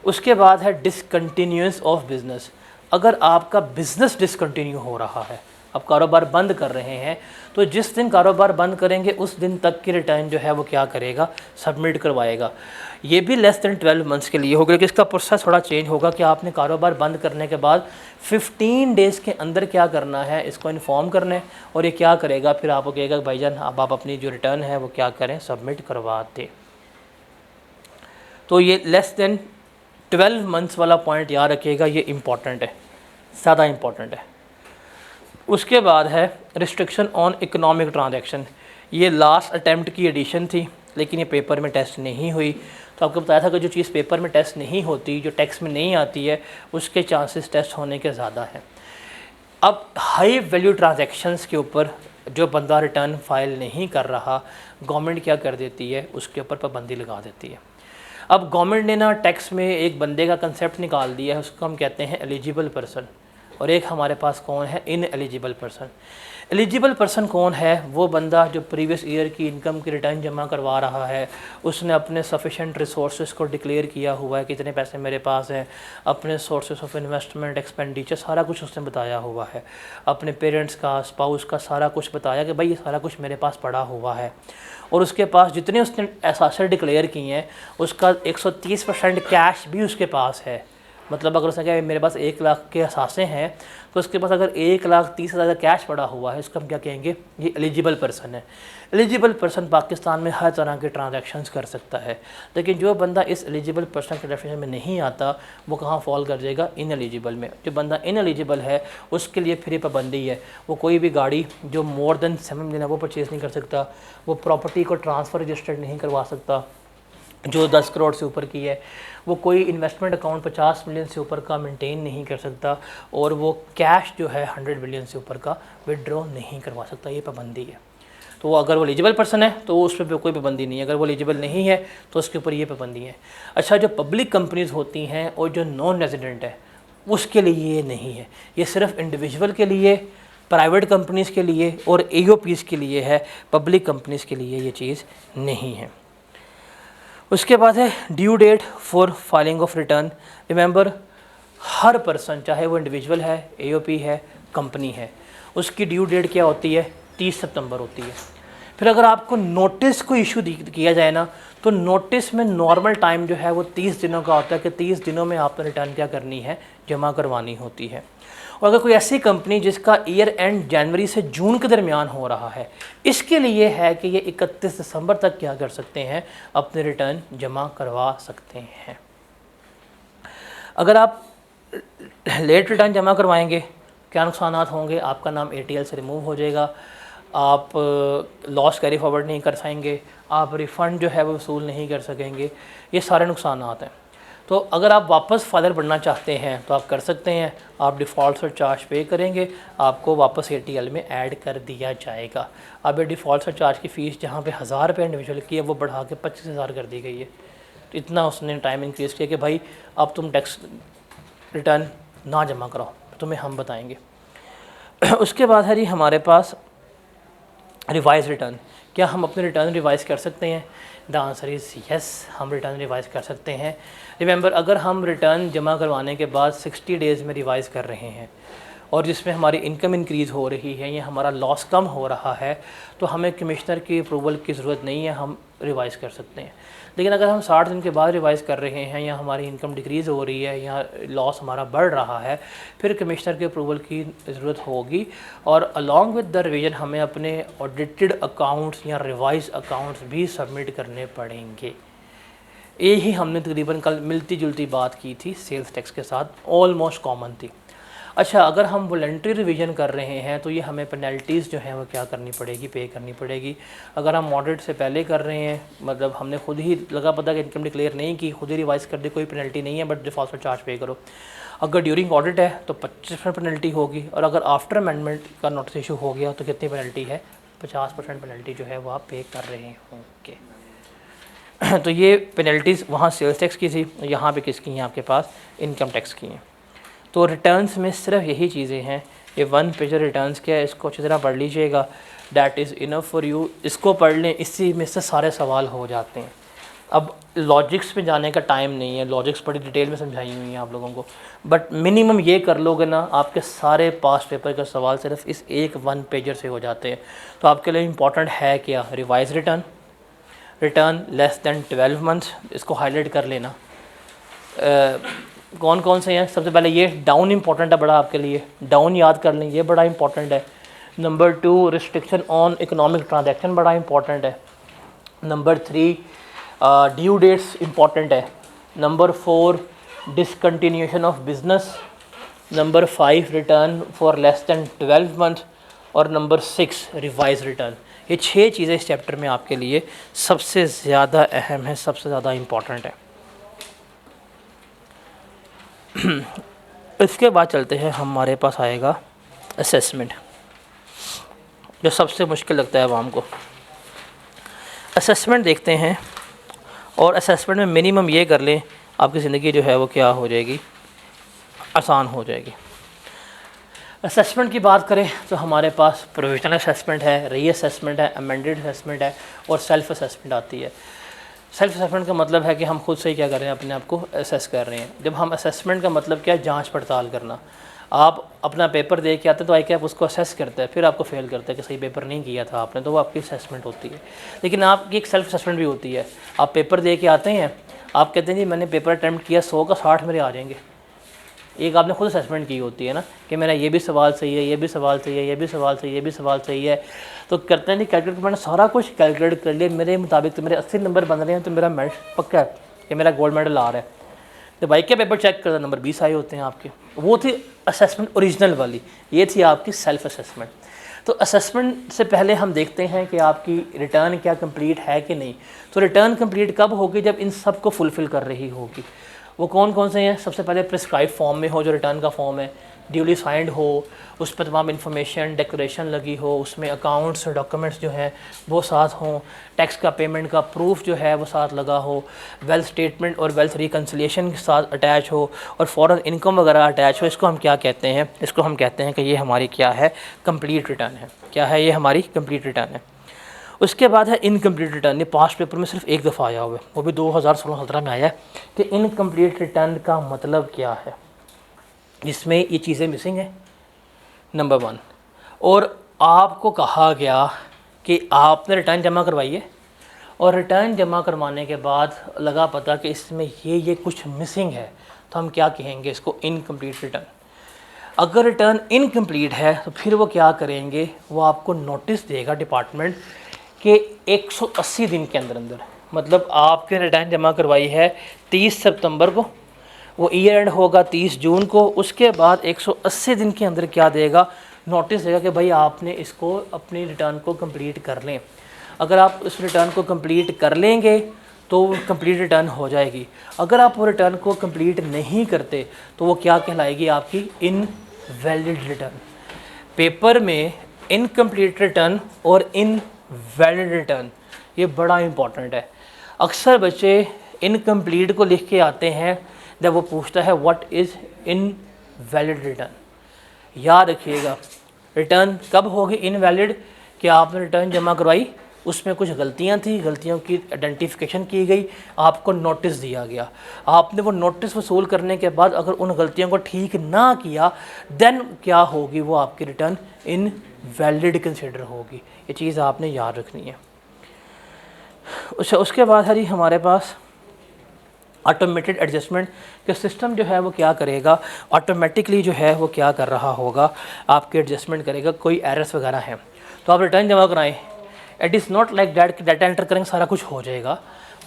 A: उसके बाद है डिसकंटिन्यूएंस ऑफ बिज़नेस। अगर आपका बिज़नेस डिसकंटिन्यू हो रहा है, आप कारोबार बंद कर रहे हैं, तो जिस दिन कारोबार बंद करेंगे उस दिन तक की रिटर्न जो है वो क्या करेगा, सबमिट करवाएगा। ये भी लेस दैन 12 मंथ्स के लिए होगा, लेकिन इसका प्रोसेस थोड़ा चेंज होगा कि आपने कारोबार बंद करने के बाद 15 डेज़ के अंदर क्या करना है, इसको इन्फॉर्म करना है, और ये क्या करेगा, फिर आपको कहेगा भाईजान अब आप अपनी जो रिटर्न है वो क्या करें, सबमिट करवा दें। तो ये लेस दैन 12 मंथ्स वाला पॉइंट याद रखिएगा, ये इम्पॉर्टेंट है, ज़्यादा इम्पॉर्टेंट है। उसके बाद है रिस्ट्रिक्शन ऑन इकोनॉमिक ट्रांजैक्शन। ये लास्ट अटैम्प्ट की एडिशन थी, लेकिन ये पेपर में टेस्ट नहीं हुई। तो आपको बताया था कि जो चीज़ पेपर में टेस्ट नहीं होती, जो टैक्स में नहीं आती है, उसके चांसेस टेस्ट होने के ज़्यादा हैं। अब हाई वैल्यू ट्रांजैक्शंस के ऊपर जो बंदा रिटर्न फाइल नहीं कर रहा, गवर्नमेंट क्या कर देती है, उसके ऊपर पाबंदी लगा देती है। अब गवर्नमेंट ने ना टैक्स में एक बंदे का कंसेप्ट निकाल दिया है, उसको हम कहते हैं एलिजिबल पर्सन, और एक हमारे पास कौन है, in eligible person. Eligible person कौन है? वो बंदा जो प्रीवियस ईयर की इनकम की रिटर्न जमा करवा रहा है, उसने अपने सफिशेंट रिसोर्सेज को डिक्लेयर किया हुआ है, कितने पैसे मेरे पास हैं, अपने सोर्सेज ऑफ इन्वेस्टमेंट, एक्सपेंडिचर, सारा कुछ उसने बताया हुआ है, अपने पेरेंट्स का, स्पाउस का सारा कुछ बताया कि भाई ये सारा कुछ मेरे पास पड़ा हुआ है, और उसके पास जितने उसने एसेट डिक्लेयर किए हैं उसका 130% कैश भी उसके पास है। मतलब अगर उसने कहा मेरे पास 1 लाख के असासे हैं, तो उसके पास अगर 1,30,000 का कैश पड़ा हुआ है, इसको हम क्या कहेंगे, ये एलिजिबल पर्सन है। एलिजिबल पर्सन पाकिस्तान में हर तरह के ट्रांजैक्शंस कर सकता है, लेकिन जो बंदा इस एलिजिबल पर्सन के डेफिनेशन में नहीं आता, वो कहाँ फॉल कर जाएगा, इन एलिजिबल में। जो बंदा इन एलिजिबल है उसके लिए फिर ये पाबंदी है, वो कोई भी गाड़ी जो मोर देन 7 मिलियन है वो परचेज़ नहीं कर सकता, वो प्रॉपर्टी को ट्रांसफ़र रजिस्टर्ड नहीं करवा सकता जो 10 करोड़ से ऊपर की है, वो कोई इन्वेस्टमेंट अकाउंट 50 मिलियन से ऊपर का मेंटेन नहीं कर सकता, और वो कैश जो है 100 मिलियन से ऊपर का विड्रॉ नहीं करवा सकता। ये पाबंदी है। तो अगर वो एलिजिबल पर्सन है तो उस पर कोई पाबंदी नहीं है, अगर वो एलिजिबल नहीं है तो उसके ऊपर ये पाबंदी है। अच्छा, जो पब्लिक कंपनीज़ होती हैं और जो नॉन रेजिडेंट है उसके लिए ये नहीं है, ये सिर्फ इंडिविजुअल के लिए, प्राइवेट कंपनीज़ के लिए और AOPs के लिए है, पब्लिक कंपनीज़ के लिए ये चीज़ नहीं है। उसके बाद है due date for filing of return. Remember, हर पर्सन, चाहे वो इंडिविजुअल है, AOP है, कंपनी है, उसकी ड्यू डेट क्या होती है, 30 सितंबर होती है। फिर अगर आपको नोटिस को इशू किया जाए ना, तो नोटिस में नॉर्मल टाइम जो है वो 30 दिनों का होता है कि 30 दिनों में आपने रिटर्न क्या करनी है, जमा करवानी होती है। और अगर कोई ऐसी कंपनी जिसका ईयर एंड जनवरी से जून के दरमियान हो रहा है, इसके लिए है कि ये 31 दिसंबर तक क्या कर सकते हैं, अपने रिटर्न जमा करवा सकते हैं। अगर आप लेट रिटर्न जमा करवाएंगे, क्या नुकसान होंगे, आपका नाम ATL से रिमूव हो जाएगा, आप लॉस कैरी फॉरवर्ड नहीं कर पाएंगे, आप रिफ़ंड जो है वो वसूल नहीं कर सकेंगे, ये सारे नुकसान हैं। तो अगर आप वापस फाइलर बनना चाहते हैं तो आप कर सकते हैं, आप डिफ़ॉल्ट और चार्ज पे करेंगे, आपको वापस ATL में ऐड कर दिया जाएगा। अब ये डिफ़ॉल्ट और चार्ज की फ़ीस जहाँ पे 1000 रुपये इंडिविजुअल की है, वो बढ़ा के 25,000 कर दी गई है। तो इतना उसने टाइम इंक्रीज़ किया कि भाई अब तुम टैक्स रिटर्न ना जमा कराओ, तुम्हें हम बताएँगे। उसके बाद है जी हमारे पास रिवाइज रिटर्न। क्या हम अपने रिटर्न रिवाइज़ कर सकते हैं? द आंसर इज़ यस, हम रिटर्न रिवाइज़ कर सकते हैं। रिमेंबर, अगर हम रिटर्न जमा करवाने के बाद 60 डेज़ में रिवाइज़ कर रहे हैं और जिसमें हमारी इनकम इंक्रीज़ हो रही है या हमारा लॉस कम हो रहा है, तो हमें कमिश्नर की अप्रूवल की ज़रूरत नहीं है, हम रिवाइज़ कर सकते हैं। लेकिन अगर हम 60 दिन के बाद रिवाइज़ कर रहे हैं या हमारी इनकम डिक्रीज़ हो रही है या लॉस हमारा बढ़ रहा है, फिर कमिश्नर के अप्रूवल की ज़रूरत होगी। और अलॉन्ग विद द रिवीजन हमें अपने ऑडिटेड अकाउंट्स या रिवाइज अकाउंट्स भी सबमिट करने पड़ेंगे। यही हमने तकरीबन कल मिलती जुलती बात की थी सेल्स टैक्स के साथ, ऑलमोस्ट कॉमन थी। अच्छा, अगर हम वॉलंटरी रिवीजन कर रहे हैं तो ये हमें पेनल्टीज़ जो हैं वो क्या करनी पड़ेगी, पे करनी पड़ेगी। अगर हम ऑडिट से पहले कर रहे हैं, मतलब हमने खुद ही लगा पता कि इनकम डिक्लेयर नहीं की, खुद ही रिवाइज़ कर दी, कोई पेनल्टी नहीं है, बट डिफॉल्ट चार्ज पे करो। अगर ड्यूरिंग ऑडिट है तो 25% पेनल्टी होगी, और अगर आफ्टर अमेंडमेंट का नोटिस इशू हो गया तो कितनी पेनल्टी है, 50% पेनल्टी जो है वो आप पे कर रहे होंगे। तो ये पेनल्टीज़ वहाँ सेल्स टैक्स की थी, यहाँ पे किसकी हैं आपके पास, इनकम टैक्स की हैं। तो रिटर्न्स में सिर्फ यही चीज़ें हैं। ये 1 पेजर रिटर्न्स क्या है, इसको अच्छी तरह पढ़ लीजिएगा, that is enough for you. इसको पढ़ लें, इसी में से सारे सवाल हो जाते हैं। अब लॉजिक्स में जाने का टाइम नहीं है, लॉजिक्स बड़ी डिटेल में समझाई हुई हैं आप लोगों को, बट मिनिमम ये कर लोगे ना, आपके सारे पास पेपर के सवाल सिर्फ इस एक 1 पेजर से हो जाते हैं। तो आपके लिए इम्पॉर्टेंट है क्या, revise return, return less than 12 months, इसको हाईलाइट कर लेना। कौन कौन से हैं, सबसे पहले ये डाउन इंपॉर्टेंट है बड़ा आपके लिए, डाउन याद कर लें, ये बड़ा इंपॉर्टेंट है। Number 2 restriction on economic transaction बड़ा इंपॉर्टेंट है। नंबर 3 ड्यू डेट्स इंपॉर्टेंट है। Number 4 discontinuation of business. Number 5 return for less than 12 month. और नंबर 6 रिवाइज रिटर्न। ये 6 चीज़ें इस चैप्टर में आपके लिए सबसे ज़्यादा अहम है, सबसे ज़्यादा इम्पॉर्टेंट है। इसके बाद चलते हैं, हमारे पास आएगा असेसमेंट, जो सबसे मुश्किल लगता है आवाम को। असेसमेंट देखते हैं, और असेसमेंट में मिनिमम ये कर लें, आपकी ज़िंदगी जो है वो क्या हो जाएगी, आसान हो जाएगी। असेसमेंट की बात करें तो हमारे पास प्रोविजनल असेसमेंट है, री असेसमेंट है, अमेंडेड असेसमेंट है, और सेल्फ असेसमेंट आती है। सेल्फ असेसमेंट का मतलब है कि हम खुद से क्या कर रहे हैं, अपने आप को असेस कर रहे हैं। जब हम असेसमेंट का मतलब क्या है, जांच पड़ताल करना। आप अपना पेपर दे के आते हैं तो आई उसको असेस करता है, फिर आपको फेल करता है कि सही पेपर नहीं किया था आपने, तो वो आपकी असेसमेंट होती है। लेकिन आपकी एक सेल्फ असेसमेंट भी होती है। आप पेपर दे के आते हैं, आप कहते हैं जी मैंने पेपर अटैम्प्ट किया, 100 का 60 मेरे आ जाएंगे। एक आपने खुद असेसमेंट की होती है ना, कि मेरा ये भी सवाल सही है, ये भी सवाल सही है, ये भी सवाल सही है, ये भी सवाल सही है। तो करते हैं जी कैलकुलेट, मैंने सारा कुछ कैलकुलेट कर लिया, मेरे मुताबिक तो मेरे 80 नंबर बन रहे हैं, तो मेरा मेरिट पक्का है कि मेरा गोल्ड मेडल आ रहा है। तो भाई क्या पेपर चेक करता, नंबर 20 आए होते हैं आपके। वो थी असेसमेंट ओरिजिनल वाली, ये थी आपकी सेल्फ असेसमेंट। तो असेसमेंट से पहले हम देखते हैं कि आपकी रिटर्न क्या कंप्लीट है कि नहीं। तो रिटर्न कंप्लीट कब होगी, जब इन सब को फुलफ़िल कर रही होगी। वो कौन कौन से हैं, सबसे पहले प्रिस्क्राइब फॉर्म में हो, जो रिटर्न का फॉर्म है, ड्यूली साइंड हो, उस पर तमाम इन्फॉर्मेशन डेकोरेशन लगी हो, उसमें अकाउंट्स और डॉक्यूमेंट्स जो हैं वो साथ हों, टैक्स का पेमेंट का प्रूफ जो है वो साथ लगा हो, वेल्थ स्टेटमेंट और वेल्थ रिकन्सिलिएशन के साथ अटैच हो, और फॉरेन इनकम वगैरह अटैच हो। इसको हम क्या कहते हैं, इसको हम कहते हैं कि ये हमारी क्या है, कंप्लीट रिटर्न है। क्या है, ये हमारी कंप्लीट रिटर्न है। उसके बाद है इनकम्प्लीट रिटर्न। ये पास्ट पेपर में सिर्फ एक दफ़ा आया हुआ है, वो भी 2016-17 में आया है कि इनकम्प्लीट रिटर्न का मतलब क्या है, जिसमें ये चीज़ें मिसिंग है, नंबर 1। और आपको कहा गया कि आपने रिटर्न जमा करवाइए, और रिटर्न जमा करवाने के बाद लगा पता कि इसमें ये कुछ मिसिंग है, तो हम क्या कहेंगे, इसको इनकम्प्लीट रिटर्न। अगर रिटर्न इनकम्प्लीट है तो फिर वो क्या करेंगे, वो आपको नोटिस देगा डिपार्टमेंट कि 180 दिन के अंदर अंदर, मतलब आपके रिटर्न जमा करवाई है 30 सितंबर को, वो ईयर एंड होगा 30 जून को। उसके बाद 180 दिन के अंदर क्या देगा, नोटिस देगा कि भाई आपने इसको, अपनी रिटर्न को कंप्लीट कर लें। अगर आप उस रिटर्न को कंप्लीट कर लेंगे तो कंप्लीट रिटर्न हो जाएगी। अगर आप वो रिटर्न को कंप्लीट नहीं करते तो वो क्या कहलाएगी, आपकी इनवैलिड रिटर्न। पेपर में इनकम्प्लीट रिटर्न और इनवैलिड रिटर्न ये बड़ा इंपॉर्टेंट है। अक्सर बच्चे इनकम्प्लीट को लिख के आते हैं जब वो पूछता है व्हाट इज़ इनवैलिड रिटर्न। याद रखिएगा, रिटर्न कब होगी इनवैलिड, कि आपने रिटर्न जमा करवाई उसमें कुछ गलतियां थी, गलतियों की आइडेंटिफिकेशन की गई, आपको नोटिस दिया गया। आपने वो नोटिस वसूल करने के बाद अगर उन गलतियों को ठीक ना किया देन क्या होगी, वो आपकी रिटर्न इनवैलिड कंसिडर होगी। ये चीज़ आपने याद रखनी है। उसके बाद है जी हमारे पास ऑटोमेटेड एडजस्टमेंट के सिस्टम जो है वो क्या करेगा, ऑटोमेटिकली जो है वो क्या कर रहा होगा, आपके एडजस्टमेंट करेगा। कोई एरर्स वगैरह हैं तो आप रिटर्न जमा कराएं, it is not like that कि डाटा एंटर करेंगे सारा कुछ हो जाएगा।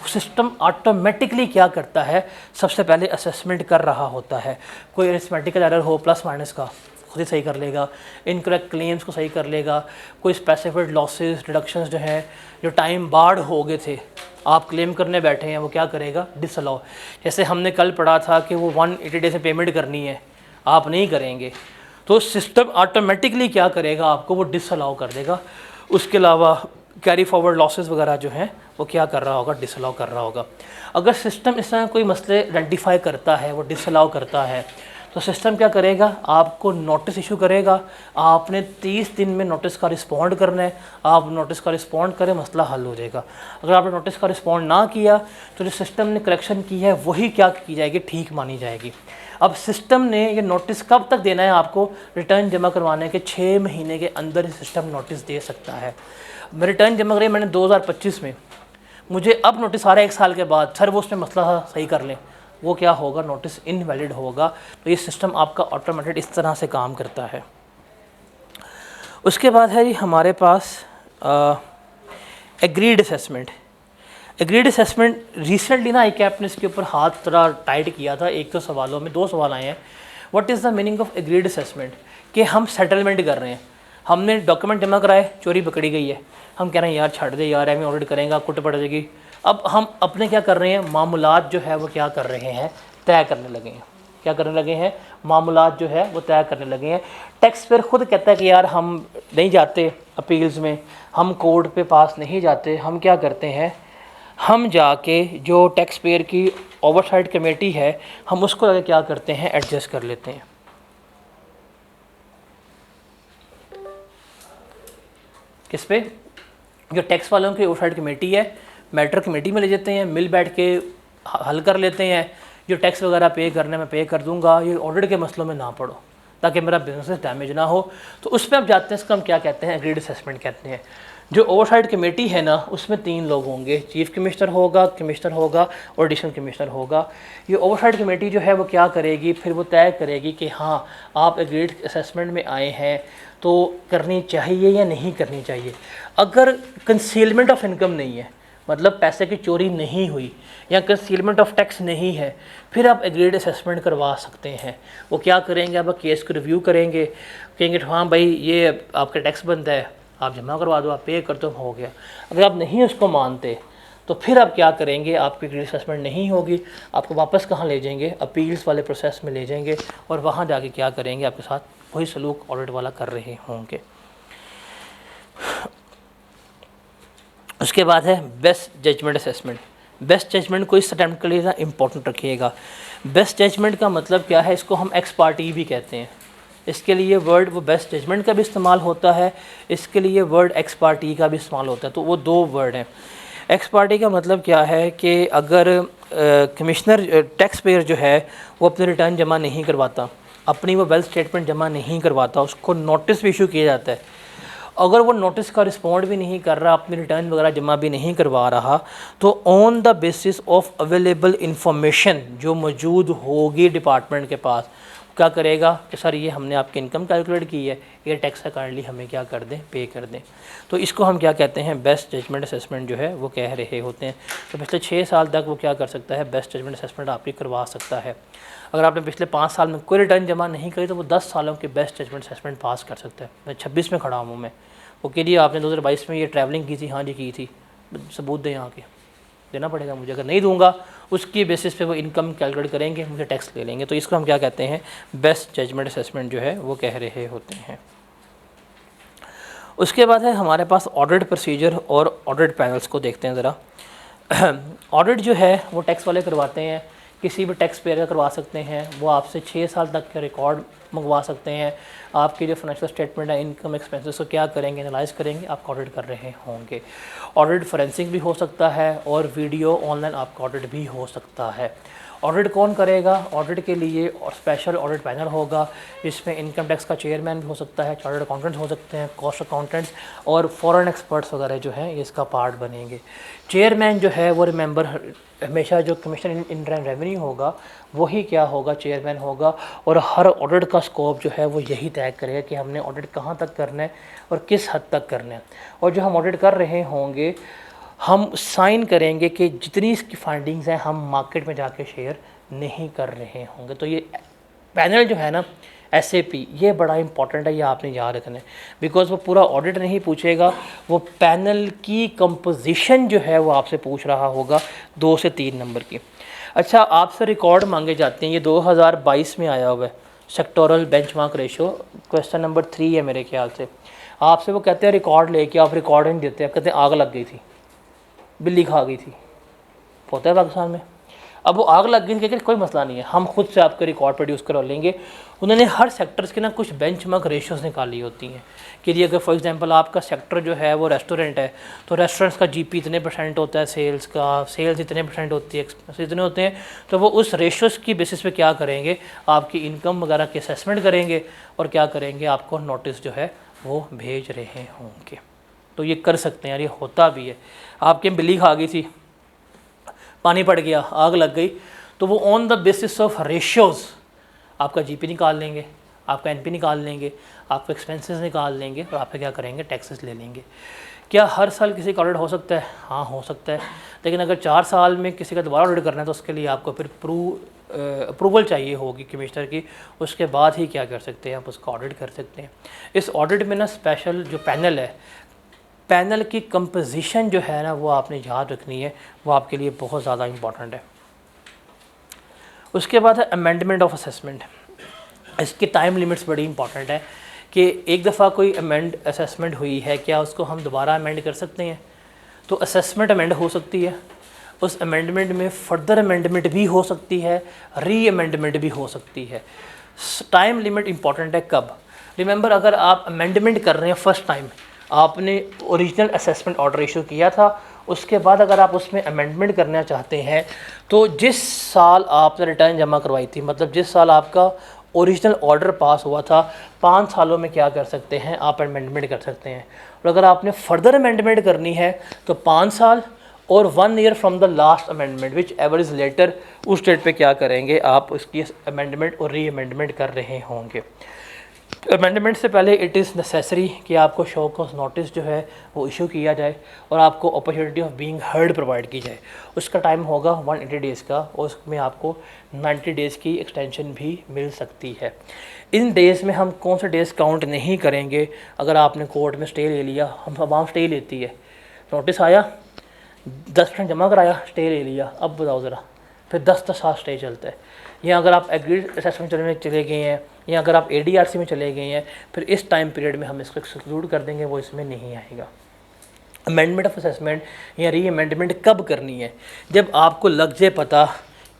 A: सिस्टम ऑटोमेटिकली क्या करता है, सबसे पहले असेसमेंट कर रहा होता है। कोई अरिथमेटिकल एरर हो प्लस माइनस का खुद ही सही कर लेगा, इनकरेक्ट क्लेम्स को सही कर लेगा, कोई स्पेसिफाइड लॉसेस डिडक्शंस जो हैं, जो टाइम बार्ड हो गए थे आप क्लेम करने बैठे हैं, वो क्या करेगा, डिसअलाउ। जैसे हमने कल पढ़ा था कि वो 180 डेज में पेमेंट करनी है, आप नहीं करेंगे तो सिस्टम ऑटोमेटिकली क्या करेगा, आपको वो डिसअलाउ कर देगा। उसके अलावा कैरी फॉरवर्ड लॉसेस वगैरह जो हैं वो क्या कर रहा होगा, डिसअलाउ कर रहा होगा। अगर सिस्टम इस तरह कोई मसले आइडेंटिफाई करता है, वो डिसअलाउ करता है, तो सिस्टम क्या करेगा, आपको नोटिस इशू करेगा। आपने 30 दिन में नोटिस का रिस्पॉन्ड करना है। आप नोटिस का रिस्पॉन्ड करें, मसला हल हो जाएगा। अगर आपने नोटिस का रिस्पॉन्ड ना किया तो जो सिस्टम ने करेक्शन की है वही क्या की जाएगी, ठीक मानी जाएगी। अब सिस्टम ने ये नोटिस कब तक देना है आपको, रिटर्न जमा करवाने के 6 महीने के अंदर ही सिस्टम नोटिस दे सकता है। रिटर्न जमा करी मैंने 2025 में, मुझे अब नोटिस आ रहा है 1 साल के बाद, सर वो उसमें मसला सही कर लें, वो क्या होगा, नोटिस इनवैलिड होगा। तो ये सिस्टम आपका ऑटोमेटेड इस तरह से काम करता है। उसके बाद है जी हमारे पास agreed assessment. Agreed assessment recently ना ICAP ने इसके ऊपर हाथ थोड़ा टाइट किया था। एक तो सवालों में 2 सवाल आए हैं, what is the meaning of agreed assessment, कि हम सेटलमेंट कर रहे हैं, हमने डॉक्यूमेंट जमा कराए, चोरी पकड़ी गई है, हम कह रहे हैं यार छाड़ दे यार, एम ऑडिट करेंगे आपको कुट पड़ जाएगी। अब हम अपने क्या कर रहे हैं, मामूलात जो है वो क्या कर रहे हैं, तय करने लगे हैं। क्या करने लगे हैं, मामूलात जो है वो तय करने लगे हैं। टैक्स पेयर खुद कहता है कि यार हम नहीं जाते अपील्स में, हम कोर्ट पे पास नहीं जाते, हम क्या करते हैं, हम जाके जो टैक्स पेयर की ओवरसाइट कमेटी है हम उसको आगे क्या करते हैं, एडजस्ट कर लेते हैं। किस पे, जो टैक्स वालों की ओवरसाइट कमेटी है, मैटर कमेटी में ले जाते हैं, मिल बैठ के हल कर लेते हैं। जो टैक्स वगैरह पे करने में पे कर दूंगा, ये ऑडिट के मसलों में ना पड़ो ताकि मेरा बिजनेस डैमेज ना हो। तो उसमें अब जाते हैं, इसका हम क्या कहते हैं, एग्रीड असेसमेंट कहते हैं। जो ओवरसाइट कमेटी है ना, उसमें 3 लोग होंगे, चीफ कमिश्नर होगा, कमिश्नर होगा और एडिशनल कमिश्नर होगा। ये ओवरसाइट कमेटी जो है वो क्या करेगी, फिर वो तय करेगी कि हाँ आप एग्रीड असेसमेंट में आए हैं तो करनी चाहिए या नहीं करनी चाहिए। अगर कंसीलमेंट ऑफ इनकम नहीं है, मतलब पैसे की चोरी नहीं हुई या कंसीलमेंट ऑफ टैक्स नहीं है, फिर आप एग्रीड असेसमेंट करवा सकते हैं। वो क्या करेंगे, आप केस को रिव्यू करेंगे, कहेंगे हाँ भाई ये आपका टैक्स बनता है, आप जमा करवा दो, आप पे कर दो, हो गया। अगर आप नहीं उसको मानते तो फिर आप क्या करेंगे, आपकी एग्रीड असेसमेंट नहीं होगी, आपको वापस कहाँ ले जाएंगे, अपील्स वाले प्रोसेस में ले जाएंगे और वहाँ जाके क्या करेंगे, आपके साथ वही सलूक ऑडिट वाला कर रहे होंगे। उसके बाद है best judgement assessment. Best judgement को इस अटैम्प्ट के लिए ना इम्पोर्टेंट रखिएगा। बेस्ट जजमेंट का मतलब क्या है, इसको हम एक्स पार्टी भी कहते हैं। इसके लिए वर्ड वो बेस्ट जजमेंट का भी इस्तेमाल होता है, इसके लिए वर्ड एक्स पार्टी का भी इस्तेमाल होता है। तो वो 2 वर्ड हैं। एक्स पार्टी का मतलब क्या है कि अगर कमिश्नर टैक्स पेयर जो है वो अपने रिटर्न जमा नहीं करवाता, अपनी वो वेल्थ स्टेटमेंट जमा नहीं करवाता, उसको नोटिस भी इशू किया जाता है। अगर वो नोटिस का रिस्पॉन्ड भी नहीं कर रहा, अपनी रिटर्न वगैरह जमा भी नहीं करवा रहा, तो on the basis of available information जो मौजूद होगी डिपार्टमेंट के पास, क्या करेगा कि सर ये हमने आपकी इनकम कैलकुलेट की है, ये टैक्स अकॉर्डिंगली हमें क्या कर दें, पे कर दें। तो इसको हम क्या कहते हैं, बेस्ट जजमेंट असेसमेंट जो है वो कह रहे होते हैं। तो पिछले 6 साल तक वो क्या कर सकता है, बेस्ट जजमेंट असेसमेंट आपकी करवा सकता है। अगर आपने पिछले 5 साल में कोई रिटर्न जमा नहीं करी तो वो 10 सालों की बेस्ट जजमेंट असेसमेंट पास कर सकता है। मैं 26 में खड़ा हूँ मैं, वो के लिए आपने 2022 में ये ट्रैवलिंग की थी, हाँ जी की थी, सबूत दें, यहाँ के देना पड़ेगा मुझे। अगर नहीं दूंगा उसकी बेसिस पे वो इनकम कैलकुलेट करेंगे, मुझे टैक्स ले लेंगे। तो इसको हम क्या कहते हैं, बेस्ट जजमेंट असेसमेंट जो है वो कह रहे होते हैं। उसके बाद है हमारे पास ऑडिट प्रोसीजर और ऑडिट पैनल्स को देखते हैं ज़रा। ऑडिट जो है वो टैक्स वाले करवाते हैं किसी भी टैक्स पेयर का करवा सकते हैं, वो आपसे 6 साल तक के रिकॉर्ड मंगवा सकते हैं। आपके जो फाइनेंशियल स्टेटमेंट है, इनकम एक्सपेंसेस को क्या करेंगे, एनालाइज करेंगे, आप ऑडिट कर रहे होंगे। ऑडिट फोरेंसिक भी हो सकता है और वीडियो ऑनलाइन आपका ऑडिट भी हो सकता है। ऑडिट कौन करेगा? ऑडिट के लिए और स्पेशल ऑडिट पैनल होगा, जिसमें इनकम टैक्स का चेयरमैन भी हो सकता है, चार्टर्ड अकाउंटेंट्स हो सकते हैं, कॉस्ट अकाउंटेंट्स और फॉरेन एक्सपर्ट्स वगैरह जो हैं ये इसका पार्ट बनेंगे। चेयरमैन जो है वो रिमेंबर हमेशा जो कमिश्नर इन रेवेन्यू होगा वही क्या होगा, चेयरमैन होगा, और हर ऑडिट का स्कोप जो है वो यही तय करेगा कि हमने ऑडिट कहाँ तक करना है और किस हद तक करना है। और जो हम ऑडिट कर रहे होंगे हम साइन करेंगे कि जितनी इसकी फाइंडिंग्स हैं हम मार्केट में जाके शेयर नहीं कर रहे होंगे। तो ये पैनल जो है ना SAP, ये बड़ा इंपॉर्टेंट है, ये आपने याद रखना है, बिकॉज़ वो पूरा ऑडिट नहीं पूछेगा, वो पैनल की कंपोजिशन जो है वो आपसे पूछ रहा होगा 2 से 3 नंबर की। अच्छा, आपसे रिकॉर्ड मांगे जाते हैं, ये 2022 में आया हुआ है, sectoral benchmark ratio, question number 3 है मेरे ख्याल से। आपसे वो कहते हैं रिकॉर्ड लेके, आप रिकॉर्ड नहीं देते, आप कहते हैं आग लग गई थी, बिल्ली खा गई थी, होता है पाकिस्तान में। अब वो आग लग गई थी, कोई मसला नहीं है, हम खुद से आपके रिकॉर्ड प्रोड्यूस करवा लेंगे। उन्होंने हर सेक्टर्स के ना कुछ बेंचमार्क रेशियोज़ निकाली होती हैं कि ये अगर फॉर एग्जांपल आपका सेक्टर जो है वो रेस्टोरेंट है, तो रेस्टोरेंट्स का GP इतने % होता है, सेल्स का, सेल्स इतने % होती है, एक्सपेंसेस इतने होते हैं, तो वो उस रेशियोज़ की बेसिस पे क्या करेंगे, आपकी इनकम वगैरह की असेसमेंट करेंगे और क्या करेंगे, आपको नोटिस जो है वो भेज रहे होंगे। तो ये कर सकते हैं यार, ये होता भी है। आपके बिल्ली खा गई थी, पानी पड़ गया, आग लग गई, तो वो on the basis of ratios आपका GP निकाल लेंगे, आपका NP निकाल लेंगे, आपके एक्सपेंसेस निकाल लेंगे और आपका क्या करेंगे, टैक्सेस ले लेंगे। क्या हर साल किसी का ऑडिट हो सकता है? हाँ, हो सकता है, लेकिन अगर 4 साल में किसी का दोबारा ऑडिट करना है तो उसके लिए आपको फिर अप्रूवल चाहिए होगी कमिश्नर की, उसके बाद ही क्या कर सकते हैं, आप उसका ऑडिट कर सकते हैं। इस ऑडिट में ना स्पेशल जो पैनल है, पैनल की कंपोजिशन जो है ना वो आपने याद रखनी है, वो आपके लिए बहुत ज़्यादा इम्पॉर्टेंट है। उसके बाद है अमेंडमेंट ऑफ असेसमेंट। इसकी टाइम लिमिट्स बड़ी इंपॉर्टेंट है कि एक दफ़ा कोई असेसमेंट हुई है, क्या उसको हम दोबारा अमेंड कर सकते हैं? तो असेसमेंट अमेंड हो सकती है, उस अमेंडमेंट में फर्दर अमेंडमेंट भी हो सकती है, री अमेंडमेंट भी हो सकती है। टाइम लिमिट इंपॉर्टेंट है कब? रिमेंबर, अगर आप अमेंडमेंट कर रहे हैं फर्स्ट टाइम, आपने ओरिजिनल असेसमेंट ऑर्डर इशू किया था, उसके बाद अगर आप उसमें अमेंडमेंट करना चाहते हैं तो जिस साल आपने रिटर्न जमा करवाई थी, मतलब जिस साल आपका ओरिजिनल ऑर्डर पास हुआ था, 5 सालों में क्या कर सकते हैं, आप अमेंडमेंट कर सकते हैं। और अगर आपने फर्दर अमेंडमेंट करनी है तो 5 साल और 1 year from the last amendment whichever is later, उस डेट पे क्या करेंगे, आप उसकी अमेंडमेंट और री अमेंडमेंट कर रहे होंगे। अमेंडमेंट से पहले इट इज़ नेसेसरी कि आपको शो कॉज नोटिस जो है वो इशू किया जाए और आपको opportunity of being heard provide की जाए। उसका टाइम होगा 180 डेज़ का, और उसमें आपको 90 डेज़ की एक्सटेंशन भी मिल सकती है। इन डेज़ में हम कौन से डेज़ काउंट नहीं करेंगे? अगर आपने कोर्ट में स्टे ले लिया, हम आवाम स्टे लेती है, नोटिस आया, 10% जमा कराया, स्टे ले लिया, अब बताओ ज़रा, फिर 10 साल स्टे चलता है। या अगर आप एग्रीड असेसमेंट चले गए हैं, या अगर आप ADRC में चले गए हैं, फिर इस टाइम पीरियड में हम इसको एक्सक्लूड कर देंगे, वो इसमें नहीं आएगा। अमेंडमेंट ऑफ असेसमेंट या री अमेंडमेंट कब करनी है? जब आपको लग जाए पता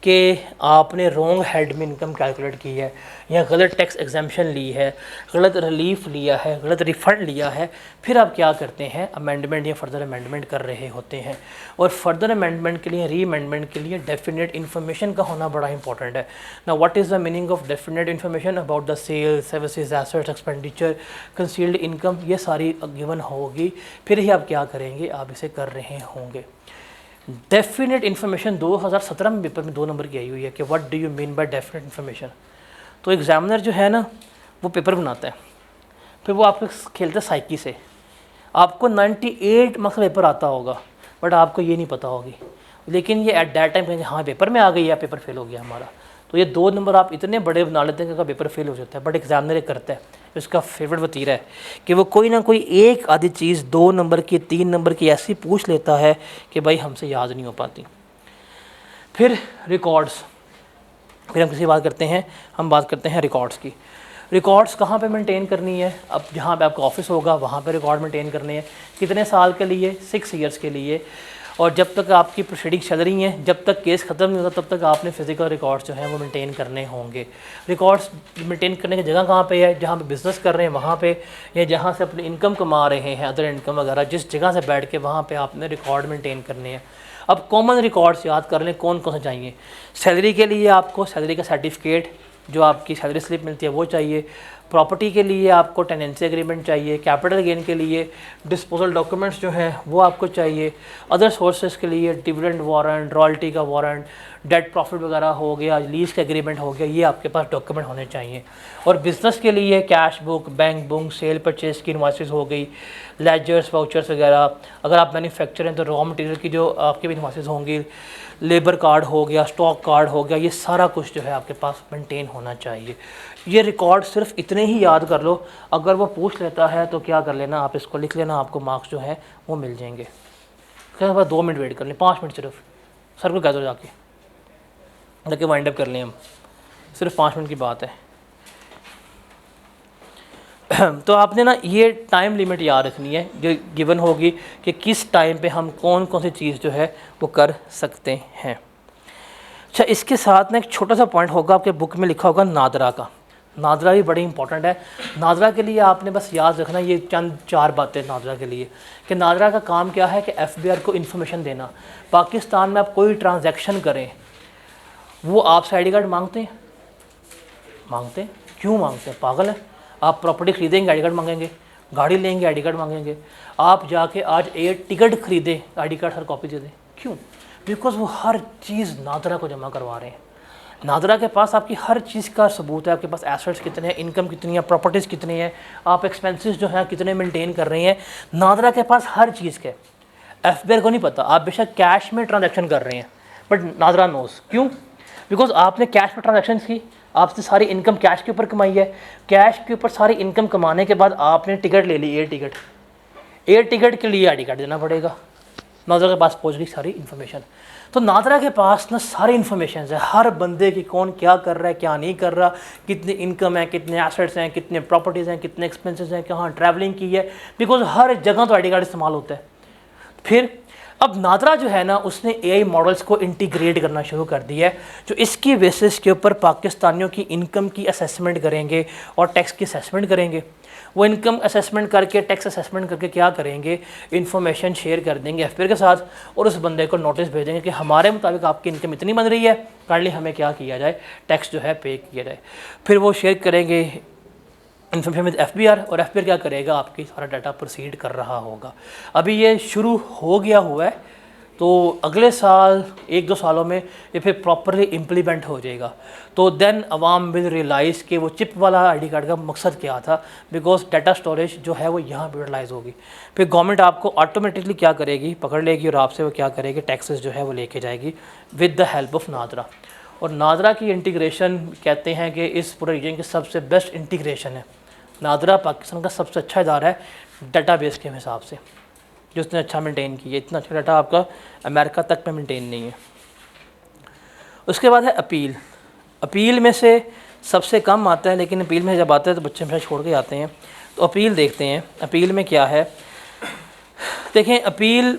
A: कि आपने रॉन्ग हेड में इनकम कैलकुलेट की है, या गलत टैक्स एग्जाम्पशन ली है, गलत रिलीफ लिया है, गलत रिफ़ंड लिया है, फिर आप क्या करते हैं, अमेंडमेंट या फर्दर अमेंडमेंट कर रहे होते हैं। और फर्दर अमेंडमेंट के लिए, री अमेंडमेंट के लिए डेफिनेट इन्फॉर्मेशन का होना बड़ा इंपॉर्टेंट है। ना what is the meaning of definite information about the sales, services, assets, expenditure, concealed income, ये सारी गिवन होगी, फिर ही आप क्या करेंगे, आप इसे कर रहे होंगे। डेफिनेट इन्फॉर्मेशन 2017 में पेपर में 2 नंबर की आई हुई है कि what do you mean by definite information. तो एग्जामिनर जो है ना वो पेपर बनाता है, फिर वो आपको खेलता है साइकी से, आपको 98 मार्क्स का पेपर आता होगा, बट आपको ये नहीं पता होगी, लेकिन ये एट दैट टाइम कहेंगे हाँ पेपर में आ गई है, पेपर फेल हो गया हमारा। तो ये 2 नंबर आप इतने बड़े बना लेते हैं कि पेपर फेल हो जाता है, बट एग्जामिनर ये करता है, इसका फेवरेट वतीरा है कि वो कोई ना कोई एक आधी चीज़ 2 नंबर की, 3 नंबर की ऐसी पूछ लेता है कि भाई हमसे याद नहीं हो पाती। फिर रिकॉर्ड्स, फिर हम किसी बात करते हैं, हम बात करते हैं रिकॉर्ड्स की। रिकॉर्ड्स कहाँ पे मेंटेन करनी है? अब जहाँ पे आपका ऑफिस होगा वहाँ पे रिकॉर्ड मेंटेन करने हैं। कितने साल के लिए? 6 ईयर्स के लिए। और जब तक आपकी प्रोसीडिंग चल रही हैं, जब तक केस ख़त्म नहीं होता, तब तक आपने फ़िज़िकल रिकॉर्ड्स जो हैं वो मेंटेन करने होंगे। रिकॉर्ड्स मेंटेन करने की जगह कहाँ पे है? जहाँ पे बिज़नेस कर रहे हैं वहाँ पे, या जहाँ से अपनी इनकम कमा रहे हैं, अदर इनकम वगैरह, जिस जगह से बैठ के वहाँ पे आपने रिकॉर्ड मेंटेन करने हैं। अब कॉमन रिकॉर्ड्स याद कर लें कौन कौन से चाहिए। सैलरी के लिए आपको सैलरी का सर्टिफिकेट, जो आपकी सैलरी स्लिप मिलती है वो चाहिए। प्रॉपर्टी के लिए आपको टेनेंसी एग्रीमेंट चाहिए। कैपिटल गेन के लिए डिस्पोजल डॉक्यूमेंट्स जो हैं वो आपको चाहिए। अदर सोर्सेज के लिए डिविडेंड वारंट, रॉयल्टी का वारंट, डेट प्रॉफिट वगैरह हो गया, लीज का एग्रीमेंट हो गया, ये आपके पास डॉक्यूमेंट होने चाहिए। और बिज़नेस के लिए cash book, bank book, cell purchase की इनवॉइसेस हो गई, लेजर्स, वाउचर्स वगैरह। अगर आप मैन्युफैक्चर हैं तो रॉ मटेरियल की जो आपके भी इनवॉइसेस होंगी, लेबर कार्ड हो गया, स्टॉक कार्ड हो गया, ये सारा कुछ जो है आपके पास मेंटेन होना चाहिए। ये रिकॉर्ड सिर्फ इतने ही याद कर लो। अगर वो पूछ लेता है तो क्या कर लेना, आप इसको लिख लेना, आपको मार्क्स जो है वो मिल जाएंगे। क्या बस 2 मिनट वेट कर लें, 5 मिनट सिर्फ। सर को कह दो जाके वाइंड अप कर लें हम, सिर्फ 5 मिनट की बात है। तो आपने ना ये टाइम लिमिट याद रखनी है जो गिवन होगी कि किस टाइम पे हम कौन कौन सी चीज़ जो है वो कर सकते हैं। अच्छा, इसके साथ ना एक छोटा सा पॉइंट होगा, आपके बुक में लिखा होगा नादरा का। नादरा भी बड़ी इंपॉर्टेंट है। नादरा के लिए आपने बस याद रखना ये चंद 4 बातें नादरा के लिए, कि नादरा का काम क्या है कि FBI को इन्फॉर्मेशन देना। पाकिस्तान में आप कोई ट्रांजैक्शन करें, वो आपसे ID कार्ड मांगते हैं। क्यों मांगते हैं? पागल है? आप प्रॉपर्टी खरीदेंगे ID कार्ड मांगेंगे, गाड़ी लेंगे ID कार्ड मांगेंगे, आप जाके आज एयर टिकट खरीदें ID कार्ड हर कॉपी दे दें। क्यों? बिकॉज वो हर चीज़ नादरा को जमा करवा रहे हैं। नादरा के पास आपकी हर चीज़ का सबूत है, आपके पास एसेट्स कितने हैं, इनकम कितनी है, प्रॉपर्टीज़ कितनी है, आप एक्सपेंसेस जो हैं कितने मेंटेन कर रहे हैं। नादरा के पास हर चीज़ के। FBI को नहीं पता, आप बेशक कैश में ट्रांजैक्शन कर रहे हैं, बट नादरा नोज। क्यों? बिकॉज आपने कैश में ट्रांजैक्शन की, आपसे सारी इनकम कैश के ऊपर कमाई है। कैश के ऊपर सारी इनकम कमाने के बाद आपने टिकट ले ली, एयर टिकट के लिए ID कार्ड देना पड़ेगा। नादरा के पास पहुंच गई सारी इन्फॉर्मेशन। तो नादरा के पास ना सारी इन्फॉर्मेशन है, हर बंदे की, कौन क्या कर रहा है, क्या नहीं कर रहा, कितनी इनकम है, कितने एसेट्स हैं, कितने प्रॉपर्टीज़ हैं, कितने एक्सपेंसेस हैं, कहाँ ट्रैवलिंग की है। बिकॉज हर जगह तो ID कार्ड इस्तेमाल होता है। फिर अब नादरा जो है ना, उसने AI मॉडल्स को इंटीग्रेट करना शुरू कर दिया है, जो इसकी बेसिस के ऊपर पाकिस्तानियों की इनकम की असेसमेंट करेंगे और टैक्स की असेसमेंट करेंगे। वो इनकम असेसमेंट करके, टैक्स असेसमेंट करके क्या करेंगे, इन्फॉर्मेशन शेयर कर देंगे FBI के साथ, और उस बंदे को नोटिस भेजेंगे कि हमारे मुताबिक आपकी इनकम इतनी बन रही है, काइंडली हमें क्या किया जाए, टैक्स जो है पे किया जाए। फिर वो शेयर करेंगे इन्फॉर्मेशन विद FBI, और FBI क्या करेगा, आपकी सारा डाटा प्रोसीड कर रहा होगा। अभी ये शुरू हो गया हुआ है, तो अगले साल 1-2 सालों में ये फिर प्रॉपरली इम्प्लीमेंट हो जाएगा। तो देन अवाम विल रियलाइज़ कि वो चिप वाला ID कार्ड का मकसद क्या था, बिकॉज डाटा स्टोरेज जो है वो यहाँ पर यूटिलाइज़ होगी। फिर गवर्नमेंट आपको ऑटोमेटिकली क्या करेगी, पकड़ लेगी, और आपसे वो क्या करेगी, टैक्सेस जो है वो लेके जाएगी with the help of NADRA. और नादरा की इंटीग्रेशन कहते हैं कि इस पूरे रीजन की सबसे बेस्ट इंटीग्रेशन है। नादरा पाकिस्तान का सबसे अच्छा इदारा है डाटाबेस के हिसाब से, जो उसने अच्छा मेंटेन किया। इतना अच्छा डाटा आपका अमेरिका तक में मेंटेन नहीं है। उसके बाद है अपील। अपील में से सबसे कम आता है, लेकिन अपील में जब आता है तो बच्चे हमेशा छोड़ के आते हैं। तो अपील देखते हैं, अपील में क्या है। देखें, अपील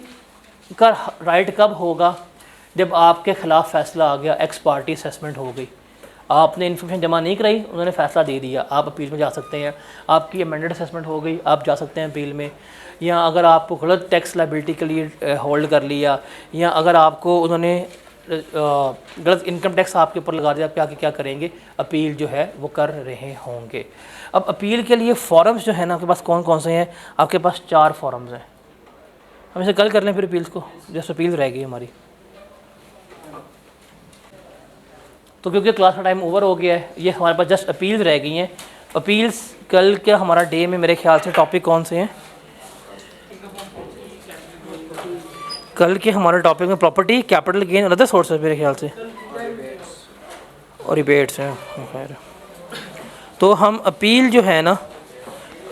A: का राइट कब होगा, जब आपके ख़िलाफ़ फ़ैसला आ गया, एक्स पार्टी असेसमेंट हो गई, आपने इन्फॉर्मेशन जमा नहीं कराई, उन्होंने फ़ैसला दे दिया, आप अपील में जा सकते हैं। आपकी अमेंडेड असेसमेंट हो गई, आप जा सकते हैं अपील में। या अगर आपको गलत टैक्स लायबिलिटी के लिए होल्ड कर लिया, या अगर आपको उन्होंने गलत इनकम टैक्स आपके ऊपर लगा दिया, आप आगे क्या करेंगे, अपील जो है वो कर रहे होंगे। अब अपील के लिए फॉरम्स जो है ना, आपके पास कौन कौन से हैं? आपके पास 4 फॉरम्स हैं। हम इसे कल कर लें फिर अपील्स को, जैसे अपील रह गई हमारी। तो क्योंकि क्लास का टाइम ओवर हो गया है, ये हमारे पास जस्ट अपील्स रह गई हैं। अपील्स कल के हमारा डे में मेरे ख्याल से टॉपिक कौन से हैं? कल के हमारे टॉपिक में प्रॉपर्टी, कैपिटल गेन और अदर सोर्सेज मेरे ख्याल से, और रिबेट्स हैं। खैर, तो हम अपील जो है ना,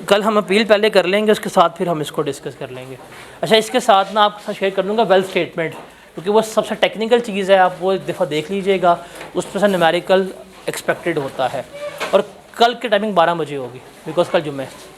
A: कल हम अपील पहले कर लेंगे, उसके साथ फिर हम इसको डिस्कस कर लेंगे। अच्छा, इसके साथ ना आपके साथ शेयर कर दूँगा वेल्थ स्टेटमेंट, क्योंकि वो सबसे टेक्निकल चीज़ है, आप वो एक दफ़ा देख लीजिएगा, उसमें से न्यूमेरिकल एक्सपेक्टेड होता है। और कल की टाइमिंग 12 बजे होगी, बिकॉज कल जुम्मे है।